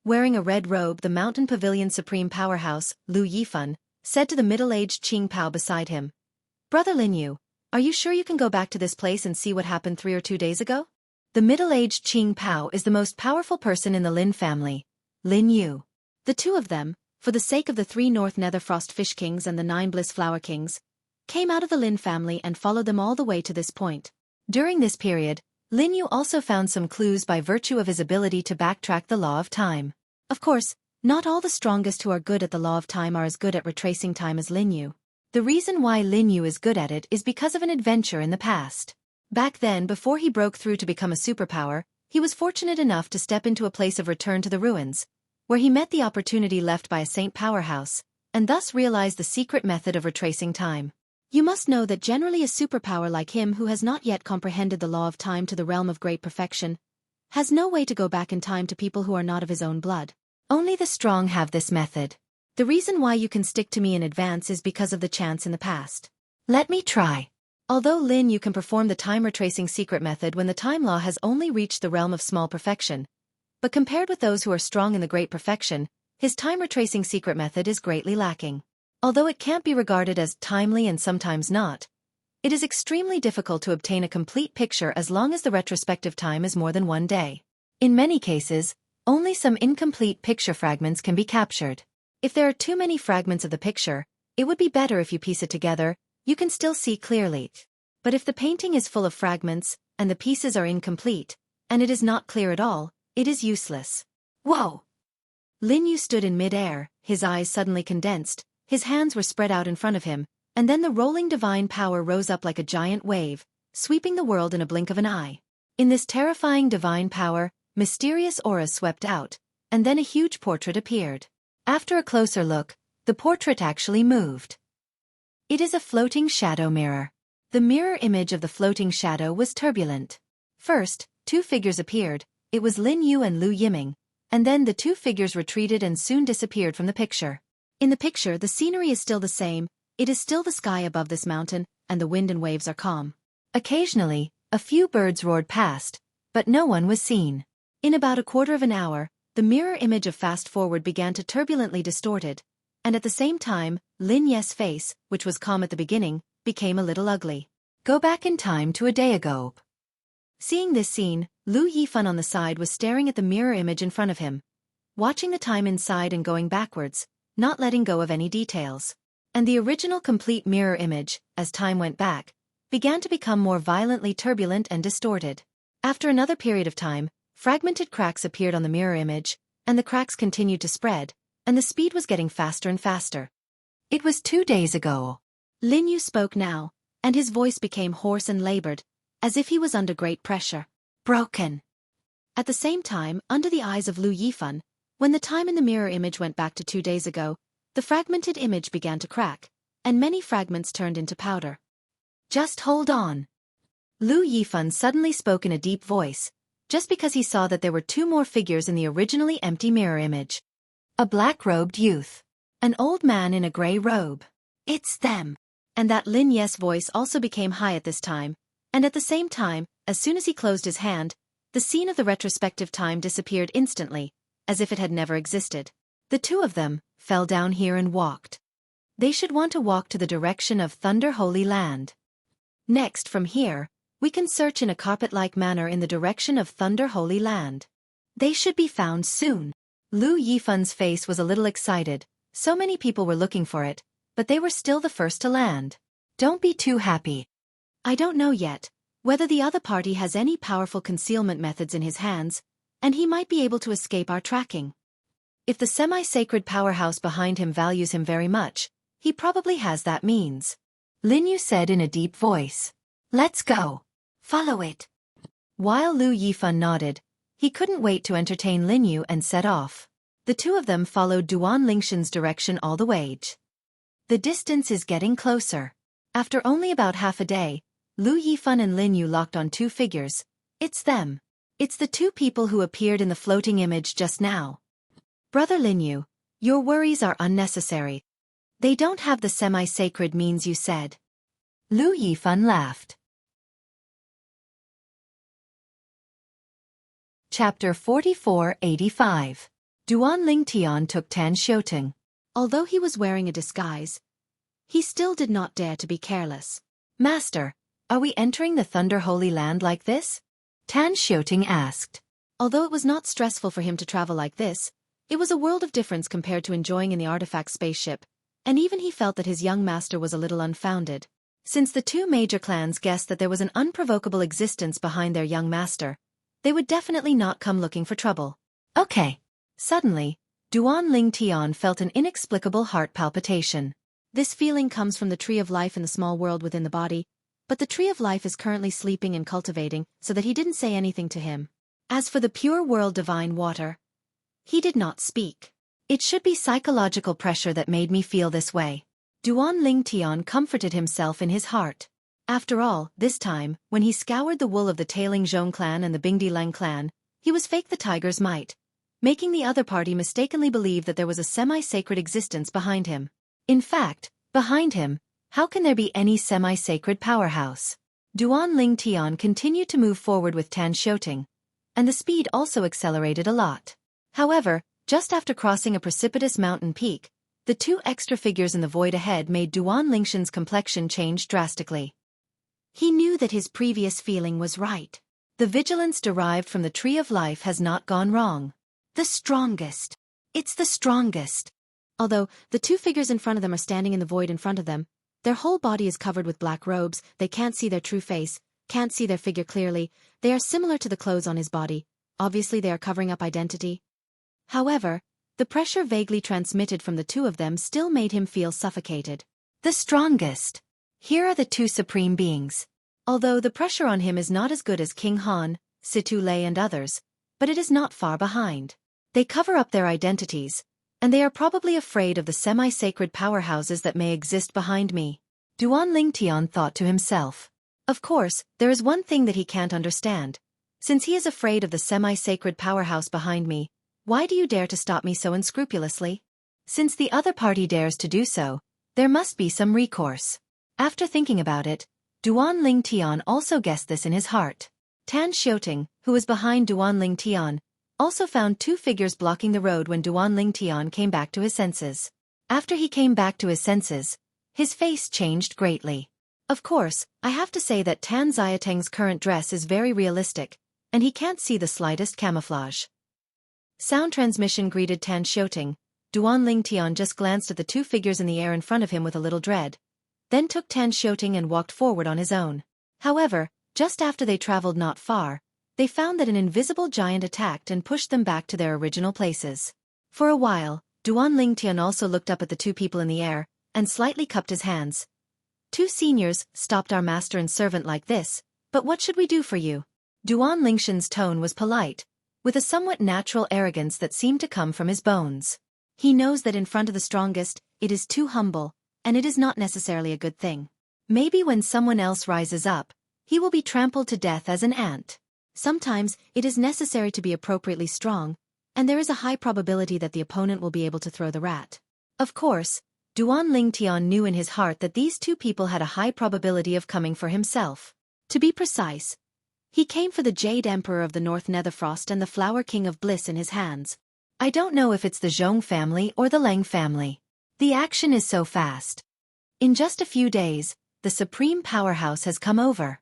Wearing a red robe, the Mountain Pavilion Supreme Powerhouse, Lu Yifan, said to the middle-aged Qing Pao beside him, "Brother Lin Yu, are you sure you can go back to this place and see what happened 3 or 2 days ago?" The middle-aged Qing Pao is the most powerful person in the Lin family, Lin Yu. The 2 of them, for the sake of the 3 North Netherfrost Fish Kings and the 9 Bliss Flower Kings, came out of the Lin family and followed them all the way to this point. During this period, Lin Yu also found some clues by virtue of his ability to backtrack the law of time. Of course, not all the strongest who are good at the law of time are as good at retracing time as Lin Yu. The reason why Lin Yu is good at it is because of an adventure in the past. Back then, before he broke through to become a superpower, he was fortunate enough to step into a place of return to the ruins, where he met the opportunity left by a saint powerhouse, and thus realized the secret method of retracing time. You must know that generally a superpower like him who has not yet comprehended the law of time to the realm of great perfection, has no way to go back in time to people who are not of his own blood. Only the strong have this method. The reason why you can stick to me in advance is because of the chance in the past. Let me try. Although Lin Yu can perform the time retracing secret method when the time law has only reached the realm of small perfection, but compared with those who are strong in the great perfection, his time retracing secret method is greatly lacking. Although it can't be regarded as timely and sometimes not, it is extremely difficult to obtain a complete picture as long as the retrospective time is more than 1 day. In many cases, only some incomplete picture fragments can be captured. If there are too many fragments of the picture, it would be better if you piece it together, you can still see clearly. But if the painting is full of fragments, and the pieces are incomplete, and it is not clear at all, it is useless. Whoa! Lin Yu stood in mid-air, his eyes suddenly condensed, his hands were spread out in front of him, and then the rolling divine power rose up like a giant wave, sweeping the world in a blink of an eye. In this terrifying divine power, mysterious auras swept out, and then a huge portrait appeared. After a closer look, the portrait actually moved. It is a floating shadow mirror. The mirror image of the floating shadow was turbulent. First, 2 figures appeared, it was Lin Yu and Lu Yiming, and then the 2 figures retreated and soon disappeared from the picture. In the picture, the scenery is still the same, it is still the sky above this mountain, and the wind and waves are calm. Occasionally, a few birds roared past, but no one was seen. In about a quarter of an hour, the mirror image of Fast Forward began to turbulently distorted, and at the same time, Lin Ye's face, which was calm at the beginning, became a little ugly. Go back in time to a day ago. Seeing this scene, Lu Yifan on the side was staring at the mirror image in front of him, watching the time inside and going backwards, not letting go of any details. And the original complete mirror image, as time went back, began to become more violently turbulent and distorted. After another period of time, fragmented cracks appeared on the mirror image, and the cracks continued to spread, and the speed was getting faster and faster. It was 2 days ago. Lin Yu spoke now, and his voice became hoarse and labored, as if he was under great pressure. Broken. At the same time, under the eyes of Lu Yifan, when the time in the mirror image went back to 2 days ago, the fragmented image began to crack, and many fragments turned into powder. Just hold on. Lu Yifan suddenly spoke in a deep voice, just because he saw that there were 2 more figures in the originally empty mirror image. A black-robed youth. An old man in a grey robe. It's them. And that Lin Ye's voice also became high at this time, and at the same time, as soon as he closed his hand, the scene of the retrospective time disappeared instantly, as if it had never existed. The 2 of them fell down here and walked. They should want to walk to the direction of Thunder Holy Land. Next, from here, we can search in a carpet-like manner in the direction of Thunder Holy Land. They should be found soon. Lu Yifan's face was a little excited. So many people were looking for it, but they were still the first to land. Don't be too happy. I don't know yet whether the other party has any powerful concealment methods in his hands, and he might be able to escape our tracking. If the semi-sacred powerhouse behind him values him very much, he probably has that means. Lin Yu said in a deep voice. Let's go. Follow it. While Lu Yifan nodded, he couldn't wait to entertain Lin Yu and set off. The 2 of them followed Duan Lingshan's direction all the way. The distance is getting closer. After only about half a day, Lu Yifan and Lin Yu locked on 2 figures. It's them. It's the 2 people who appeared in the floating image just now. Brother Lin Yu, your worries are unnecessary. They don't have the semi-sacred means you said. Lu Yifan laughed. Chapter 4485. Duan Lingtian took Tan Xiuting. Although he was wearing a disguise, he still did not dare to be careless. Master, are we entering the Thunder Holy Land like this? Tan Xiuting asked. Although it was not stressful for him to travel like this, it was a world of difference compared to enjoying in the artifact spaceship, and even he felt that his young master was a little unfounded. Since the 2 major clans guessed that there was an unprovocable existence behind their young master, they would definitely not come looking for trouble. Okay. Suddenly, Duan Lingtian felt an inexplicable heart palpitation. This feeling comes from the tree of life in the small world within the body, but the tree of life is currently sleeping and cultivating so that he didn't say anything to him. As for the pure world divine water, he did not speak. It should be psychological pressure that made me feel this way. Duan Lingtian comforted himself in his heart. After all, this time, when he scoured the wool of the Tailing Zhong clan and the Bingdi Leng clan, he was fake the tiger's might, making the other party mistakenly believe that there was a semi-sacred existence behind him. In fact, behind him, how can there be any semi-sacred powerhouse? Duan Lingtian continued to move forward with Tan Xiuting, and the speed also accelerated a lot. However, just after crossing a precipitous mountain peak, the 2 extra figures in the void ahead made Duan Lingshan's complexion change drastically. He knew that his previous feeling was right. The vigilance derived from the Tree of Life has not gone wrong. The strongest. It's the strongest. Although the 2 figures in front of them are standing in the void in front of them, their whole body is covered with black robes, they can't see their true face, can't see their figure clearly, they are similar to the clothes on his body, obviously they are covering up identity. However, the pressure vaguely transmitted from the 2 of them still made him feel suffocated. The strongest. Here are the 2 supreme beings. Although the pressure on him is not as good as King Han, Situ Lei and others, but it is not far behind. They cover up their identities, and they are probably afraid of the semi-sacred powerhouses that may exist behind me. Duan Lingtian thought to himself. Of course, there is one thing that he can't understand. Since he is afraid of the semi-sacred powerhouse behind me, why do you dare to stop me so unscrupulously? Since the other party dares to do so, there must be some recourse. After thinking about it, Duan Lingtian also guessed this in his heart. Tan Xiuting, who was behind Duan Lingtian, also found 2 figures blocking the road when Duan Lingtian came back to his senses. After he came back to his senses, his face changed greatly. Of course, I have to say that Tan Xiaoteng's current dress is very realistic, and he can't see the slightest camouflage. Sound transmission greeted Tan Shoting. Duan Ling Tian just glanced at the two figures in the air in front of him with a little dread, then took Tan Shoting and walked forward on his own. However, just after they traveled not far, they found that an invisible giant attacked and pushed them back to their original places. For a while, Duan Ling Tian also looked up at the two people in the air, and slightly cupped his hands. Two seniors stopped our master and servant like this, but what should we do for you? Duan Lingshan's tone was polite, with a somewhat natural arrogance that seemed to come from his bones. He knows that in front of the strongest, it is too humble, and it is not necessarily a good thing. Maybe when someone else rises up, he will be trampled to death as an ant. Sometimes, it is necessary to be appropriately strong, and there is a high probability that the opponent will be able to throw the rat. Of course, Duan Ling Tian knew in his heart that these two people had a high probability of coming for himself. To be precise, he came for the Jade Emperor of the North Netherfrost and the Flower King of Bliss in his hands. I don't know if it's the Zhong family or the Leng family. The action is so fast. In just a few days, the Supreme Powerhouse has come over.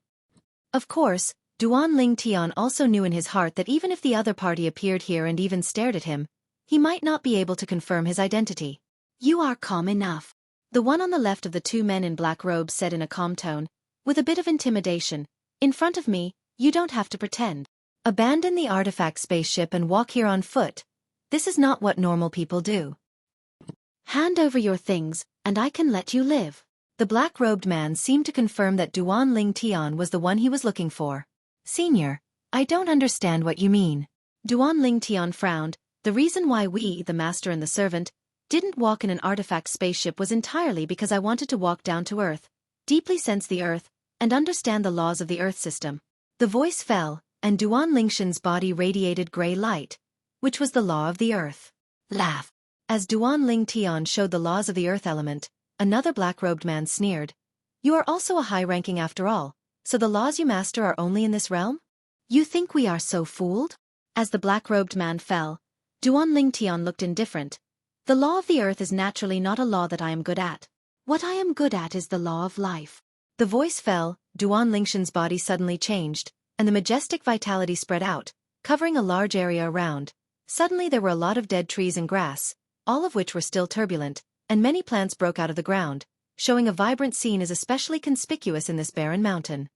Of course, Duan Ling Tian also knew in his heart that even if the other party appeared here and even stared at him, he might not be able to confirm his identity. You are calm enough. The one on the left of the two men in black robes said in a calm tone, with a bit of intimidation, in front of me, you don't have to pretend. Abandon the artifact spaceship and walk here on foot. This is not what normal people do. Hand over your things, and I can let you live. The black-robed man seemed to confirm that Duan Ling Tian was the one he was looking for. Senior, I don't understand what you mean. Duan Ling Tian frowned. The reason why we, the master and the servant, didn't walk in an artifact spaceship was entirely because I wanted to walk down to Earth, deeply sense the Earth, and understand the laws of the Earth system. The voice fell, and Duan Lingshan's body radiated gray light, which was the law of the Earth. Laugh. As Duan Ling Tian showed the laws of the Earth element, another black-robed man sneered. You are also a high-ranking after all, so the laws you master are only in this realm? You think we are so fooled? As the black-robed man fell, Duan Ling Tian looked indifferent. The law of the Earth is naturally not a law that I am good at. What I am good at is the law of life. The voice fell, Duan Lingshan's body suddenly changed, and the majestic vitality spread out, covering a large area around. Suddenly there were a lot of dead trees and grass, all of which were still turbulent, and many plants broke out of the ground, showing a vibrant scene as especially conspicuous in this barren mountain.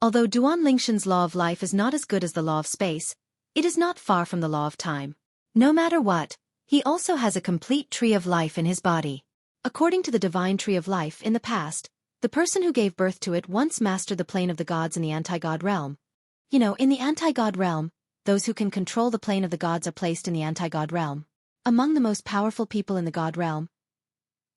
Although Duan Lingshan's law of life is not as good as the law of space, it is not far from the law of time. No matter what, he also has a complete tree of life in his body. According to the divine tree of life in the past, the person who gave birth to it once mastered the plane of the gods in the anti-god realm. In the anti-god realm, those who can control the plane of the gods are placed in the anti-god realm. Among the most powerful people in the god realm,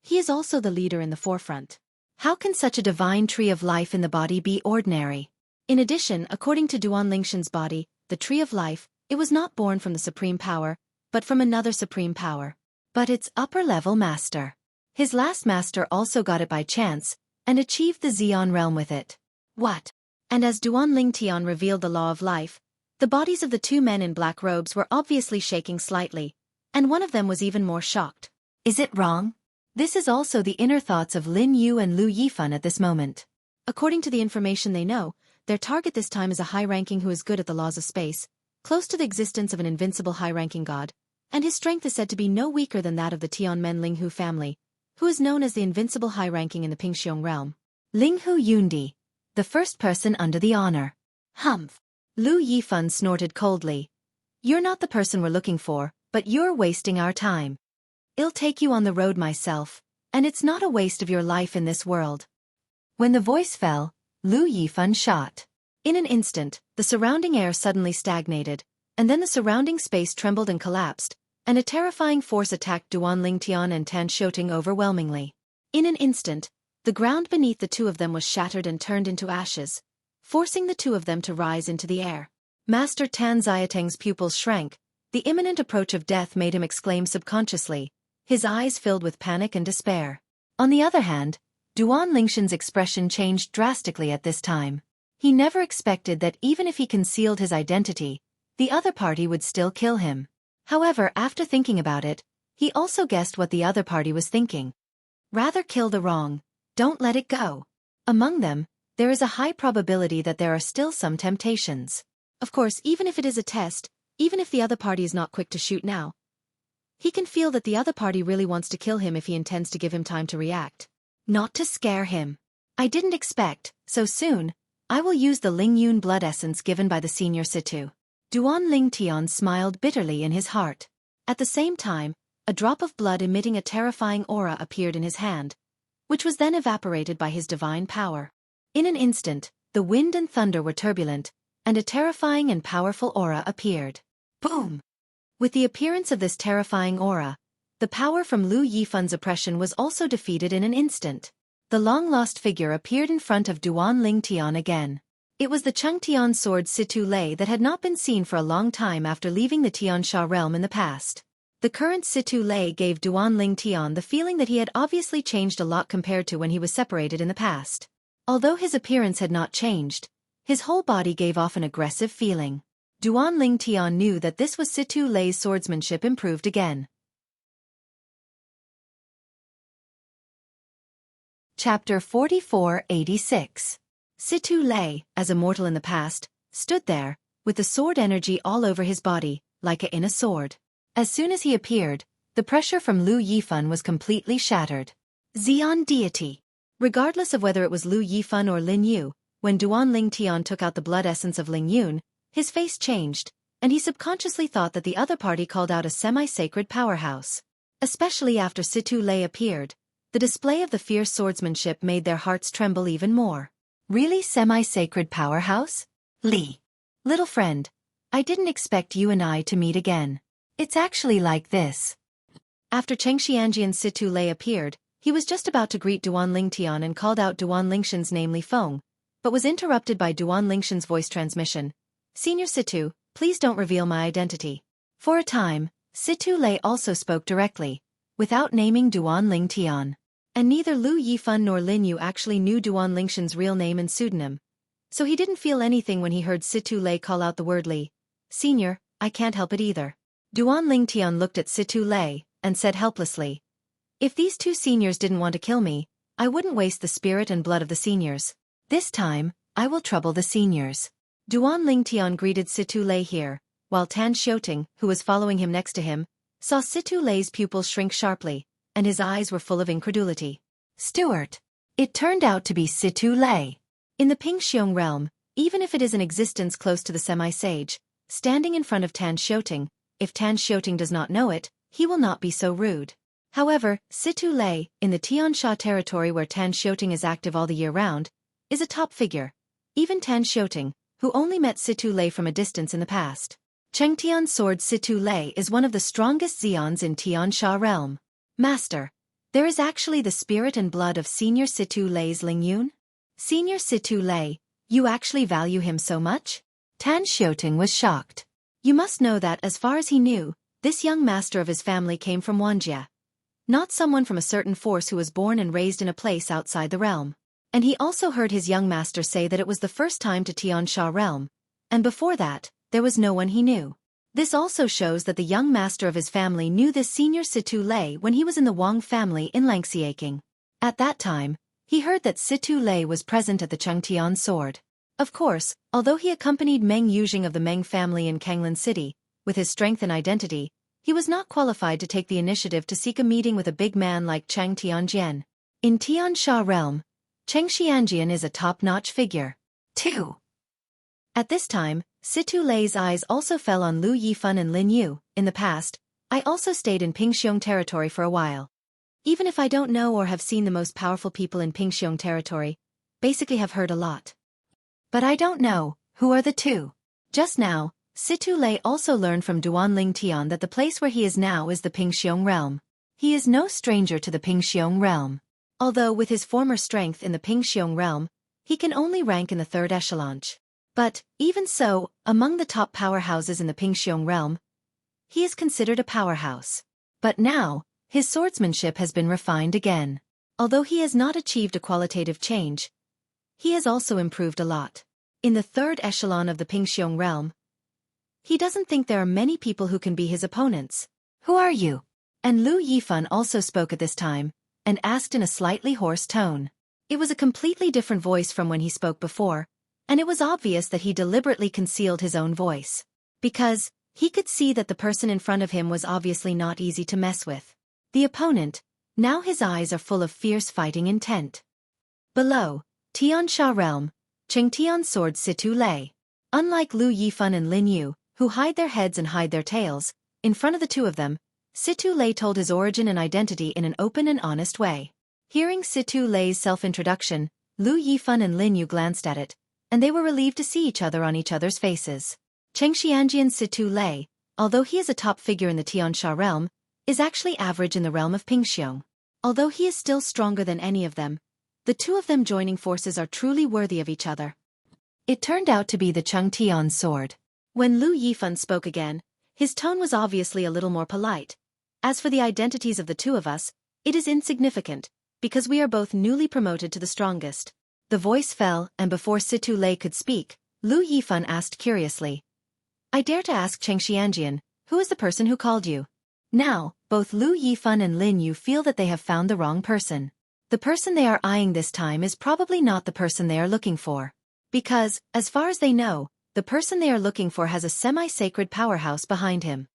he is also the leader in the forefront. How can such a divine tree of life in the body be ordinary? In addition, according to Duan Lingshan's body, the tree of life, it was not born from the supreme power, but from another supreme power. But its upper-level master. His last master also got it by chance, and achieved the Xian realm with it. What? And as Duan Ling Tian revealed the law of life, the bodies of the two men in black robes were obviously shaking slightly, and one of them was even more shocked. Is it wrong? This is also the inner thoughts of Lin Yu and Lu Yifan at this moment. According to the information they know, their target this time is a high-ranking who is good at the laws of space, close to the existence of an invincible high-ranking god, and his strength is said to be no weaker than that of the Tianmen Linghu family, who is known as the invincible high-ranking in the Pingxiong realm. Linghu Yundi, the first person under the honor. Humph. Lu Yifan snorted coldly. You're not the person we're looking for, but you're wasting our time. I'll take you on the road myself, and it's not a waste of your life in this world. When the voice fell, Lu Yifan shot. In an instant, the surrounding air suddenly stagnated, and then the surrounding space trembled and collapsed, and a terrifying force attacked Duan Ling Tian and Tan Shoting overwhelmingly. In an instant, the ground beneath the two of them was shattered and turned into ashes, forcing the two of them to rise into the air. Master Tan Xiateng's pupils shrank. The imminent approach of death made him exclaim subconsciously, his eyes filled with panic and despair. On the other hand, Duan Lingshan's expression changed drastically at this time. He never expected that even if he concealed his identity, the other party would still kill him. However, after thinking about it, he also guessed what the other party was thinking. Rather kill the wrong, don't let it go. Among them, there is a high probability that there are still some temptations. Of course, even if it is a test, Even if the other party is not quick to shoot now, he can feel that the other party really wants to kill him if he intends to give him time to react. Not to scare him. I didn't expect, so soon, I will use the Lingyun blood essence given by the senior Situ. Duan Lingtian smiled bitterly in his heart. At the same time, a drop of blood emitting a terrifying aura appeared in his hand, which was then evaporated by his divine power. In an instant, the wind and thunder were turbulent, and a terrifying and powerful aura appeared. Boom! With the appearance of this terrifying aura, the power from Lu Yifan's oppression was also defeated in an instant. The long-lost figure appeared in front of Duan Lingtian again. It was the Chengtian sword Situ Lei that had not been seen for a long time after leaving the Tiansha realm in the past. The current Situ Lei gave Duan Lingtian the feeling that he had obviously changed a lot compared to when he was separated in the past. Although his appearance had not changed, his whole body gave off an aggressive feeling. Duan Lingtian knew that this was Situ Lei's swordsmanship improved again. Chapter 4486. Situ Lei, as a mortal in the past, stood there, with the sword energy all over his body, like a in a sword. As soon as he appeared, the pressure from Lu Yifan was completely shattered. Xian deity. Regardless of whether it was Lu Yifan or Lin Yu, when Duan Lingtian took out the blood essence of Ling Yun, his face changed, and he subconsciously thought that the other party called out a semi-sacred powerhouse. Especially after Situ Lei appeared, the display of the fierce swordsmanship made their hearts tremble even more. Really semi-sacred powerhouse? Li. Little friend, I didn't expect you and I to meet again. It's actually like this. After Chengxianjian's Situ Lei appeared, he was just about to greet Duan Lingtian and called out Duan Lingshan's name Li Feng, but was interrupted by Duan Lingshan's voice transmission. Senior Situ, please don't reveal my identity. For a time, Situ Lei also spoke directly, without naming Duan Lingtian. And neither Lu Yifan nor Lin Yu actually knew Duan Lingshan's real name and pseudonym, so he didn't feel anything when he heard Situ Lei call out the word Li. Senior, I can't help it either. Duan Lingtian looked at Situ Lei, and said helplessly, if these two seniors didn't want to kill me, I wouldn't waste the spirit and blood of the seniors. This time, I will trouble the seniors. Duan Lingtian greeted Situ Lei here, while Tan Xiuting, who was following him next to him, saw Situ Lei's pupils shrink sharply, and his eyes were full of incredulity. Stewart. It turned out to be Situ Lei. In the Pingxiong realm, even if it is in existence close to the semi-sage, standing in front of Tan Xiuting, if Tan Xiuting does not know it, he will not be so rude. However, Situ Lei, in the Tiansha territory where Tan Xiuting is active all the year round, is a top figure. Even Tan Xiuting, who only met Situ Lei from a distance in the past. Chengtian's sword Situ Lei is one of the strongest Xians in Tiansha realm. Master, there is actually the spirit and blood of Senior Situ Lei's Lingyun? Senior Situ Lei, you actually value him so much? Tan Xiuting was shocked. You must know that as far as he knew, this young master of his family came from Wanjia. Not someone from a certain force who was born and raised in a place outside the realm. And he also heard his young master say that it was the first time to Tiansha realm, and before that, there was no one he knew. This also shows that the young master of his family knew this Senior Situ Lei when he was in the Wang family in Langxiaking. At that time, he heard that Situ Lei was present at the Chengtian sword. Of course, although he accompanied Meng Yuzhing of the Meng family in Kanglan City, with his strength and identity, he was not qualified to take the initiative to seek a meeting with a big man like Cheng Tianjian. In Tiansha realm, Cheng Xianjian is a top-notch figure. 2. At this time, Situ Lei's eyes also fell on Lu Yifan and Lin Yu. In the past, I also stayed in Pingxiong territory for a while. Even if I don't know or have seen the most powerful people in Pingxiong territory, basically have heard a lot. But I don't know, who are the two? Just now, Situ Lei also learned from Duan Lingtian that the place where he is now is the Pingxiong realm. He is no stranger to the Pingxiong realm. Although with his former strength in the Pingxiong realm, he can only rank in the third echelon. But, even so, among the top powerhouses in the Pingxiong realm, he is considered a powerhouse. But now, his swordsmanship has been refined again. Although he has not achieved a qualitative change, he has also improved a lot. In the third echelon of the Pingxiong realm, he doesn't think there are many people who can be his opponents. Who are you? And Lu Yifan also spoke at this time, and asked in a slightly hoarse tone. It was a completely different voice from when he spoke before, and it was obvious that he deliberately concealed his own voice. Because, He could see that the person in front of him was obviously not easy to mess with. The opponent, now his eyes are full of fierce fighting intent. Below, Tiansha Realm, Chengtian's sword Situ lay. Unlike Lu Yifan and Lin Yu, who hide their heads and hide their tails, in front of the two of them, Situ Lei told his origin and identity in an open and honest way. Hearing Situ Lei's self-introduction, Lu Yifan and Lin Yu glanced at it, and they were relieved to see each other on each other's faces. Chengxianjian Situ Lei, although he is a top figure in the Tiansha realm, is actually average in the realm of Pingxiong. Although he is still stronger than any of them, the two of them joining forces are truly worthy of each other. It turned out to be the Chengtian's sword. When Lu Yifan spoke again, his tone was obviously a little more polite. As for the identities of the two of us, it is insignificant, because we are both newly promoted to the strongest. The voice fell, and before Situ Lei could speak, Lu Yifan asked curiously, I dare to ask Chengxianjian, who is the person who called you? Now, both Lu Yifan and Lin Yu feel that they have found the wrong person. The person they are eyeing this time is probably not the person they are looking for. Because, as far as they know, the person they are looking for has a semi-sacred powerhouse behind him.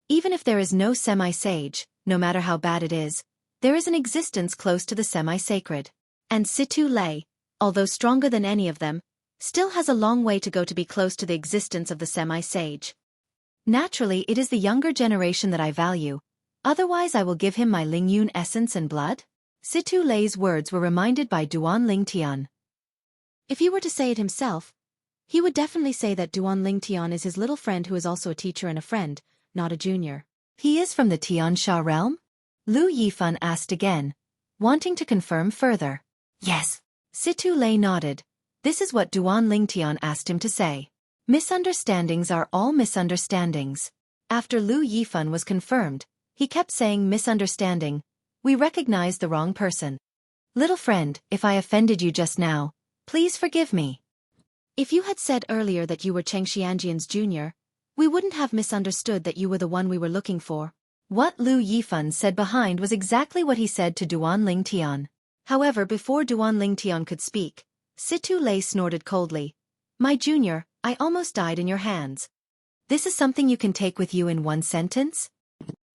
Even if there is no semi-sage, no matter how bad it is, there is an existence close to the semi-sacred. And Situ Lei, although stronger than any of them, still has a long way to go to be close to the existence of the semi-sage. Naturally, it is the younger generation that I value, otherwise I will give him my Lingyun essence and blood. Situ Lei's words were reminded by Duan Lingtian. If he were to say it himself, he would definitely say that Duan Lingtian is his little friend who is also a teacher and a friend, not a junior. He is from the Tiansha realm? Lu Yifan asked again, wanting to confirm further. Yes. Situ Lei nodded. This is what Duan Lingtian asked him to say. Misunderstandings are all misunderstandings. After Lu Yifan was confirmed, he kept saying misunderstanding. We recognize the wrong person. Little friend, if I offended you just now, please forgive me. If you had said earlier that you were Chengxianjian's junior, we wouldn't have misunderstood that you were the one we were looking for. What Lu Yifan said behind was exactly what he said to Duan Lingtian. However, before Duan Lingtian could speak, Situ Lei snorted coldly. My junior, I almost died in your hands. This is something you can take with you in one sentence?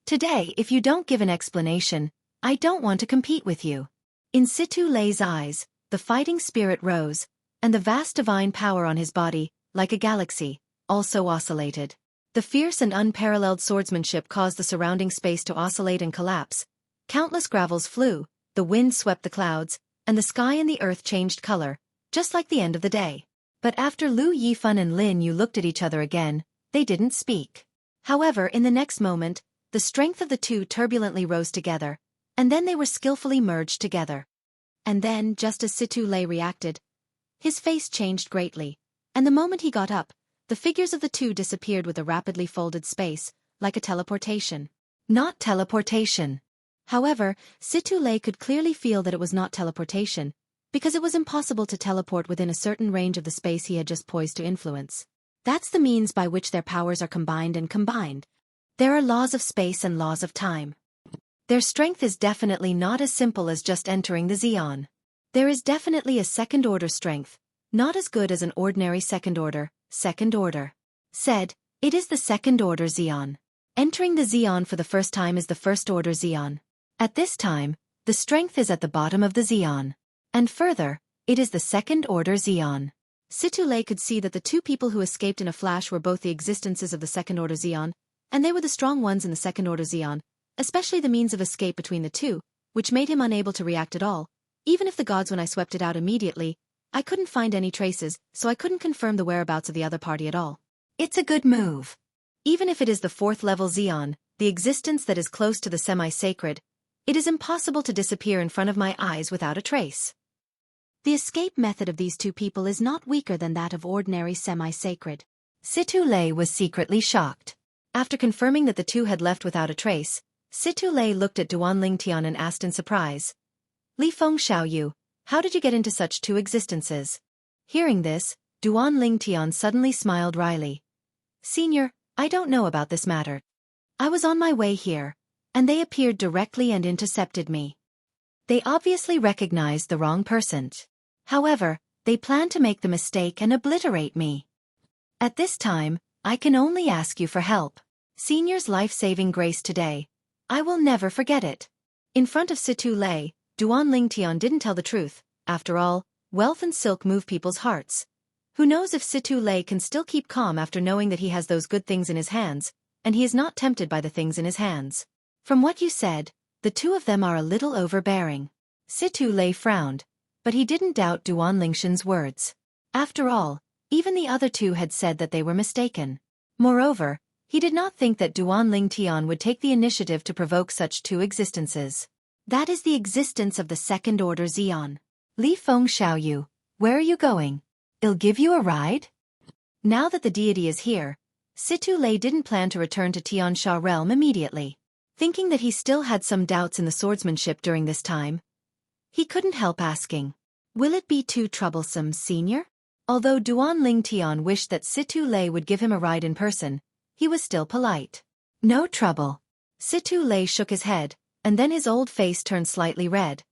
Today, if you don't give an explanation, I don't want to compete with you. In Situ Lei's eyes, the fighting spirit rose, and the vast divine power on his body, like a galaxy, also oscillated. The fierce and unparalleled swordsmanship caused the surrounding space to oscillate and collapse. Countless gravels flew, the wind swept the clouds, and the sky and the earth changed color, just like the end of the day. But after Lu Yifan and Lin Yu looked at each other again, they didn't speak. However, in the next moment, the strength of the two turbulently rose together, and then they were skillfully merged together. And then, just as Situ Lei reacted, his face changed greatly, and the moment he got up, the figures of the two disappeared with a rapidly folded space, like a teleportation. Not teleportation. However, Situ Lei could clearly feel that it was not teleportation, because it was impossible to teleport within a certain range of the space he had just poised to influence. That's the means by which their powers are combined and combined. There are laws of space and laws of time. Their strength is definitely not as simple as just entering the Xeon. There is definitely a second-order strength, not as good as an ordinary second order. Said, it is the second-order Xeon. Entering the Xeon for the first time is the first-order Xeon. At this time, the strength is at the bottom of the Xeon. And further, it is the second-order Xeon. Situ Lei could see that the two people who escaped in a flash were both the existences of the second-order Xeon, and they were the strong ones in the second-order Xeon, especially the means of escape between the two, which made him unable to react at all. Even if the gods when I swept it out immediately, I couldn't find any traces, so I couldn't confirm the whereabouts of the other party at all. It's a good move. Even if it is the fourth-level Xeon, the existence that is close to the semi-sacred, it is impossible to disappear in front of my eyes without a trace. The escape method of these two people is not weaker than that of ordinary semi-sacred. Situ Lei was secretly shocked. After confirming that the two had left without a trace, Situ Lei looked at Duan Lingtian and asked in surprise, Li Feng Xiaoyu, how did you get into such two existences? Hearing this, Duan Lingtian suddenly smiled wryly. Senior, I don't know about this matter. I was on my way here, and they appeared directly and intercepted me. They obviously recognized the wrong person. However, they planned to make the mistake and obliterate me. At this time, I can only ask you for help. Senior's life-saving grace today. I will never forget it. In front of Situ Lei, Duan Ling Tian didn't tell the truth. After all, wealth and silk move people's hearts. Who knows if Situ Lei can still keep calm after knowing that he has those good things in his hands, and he is not tempted by the things in his hands. From what you said, the two of them are a little overbearing. Situ Lei frowned, but he didn't doubt Duan Lingshan's words. After all, even the other two had said that they were mistaken. Moreover, he did not think that Duan Ling Tian would take the initiative to provoke such two existences. That is the existence of the second order Xian. Li Feng Xiaoyu, where are you going? I'll give you a ride? Now that the deity is here, Situ Lei didn't plan to return to Tiansha realm immediately. Thinking that he still had some doubts in the swordsmanship during this time, he couldn't help asking, will it be too troublesome, senior? Although Duan Ling Tian wished that Situ Lei would give him a ride in person, he was still polite. No trouble. Situ Lei shook his head, and then his old face turned slightly red.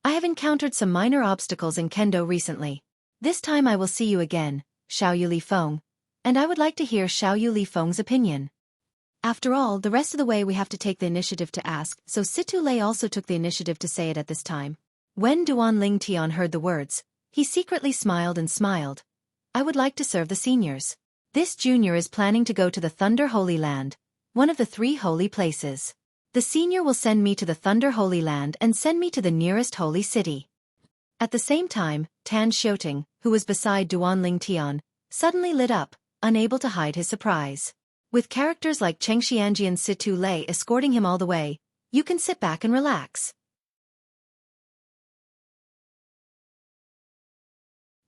I have encountered some minor obstacles in Kendo recently. This time I will see you again, Xiaoyu Li Feng, and I would like to hear Xiaoyu Li Feng's opinion. After all, the rest of the way we have to take the initiative to ask, so Situ Lei also took the initiative to say it at this time. When Duan Ling Tian heard the words, he secretly smiled and smiled. I would like to serve the seniors. This junior is planning to go to the Thunder Holy Land, one of the 3 holy places. The senior will send me to the Thunder Holy Land and send me to the nearest holy city. At the same time, Tan Xueqi, who was beside Duan Ling Tian, suddenly lit up, unable to hide his surprise. With characters like Cheng Xianji and Situ Lei escorting him all the way, you can sit back and relax.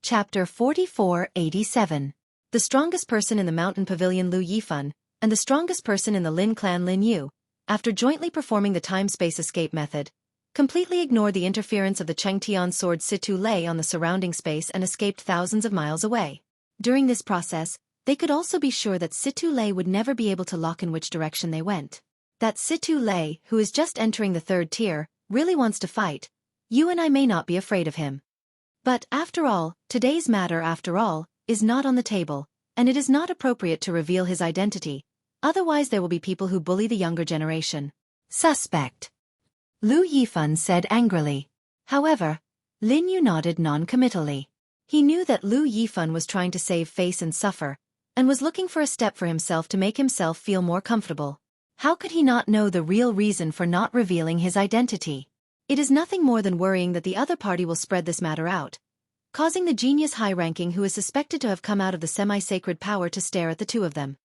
Chapter 4487. The strongest person in the mountain pavilion Lu Yifan, and the strongest person in the Lin clan Lin Yu, after jointly performing the time-space escape method, completely ignored the interference of the Chengtian sword Situ Lei on the surrounding space and escaped thousands of miles away. During this process, they could also be sure that Situ Lei would never be able to lock in which direction they went. That Situ Lei, who is just entering the 3rd tier, really wants to fight. You and I may not be afraid of him. But after all, today's matter after all, is not on the table, and it is not appropriate to reveal his identity, otherwise there will be people who bully the younger generation. Suspect. Lu Yifan said angrily. However, Lin Yu nodded non-committally. He knew that Lu Yifan was trying to save face and suffer, and was looking for a step for himself to make himself feel more comfortable. How could he not know the real reason for not revealing his identity? It is nothing more than worrying that the other party will spread this matter out, causing the genius high-ranking who is suspected to have come out of the semi-sacred power to stare at the two of them.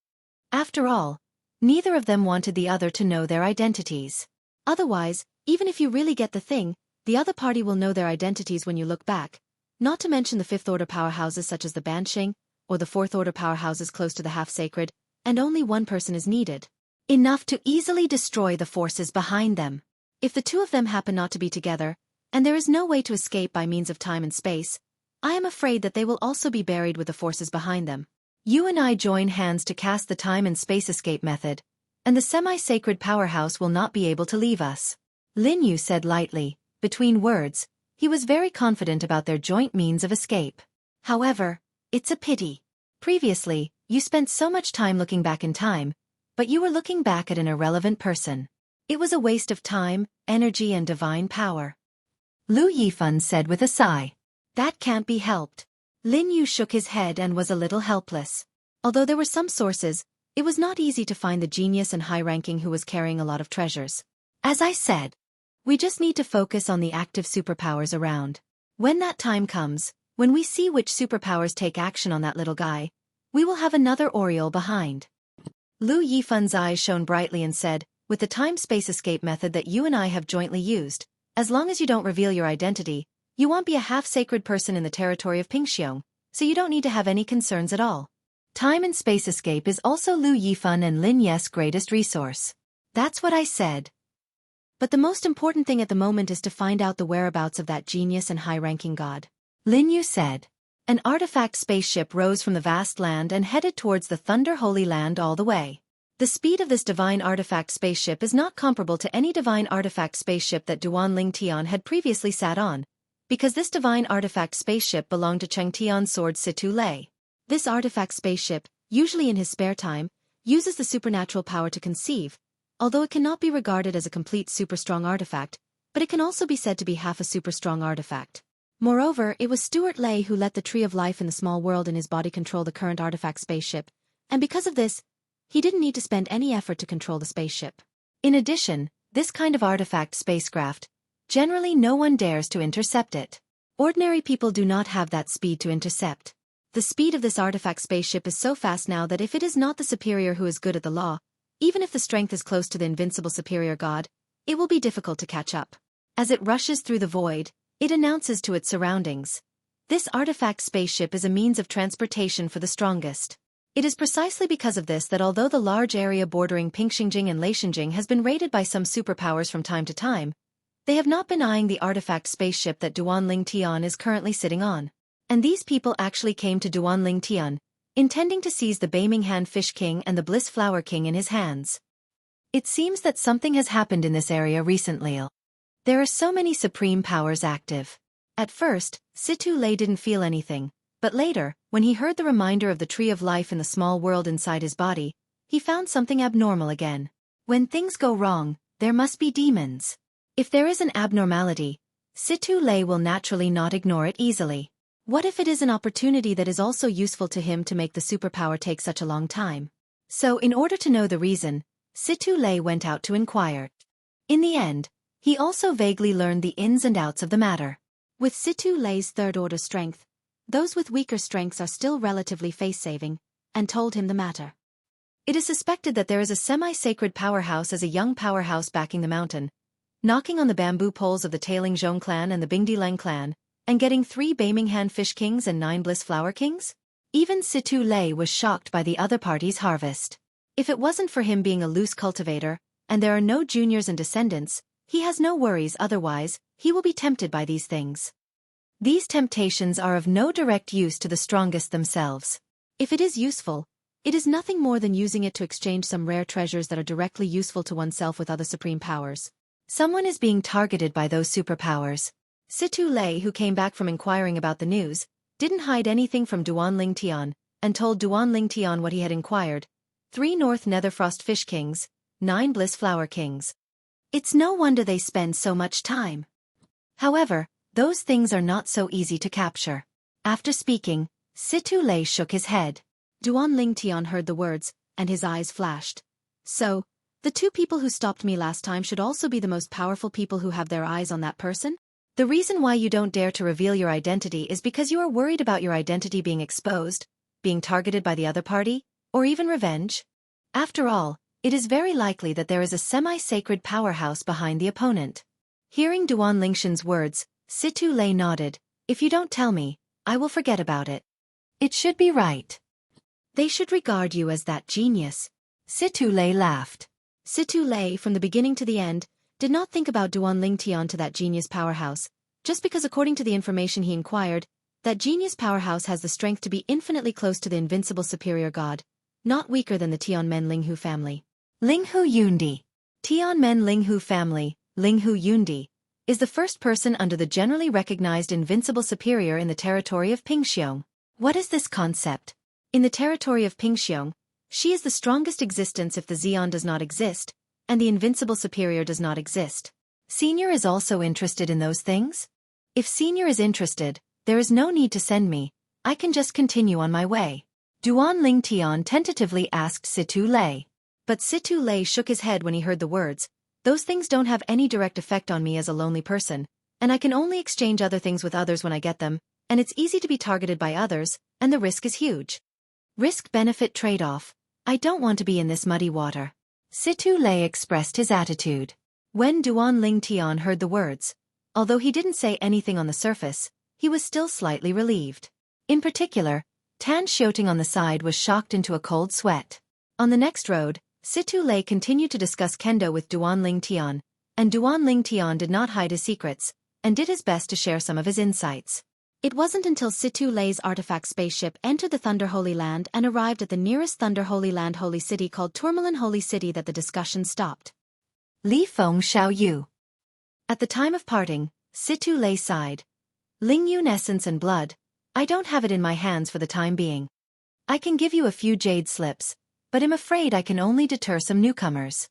After all, neither of them wanted the other to know their identities. Otherwise, even if you really get the thing, the other party will know their identities when you look back, not to mention the 5th-order powerhouses such as the Bansheng, or the 4th-order powerhouses close to the half-sacred, and only one person is needed. Enough to easily destroy the forces behind them. If the two of them happen not to be together, and there is no way to escape by means of time and space, I am afraid that they will also be buried with the forces behind them. You and I join hands to cast the time and space escape method, and the semi-sacred powerhouse will not be able to leave us. Lin Yu said lightly. Between words, he was very confident about their joint means of escape. However, it's a pity. Previously, you spent so much time looking back in time, but you were looking back at an irrelevant person. It was a waste of time, energy and divine power. Lu Yifan said with a sigh. That can't be helped. Lin Yu shook his head and was a little helpless. Although there were some sources, it was not easy to find the genius and high-ranking who was carrying a lot of treasures. As I said, we just need to focus on the active superpowers around. When that time comes, when we see which superpowers take action on that little guy, we will have another Oriole behind. Lu Yifan's eyes shone brightly and said, with the time-space escape method that you and I have jointly used, as long as you don't reveal your identity, you won't be a half-sacred person in the territory of Pingxiong, so you don't need to have any concerns at all. Time and space escape is also Lu Yifan and Lin Ye's greatest resource. That's what I said. But the most important thing at the moment is to find out the whereabouts of that genius and high-ranking god. Lin Yu said. An artifact spaceship rose from the vast land and headed towards the Thunder Holy Land all the way. The speed of this divine artifact spaceship is not comparable to any divine artifact spaceship that Duan Ling Tian had previously sat on, because this divine artifact spaceship belonged to Chengtian's sword Situ Lei. This artifact spaceship, usually in his spare time, uses the supernatural power to conceive, although it cannot be regarded as a complete super-strong artifact, but it can also be said to be half a super-strong artifact. Moreover, it was Stuart Lay who let the Tree of Life in the small world in his body control the current artifact spaceship, and because of this, he didn't need to spend any effort to control the spaceship. In addition, this kind of artifact spacecraft, generally no one dares to intercept it. Ordinary people do not have that speed to intercept. The speed of this artifact spaceship is so fast now that if it is not the superior who is good at the law, even if the strength is close to the invincible superior god, it will be difficult to catch up. As it rushes through the void, it announces to its surroundings. This artifact spaceship is a means of transportation for the strongest. It is precisely because of this that although the large area bordering Pingxingjing and Leishingjing has been raided by some superpowers from time to time, they have not been eyeing the artifact spaceship that Duanling Tian is currently sitting on. And these people actually came to Duanling Tian, intending to seize the Beiminghan Fish King and the Bliss Flower King in his hands. It seems that something has happened in this area recently. There are so many supreme powers active. At first, Situ Lei didn't feel anything, but later, when he heard the reminder of the Tree of Life in the small world inside his body, he found something abnormal again. When things go wrong, there must be demons. If there is an abnormality, Situ Lei will naturally not ignore it easily. What if it is an opportunity that is also useful to him to make the superpower take such a long time? So in order to know the reason, Situ Lei went out to inquire. In the end, he also vaguely learned the ins and outs of the matter. With Situ Lei's third-order strength, those with weaker strengths are still relatively face-saving, and told him the matter. It is suspected that there is a semi-sacred powerhouse as a young powerhouse backing the mountain, knocking on the bamboo poles of the Tailing Zhong clan and the Bingdileng clan, and getting 3 Beiminghan Fish Kings and 9 Bliss Flower Kings? Even Situ Lei was shocked by the other party's harvest. If it wasn't for him being a loose cultivator, and there are no juniors and descendants, he has no worries otherwise, he will be tempted by these things. These temptations are of no direct use to the strongest themselves. If it is useful, it is nothing more than using it to exchange some rare treasures that are directly useful to oneself with other supreme powers. Someone is being targeted by those superpowers. Situ Lei, who came back from inquiring about the news, didn't hide anything from Duanling Tian, and told Duanling Tian what he had inquired. 3 North Netherfrost Fish Kings, 9 Bliss Flower Kings. It's no wonder they spend so much time. However, those things are not so easy to capture. After speaking, Situ Lei shook his head. Duanling Tian heard the words, and his eyes flashed. So, the 2 people who stopped me last time should also be the most powerful people who have their eyes on that person? The reason why you don't dare to reveal your identity is because you are worried about your identity being exposed, being targeted by the other party, or even revenge? After all, it is very likely that there is a semi-sacred powerhouse behind the opponent. Hearing Duanlingshan's words, Situ Lei nodded. If you don't tell me, I will forget about it. It should be right. They should regard you as that genius. Situ Lei laughed. Situ Lei, from the beginning to the end, did not think about Duanling Tian to that genius powerhouse, just because according to the information he inquired, that genius powerhouse has the strength to be infinitely close to the invincible superior god, not weaker than the Tianmen Linghu family. Linghu Yundi. Tianmen Linghu family, Linghu Yundi, is the first person under the generally recognized invincible superior in the territory of Pingxiong. What is this concept? In the territory of Pingxiong, she is the strongest existence if the Xian does not exist, and the invincible superior does not exist. Senior is also interested in those things? If Senior is interested, there is no need to send me, I can just continue on my way. Duanling Tian tentatively asked Situ Lei. But Situ Lei shook his head when he heard the words, those things don't have any direct effect on me as a lonely person, and I can only exchange other things with others when I get them, and it's easy to be targeted by others, and the risk is huge. Risk-benefit trade-off. I don't want to be in this muddy water. Situ Lei expressed his attitude. When Duanling Tian heard the words, although he didn't say anything on the surface, he was still slightly relieved. In particular, Tan Xueqi on the side was shocked into a cold sweat. On the next road, Situ Lei continued to discuss kendo with Duanling Tian, and Duanling Tian did not hide his secrets, and did his best to share some of his insights. It wasn't until Situ Lei's artifact spaceship entered the Thunder Holy Land and arrived at the nearest Thunder Holy Land holy city called Tourmaline Holy City that the discussion stopped. Li Feng Xiaoyu. At the time of parting, Situ Lei sighed. Lingyun essence and blood, I don't have it in my hands for the time being. I can give you a few jade slips, but I'm afraid I can only deter some newcomers.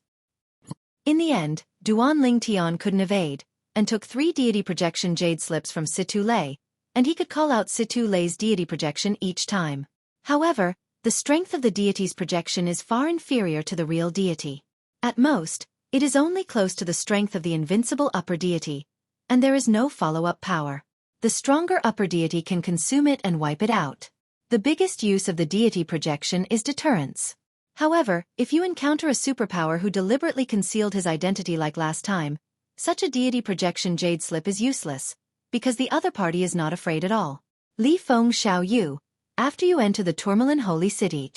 In the end, Duan Ling Tian couldn't evade, and took 3 deity projection jade slips from Situ Lei, and he could call out Situ Lei's deity projection each time. However, the strength of the deity's projection is far inferior to the real deity. At most, it is only close to the strength of the invincible upper deity, and there is no follow-up power. The stronger upper deity can consume it and wipe it out. The biggest use of the deity projection is deterrence. However, if you encounter a superpower who deliberately concealed his identity like last time, such a deity projection jade slip is useless, because the other party is not afraid at all. Li Feng Xiao Yu, after you enter the Tourmaline Holy City.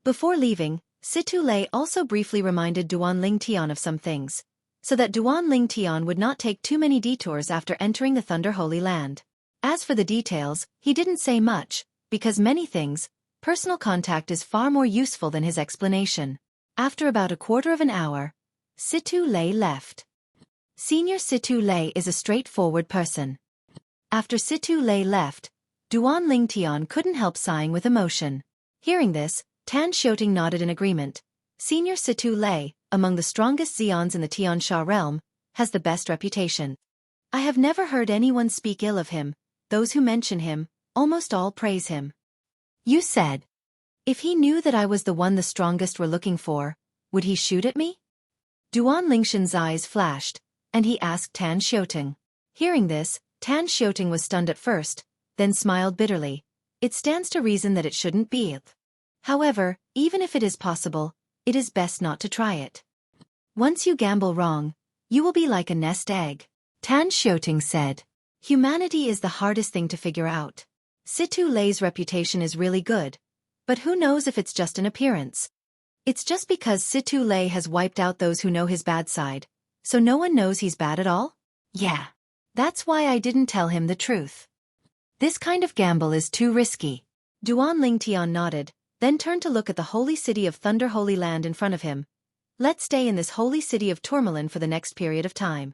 Before leaving, Situ Lei also briefly reminded Duan Ling Tian of some things, so that Duan Ling Tian would not take too many detours after entering the Thunder Holy Land. As for the details, he didn't say much, because many things, personal contact is far more useful than his explanation. After about a quarter of an hour, Situ Lei left. Senior Situ Lei is a straightforward person. After Situ Lei left, Duan Ling Tian couldn't help sighing with emotion. Hearing this, Tan Xiaoting nodded in agreement. Senior Situ Lei, among the strongest Xians in the Tiansha realm, has the best reputation. I have never heard anyone speak ill of him. Those who mention him, almost all praise him. You said, if he knew that I was the one the strongest were looking for, would he shoot at me? Duan Lingshan's eyes flashed, and he asked Tan Xiaoting. Hearing this, Tan Xiaoting was stunned at first, then smiled bitterly. It stands to reason that it shouldn't be. However, even if it is possible, it is best not to try it. Once you gamble wrong, you will be like a nest egg. Tan Xiaoting said. Humanity is the hardest thing to figure out. Situ Lei's reputation is really good, but who knows if it's just an appearance? It's just because Situ Lei has wiped out those who know his bad side, so no one knows he's bad at all? Yeah. That's why I didn't tell him the truth. This kind of gamble is too risky. Duan Ling Tian nodded, then turned to look at the holy city of Thunder Holy Land in front of him. Let's stay in this holy city of Tourmaline for the next period of time.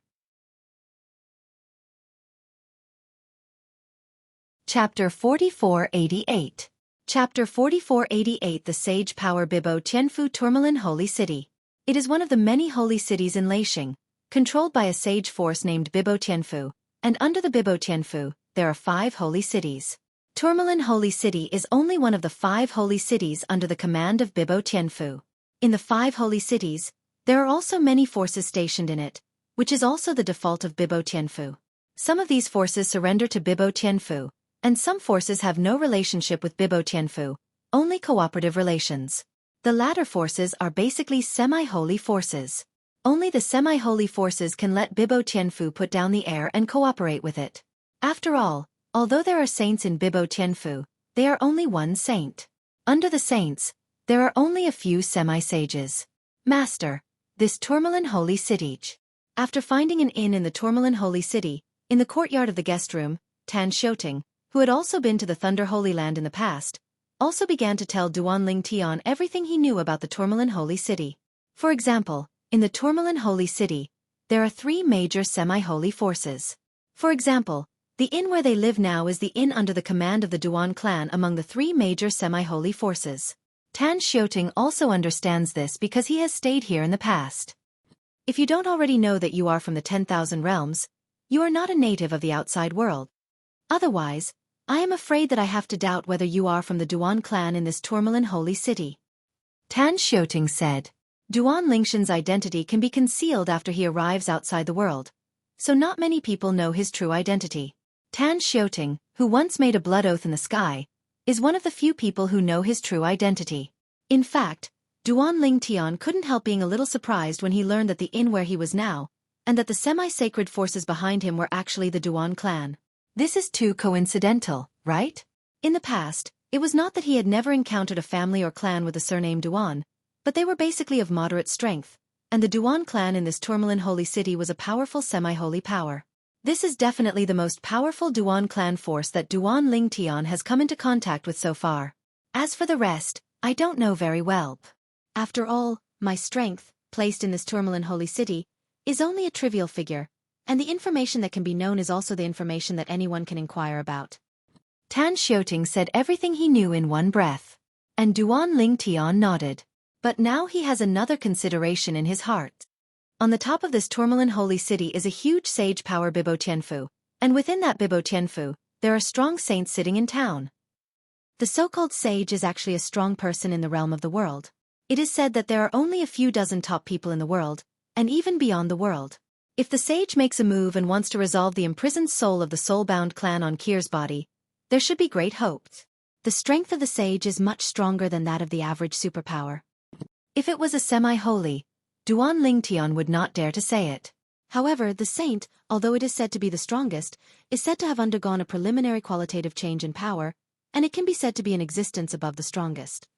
Chapter 4488. Chapter 4488. The Sage Power Bibo Tianfu Tourmaline Holy City. It is one of the many holy cities in Leixing, controlled by a sage force named Bibo Tianfu, and under the Bibo Tianfu, there are 5 holy cities. Tourmaline Holy City is only one of the 5 holy cities under the command of Bibo Tianfu. In the 5 holy cities, there are also many forces stationed in it, which is also the default of Bibo Tianfu. Some of these forces surrender to Bibo Tianfu, and some forces have no relationship with Bibo Tianfu, only cooperative relations. The latter forces are basically semi-holy forces. Only the semi-holy forces can let Bibo Tianfu put down the air and cooperate with it. After all, although there are saints in Bibo Tianfu, they are only one saint. Under the saints, there are only a few semi-sages. Master, this Tourmaline Holy City. After finding an inn in the Tourmaline Holy City, in the courtyard of the guest room, Tan Xiaoting, who had also been to the Thunder Holy Land in the past, also began to tell Duan Ling Tian everything he knew about the Tourmaline Holy City. For example, in the Tourmaline Holy City, there are 3 major semi-holy forces. For example, the inn where they live now is the inn under the command of the Duan clan among the 3 major semi-holy forces. Tan Xiaoting also understands this because he has stayed here in the past. If you don't already know that you are from the 10,000 realms, you are not a native of the outside world. Otherwise, I am afraid that I have to doubt whether you are from the Duan clan in this Tourmaline Holy City. Tan Xiaoting said. Duan Lingshan's identity can be concealed after he arrives outside the world, so not many people know his true identity. Tan Xiaoting, who once made a blood oath in the sky, is one of the few people who know his true identity. In fact, Duan Ling Tian couldn't help being a little surprised when he learned that the inn where he was now, and that the semi-sacred forces behind him were actually the Duan clan. This is too coincidental, right? In the past, it was not that he had never encountered a family or clan with the surname Duan, but they were basically of moderate strength, and the Duan clan in this Tourmaline Holy City was a powerful semi-holy power. This is definitely the most powerful Duan clan force that Duan Ling Tian has come into contact with so far. As for the rest, I don't know very well. After all, my strength, placed in this Tourmaline Holy City, is only a trivial figure, and the information that can be known is also the information that anyone can inquire about. Tan Xiaoting said everything he knew in one breath. And Duan Ling Tian nodded. But now he has another consideration in his heart. On the top of this tourmaline holy city is a huge sage power Bibo Tianfu, and within that Bibo Tianfu, there are strong saints sitting in town. The so-called sage is actually a strong person in the realm of the world. It is said that there are only a few dozen top people in the world, and even beyond the world. If the sage makes a move and wants to resolve the imprisoned soul of the soul-bound clan on Kir's body, there should be great hope. The strength of the sage is much stronger than that of the average superpower. If it was a semi-holy, Duan Ling Tian would not dare to say it. However, the saint, although it is said to be the strongest, is said to have undergone a preliminary qualitative change in power, and it can be said to be in existence above the strongest.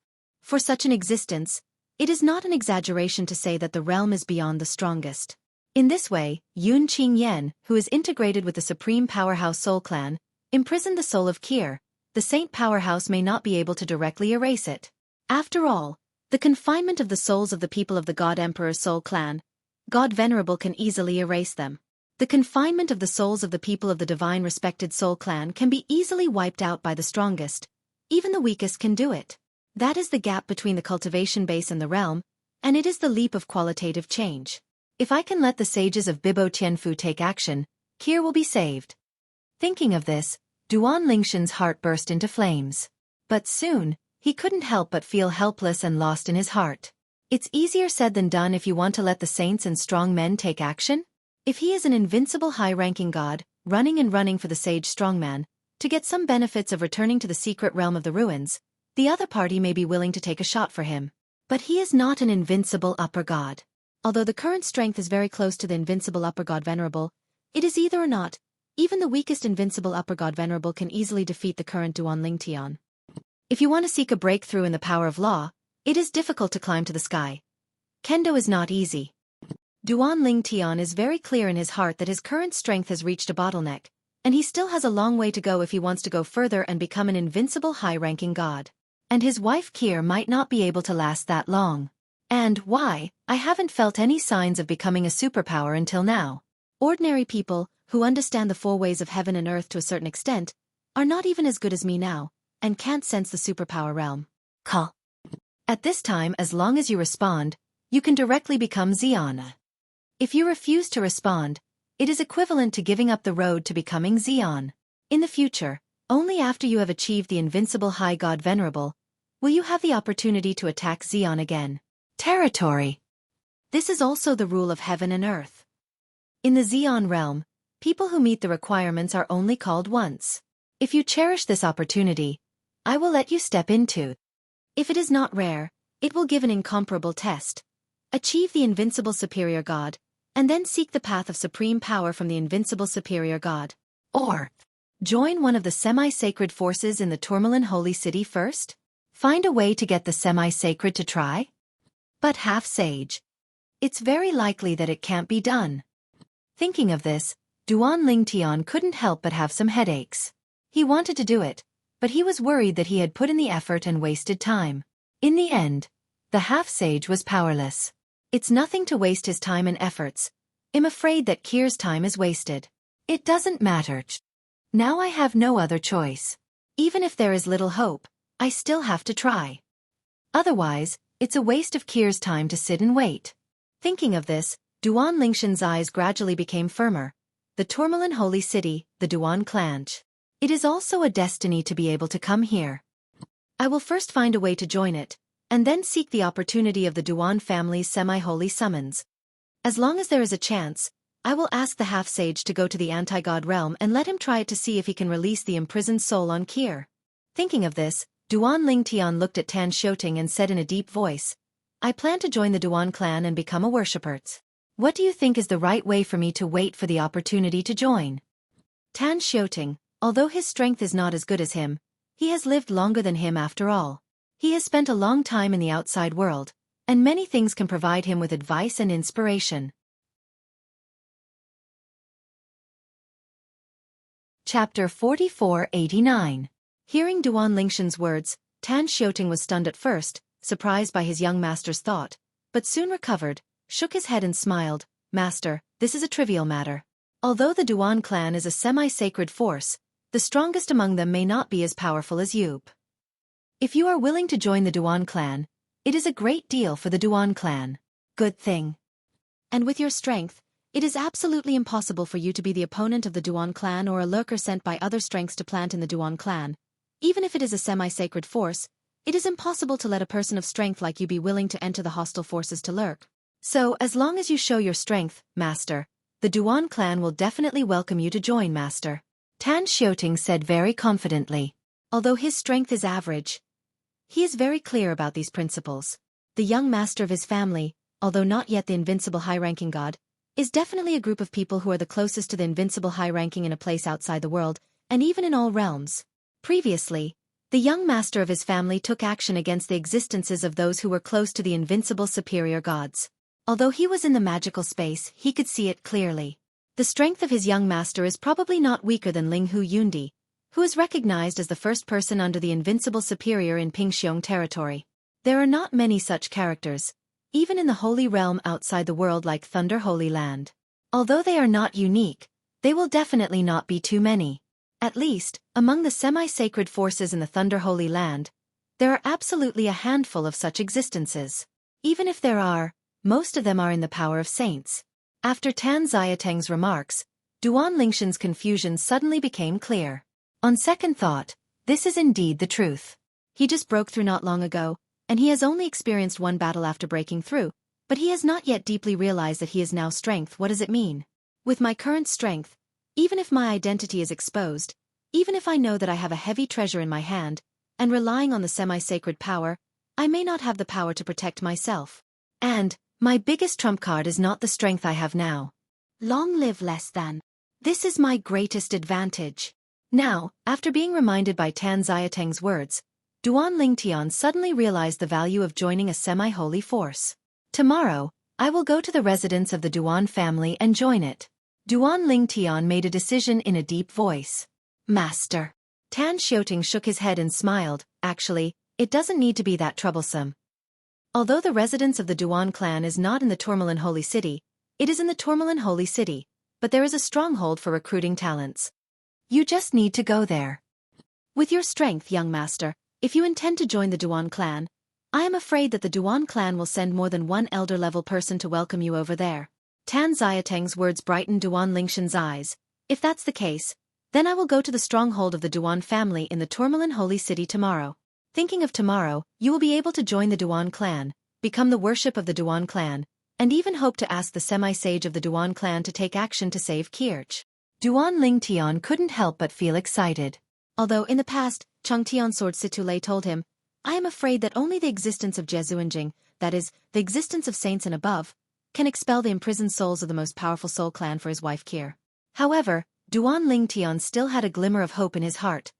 For such an existence, it is not an exaggeration to say that the realm is beyond the strongest. In this way, Yun Qing Yen, who is integrated with the supreme powerhouse Soul Clan, imprisoned the soul of Kir. The saint powerhouse may not be able to directly erase it. After all, the confinement of the souls of the people of the God Emperor Soul Clan, God Venerable, can easily erase them. The confinement of the souls of the people of the divine respected Soul Clan can be easily wiped out by the strongest. Even the weakest can do it. That is the gap between the cultivation base and the realm, and it is the leap of qualitative change. If I can let the sages of Bibo Tianfu take action, Kir will be saved. Thinking of this, Duan Lingshan's heart burst into flames. But soon, he couldn't help but feel helpless and lost in his heart. It's easier said than done if you want to let the saints and strong men take action. If he is an invincible high-ranking god, running for the sage strongman, to get some benefits of returning to the secret realm of the ruins, the other party may be willing to take a shot for him. But he is not an invincible upper god. Although the current strength is very close to the invincible upper god Venerable, it is either or not. Even the weakest invincible upper god Venerable can easily defeat the current Duan Ling Tian. If you want to seek a breakthrough in the power of law, it is difficult to climb to the sky. Kendo is not easy. Duan Ling Tian is very clear in his heart that his current strength has reached a bottleneck, and he still has a long way to go if he wants to go further and become an invincible high-ranking god. And his wife Kir might not be able to last that long. And why? I haven't felt any signs of becoming a superpower until now. Ordinary people, who understand the four ways of heaven and earth to a certain extent, are not even as good as me now, and can't sense the superpower realm. Call. At this time, as long as you respond, you can directly become Xian. If you refuse to respond, it is equivalent to giving up the road to becoming Xian. In the future, only after you have achieved the invincible high god Venerable, will you have the opportunity to attack Xian again. Territory. This is also the rule of heaven and earth. In the Xian realm, people who meet the requirements are only called once. If you cherish this opportunity, I will let you step into. If it is not rare, it will give an incomparable test. Achieve the invincible superior god, and then seek the path of supreme power from the invincible superior god. Or, join one of the semi-sacred forces in the tourmaline holy city first? Find a way to get the semi-sacred to try? But half-sage. It's very likely that it can't be done. Thinking of this, Duan Ling Tian couldn't help but have some headaches. He wanted to do it, but he was worried that he had put in the effort and wasted time. In the end, the half-sage was powerless. It's nothing to waste his time and efforts. I'm afraid that Kir's time is wasted. It doesn't matter. Now I have no other choice. Even if there is little hope, I still have to try. Otherwise, it's a waste of Kir's time to sit and wait. Thinking of this, Duan Lingshan's eyes gradually became firmer. The tourmaline holy city, the Duan clan. It is also a destiny to be able to come here. I will first find a way to join it, and then seek the opportunity of the Duan family's semi-holy summons. As long as there is a chance, I will ask the half-sage to go to the anti-god realm and let him try it to see if he can release the imprisoned soul on Kir. Thinking of this, Duan Ling Tian looked at Tan Xueqi and said in a deep voice, I plan to join the Duan clan and become a worshipper. What do you think is the right way for me to wait for the opportunity to join? Tan Xueqi, although his strength is not as good as him, he has lived longer than him after all. He has spent a long time in the outside world, and many things can provide him with advice and inspiration. Chapter 4489. Hearing Duan Lingshan's words, Tan Xueqi was stunned at first, surprised by his young master's thought, but soon recovered, shook his head and smiled. Master, this is a trivial matter. Although the Duan clan is a semi-sacred force, the strongest among them may not be as powerful as you. If you are willing to join the Duan clan, it is a great deal for the Duan clan. Good thing. And with your strength, it is absolutely impossible for you to be the opponent of the Duan clan or a lurker sent by other strengths to plant in the Duan clan. Even if it is a semi-sacred force, it is impossible to let a person of strength like you be willing to enter the hostile forces to lurk. So, as long as you show your strength, Master, the Duan clan will definitely welcome you to join, Master. Tan Xueqi said very confidently. Although his strength is average, he is very clear about these principles. The young master of his family, although not yet the invincible high-ranking god, is definitely a group of people who are the closest to the invincible high-ranking in a place outside the world, and even in all realms. Previously, the young master of his family took action against the existences of those who were close to the invincible superior gods. Although he was in the magical space, he could see it clearly. The strength of his young master is probably not weaker than Ling Hu Yundi, who is recognized as the first person under the invincible superior in Pingxiong territory. There are not many such characters, even in the holy realm outside the world like Thunder Holy Land. Although they are not unique, they will definitely not be too many. At least, among the semi-sacred forces in the Thunder Holy Land, there are absolutely a handful of such existences. Even if there are, most of them are in the power of saints. After Tan Xiateng's remarks, Duan Lingshan's confusion suddenly became clear. On second thought, this is indeed the truth. He just broke through not long ago, and he has only experienced one battle after breaking through, but he has not yet deeply realized that he is now strength. What does it mean? With my current strength, even if my identity is exposed, even if I know that I have a heavy treasure in my hand, and relying on the semi-sacred power, I may not have the power to protect myself. And my biggest trump card is not the strength I have now. Long live less than. This is my greatest advantage. Now, after being reminded by Tan Xiateng's words, Duan Lingtian suddenly realized the value of joining a semi-holy force. Tomorrow, I will go to the residence of the Duan family and join it. Duan Lingtian made a decision in a deep voice. Master. Tan Xueqi shook his head and smiled. Actually, it doesn't need to be that troublesome. Although the residence of the Duan clan is not in the Tourmaline Holy City, it is in the Tourmaline Holy City, but there is a stronghold for recruiting talents. You just need to go there. With your strength, young master, if you intend to join the Duan clan, I am afraid that the Duan clan will send more than one elder-level person to welcome you over there. Tan Xiateng's words brightened Duan Lingshan's eyes. If that's the case, then I will go to the stronghold of the Duan family in the Tourmaline Holy City tomorrow. Thinking of tomorrow, you will be able to join the Duan clan, become the worship of the Duan clan, and even hope to ask the semi-sage of the Duan clan to take action to save Kirch. Duan Lingtian couldn't help but feel excited. Although in the past, Changtian Sword Situlei told him, I am afraid that only the existence of Jesuanjing, that is, the existence of saints and above, can expel the imprisoned souls of the most powerful soul clan for his wife Kir. However, Duan Lingtian still had a glimmer of hope in his heart.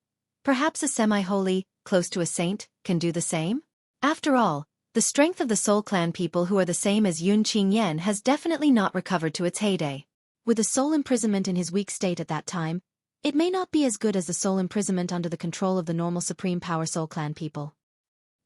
Perhaps a semi-holy, close to a saint, can do the same? After all, the strength of the Soul Clan people who are the same as Yun Qingyan has definitely not recovered to its heyday. With the soul imprisonment in his weak state at that time, it may not be as good as the soul imprisonment under the control of the normal Supreme Power Soul Clan people.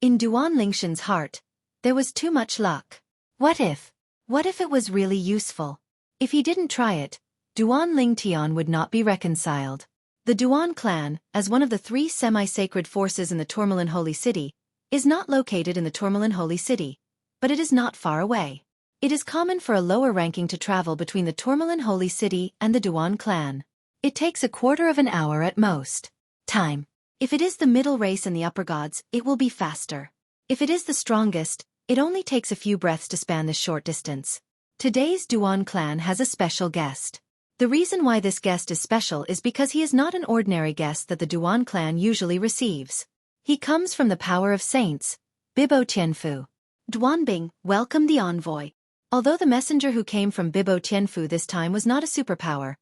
In Duan Lingshan's heart, there was too much luck. What if it was really useful? If he didn't try it, Duan Lingtian would not be reconciled. The Duan clan, as one of the three semi-sacred forces in the Tourmaline Holy City, is not located in the Tourmaline Holy City, but it is not far away. It is common for a lower ranking to travel between the Tourmaline Holy City and the Duan clan. It takes a quarter of an hour at most. Time. If it is the middle race and the upper gods, it will be faster. If it is the strongest, it only takes a few breaths to span this short distance. Today's Duan clan has a special guest. The reason why this guest is special is because he is not an ordinary guest that the Duan clan usually receives. He comes from the power of saints, Bibo Tianfu. Duanbing, welcome the envoy. Although the messenger who came from Bibo Tianfu this time was not a superpower,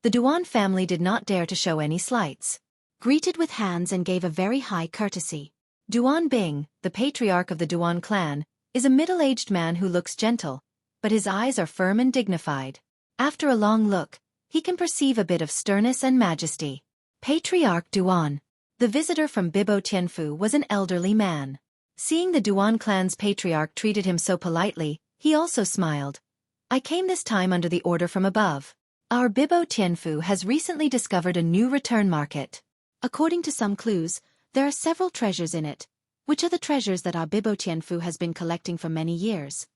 the Duan family did not dare to show any slights. Greeted with hands and gave a very high courtesy. Duanbing, the patriarch of the Duan clan, is a middle-aged man who looks gentle, but his eyes are firm and dignified. After a long look, he can perceive a bit of sternness and majesty. Patriarch Duan. The visitor from Bibo Tianfu was an elderly man. Seeing the Duan clan's patriarch treated him so politely, he also smiled. I came this time under the order from above. Our Bibo Tianfu has recently discovered a new return market. According to some clues, there are several treasures in it, which are the treasures that our Bibo Tianfu has been collecting for many years.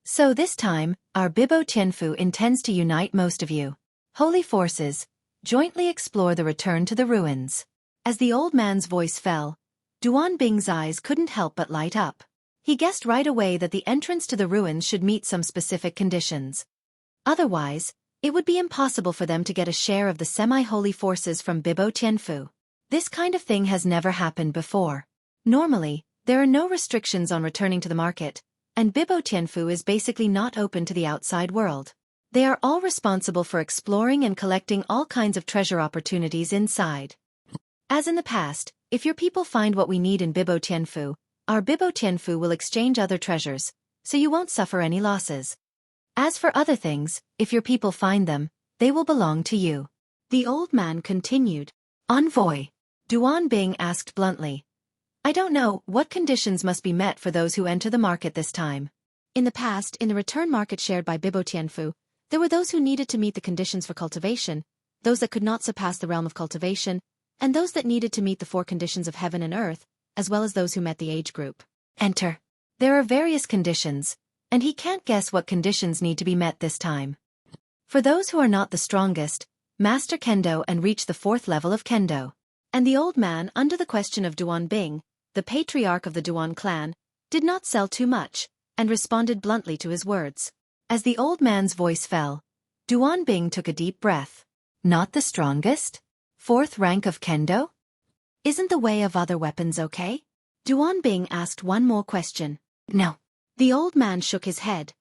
So this time, our Bibo Tianfu intends to unite most of you. Holy forces, jointly explore the return to the ruins. As the old man's voice fell, Duan Bing's eyes couldn't help but light up. He guessed right away that the entrance to the ruins should meet some specific conditions. Otherwise, it would be impossible for them to get a share of the semi-holy forces from Bibo Tianfu. This kind of thing has never happened before. Normally, there are no restrictions on returning to the market, and Bibo Tianfu is basically not open to the outside world. They are all responsible for exploring and collecting all kinds of treasure opportunities inside. As in the past, if your people find what we need in Bibo Tianfu, our Bibo Tianfu will exchange other treasures, so you won't suffer any losses. As for other things, if your people find them, they will belong to you. The old man continued. Envoy. Duan Bing asked bluntly. I don't know what conditions must be met for those who enter the market this time. In the past, in the return market shared by Bibo Tianfu, there were those who needed to meet the conditions for cultivation, those that could not surpass the realm of cultivation, and those that needed to meet the 4 conditions of heaven and earth, as well as those who met the age group. Enter. There are various conditions, and he can't guess what conditions need to be met this time. For those who are not the strongest, master Kendo and reach the 4th level of Kendo. And the old man, under the question of Duan Bing, the patriarch of the Duan clan, did not sell too much, and responded bluntly to his words. As the old man's voice fell, Duan Bing took a deep breath. Not the strongest? 4th rank of Kendo? Isn't the way of other weapons okay? Duan Bing asked one more question. No. The old man shook his head.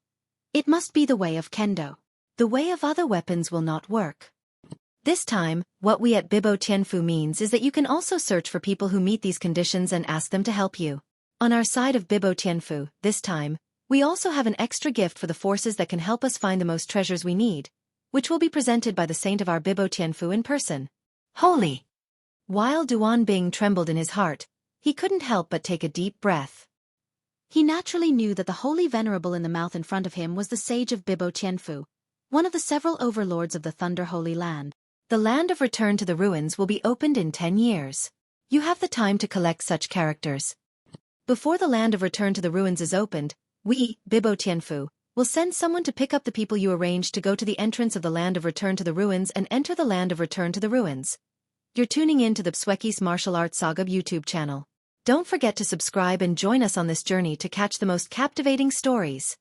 It must be the way of Kendo. The way of other weapons will not work. This time, what we at Bibo Tianfu means is that you can also search for people who meet these conditions and ask them to help you. On our side of Bibo Tianfu, this time, we also have an extra gift for the forces that can help us find the most treasures we need, which will be presented by the saint of our Bibo Tianfu in person. Holy! While Duan Bing trembled in his heart, he couldn't help but take a deep breath. He naturally knew that the holy venerable in the mouth in front of him was the sage of Bibo Tianfu, one of the several overlords of the Thunder Holy Land. The land of return to the ruins will be opened in 10 years. You have the time to collect such characters. Before the land of return to the ruins is opened, we, Bibo Tianfu, will send someone to pick up the people you arranged to go to the entrance of the land of return to the ruins and enter the land of return to the ruins. You're tuning in to the Xueqi's Martial Arts Saga YouTube channel. Don't forget to subscribe and join us on this journey to catch the most captivating stories.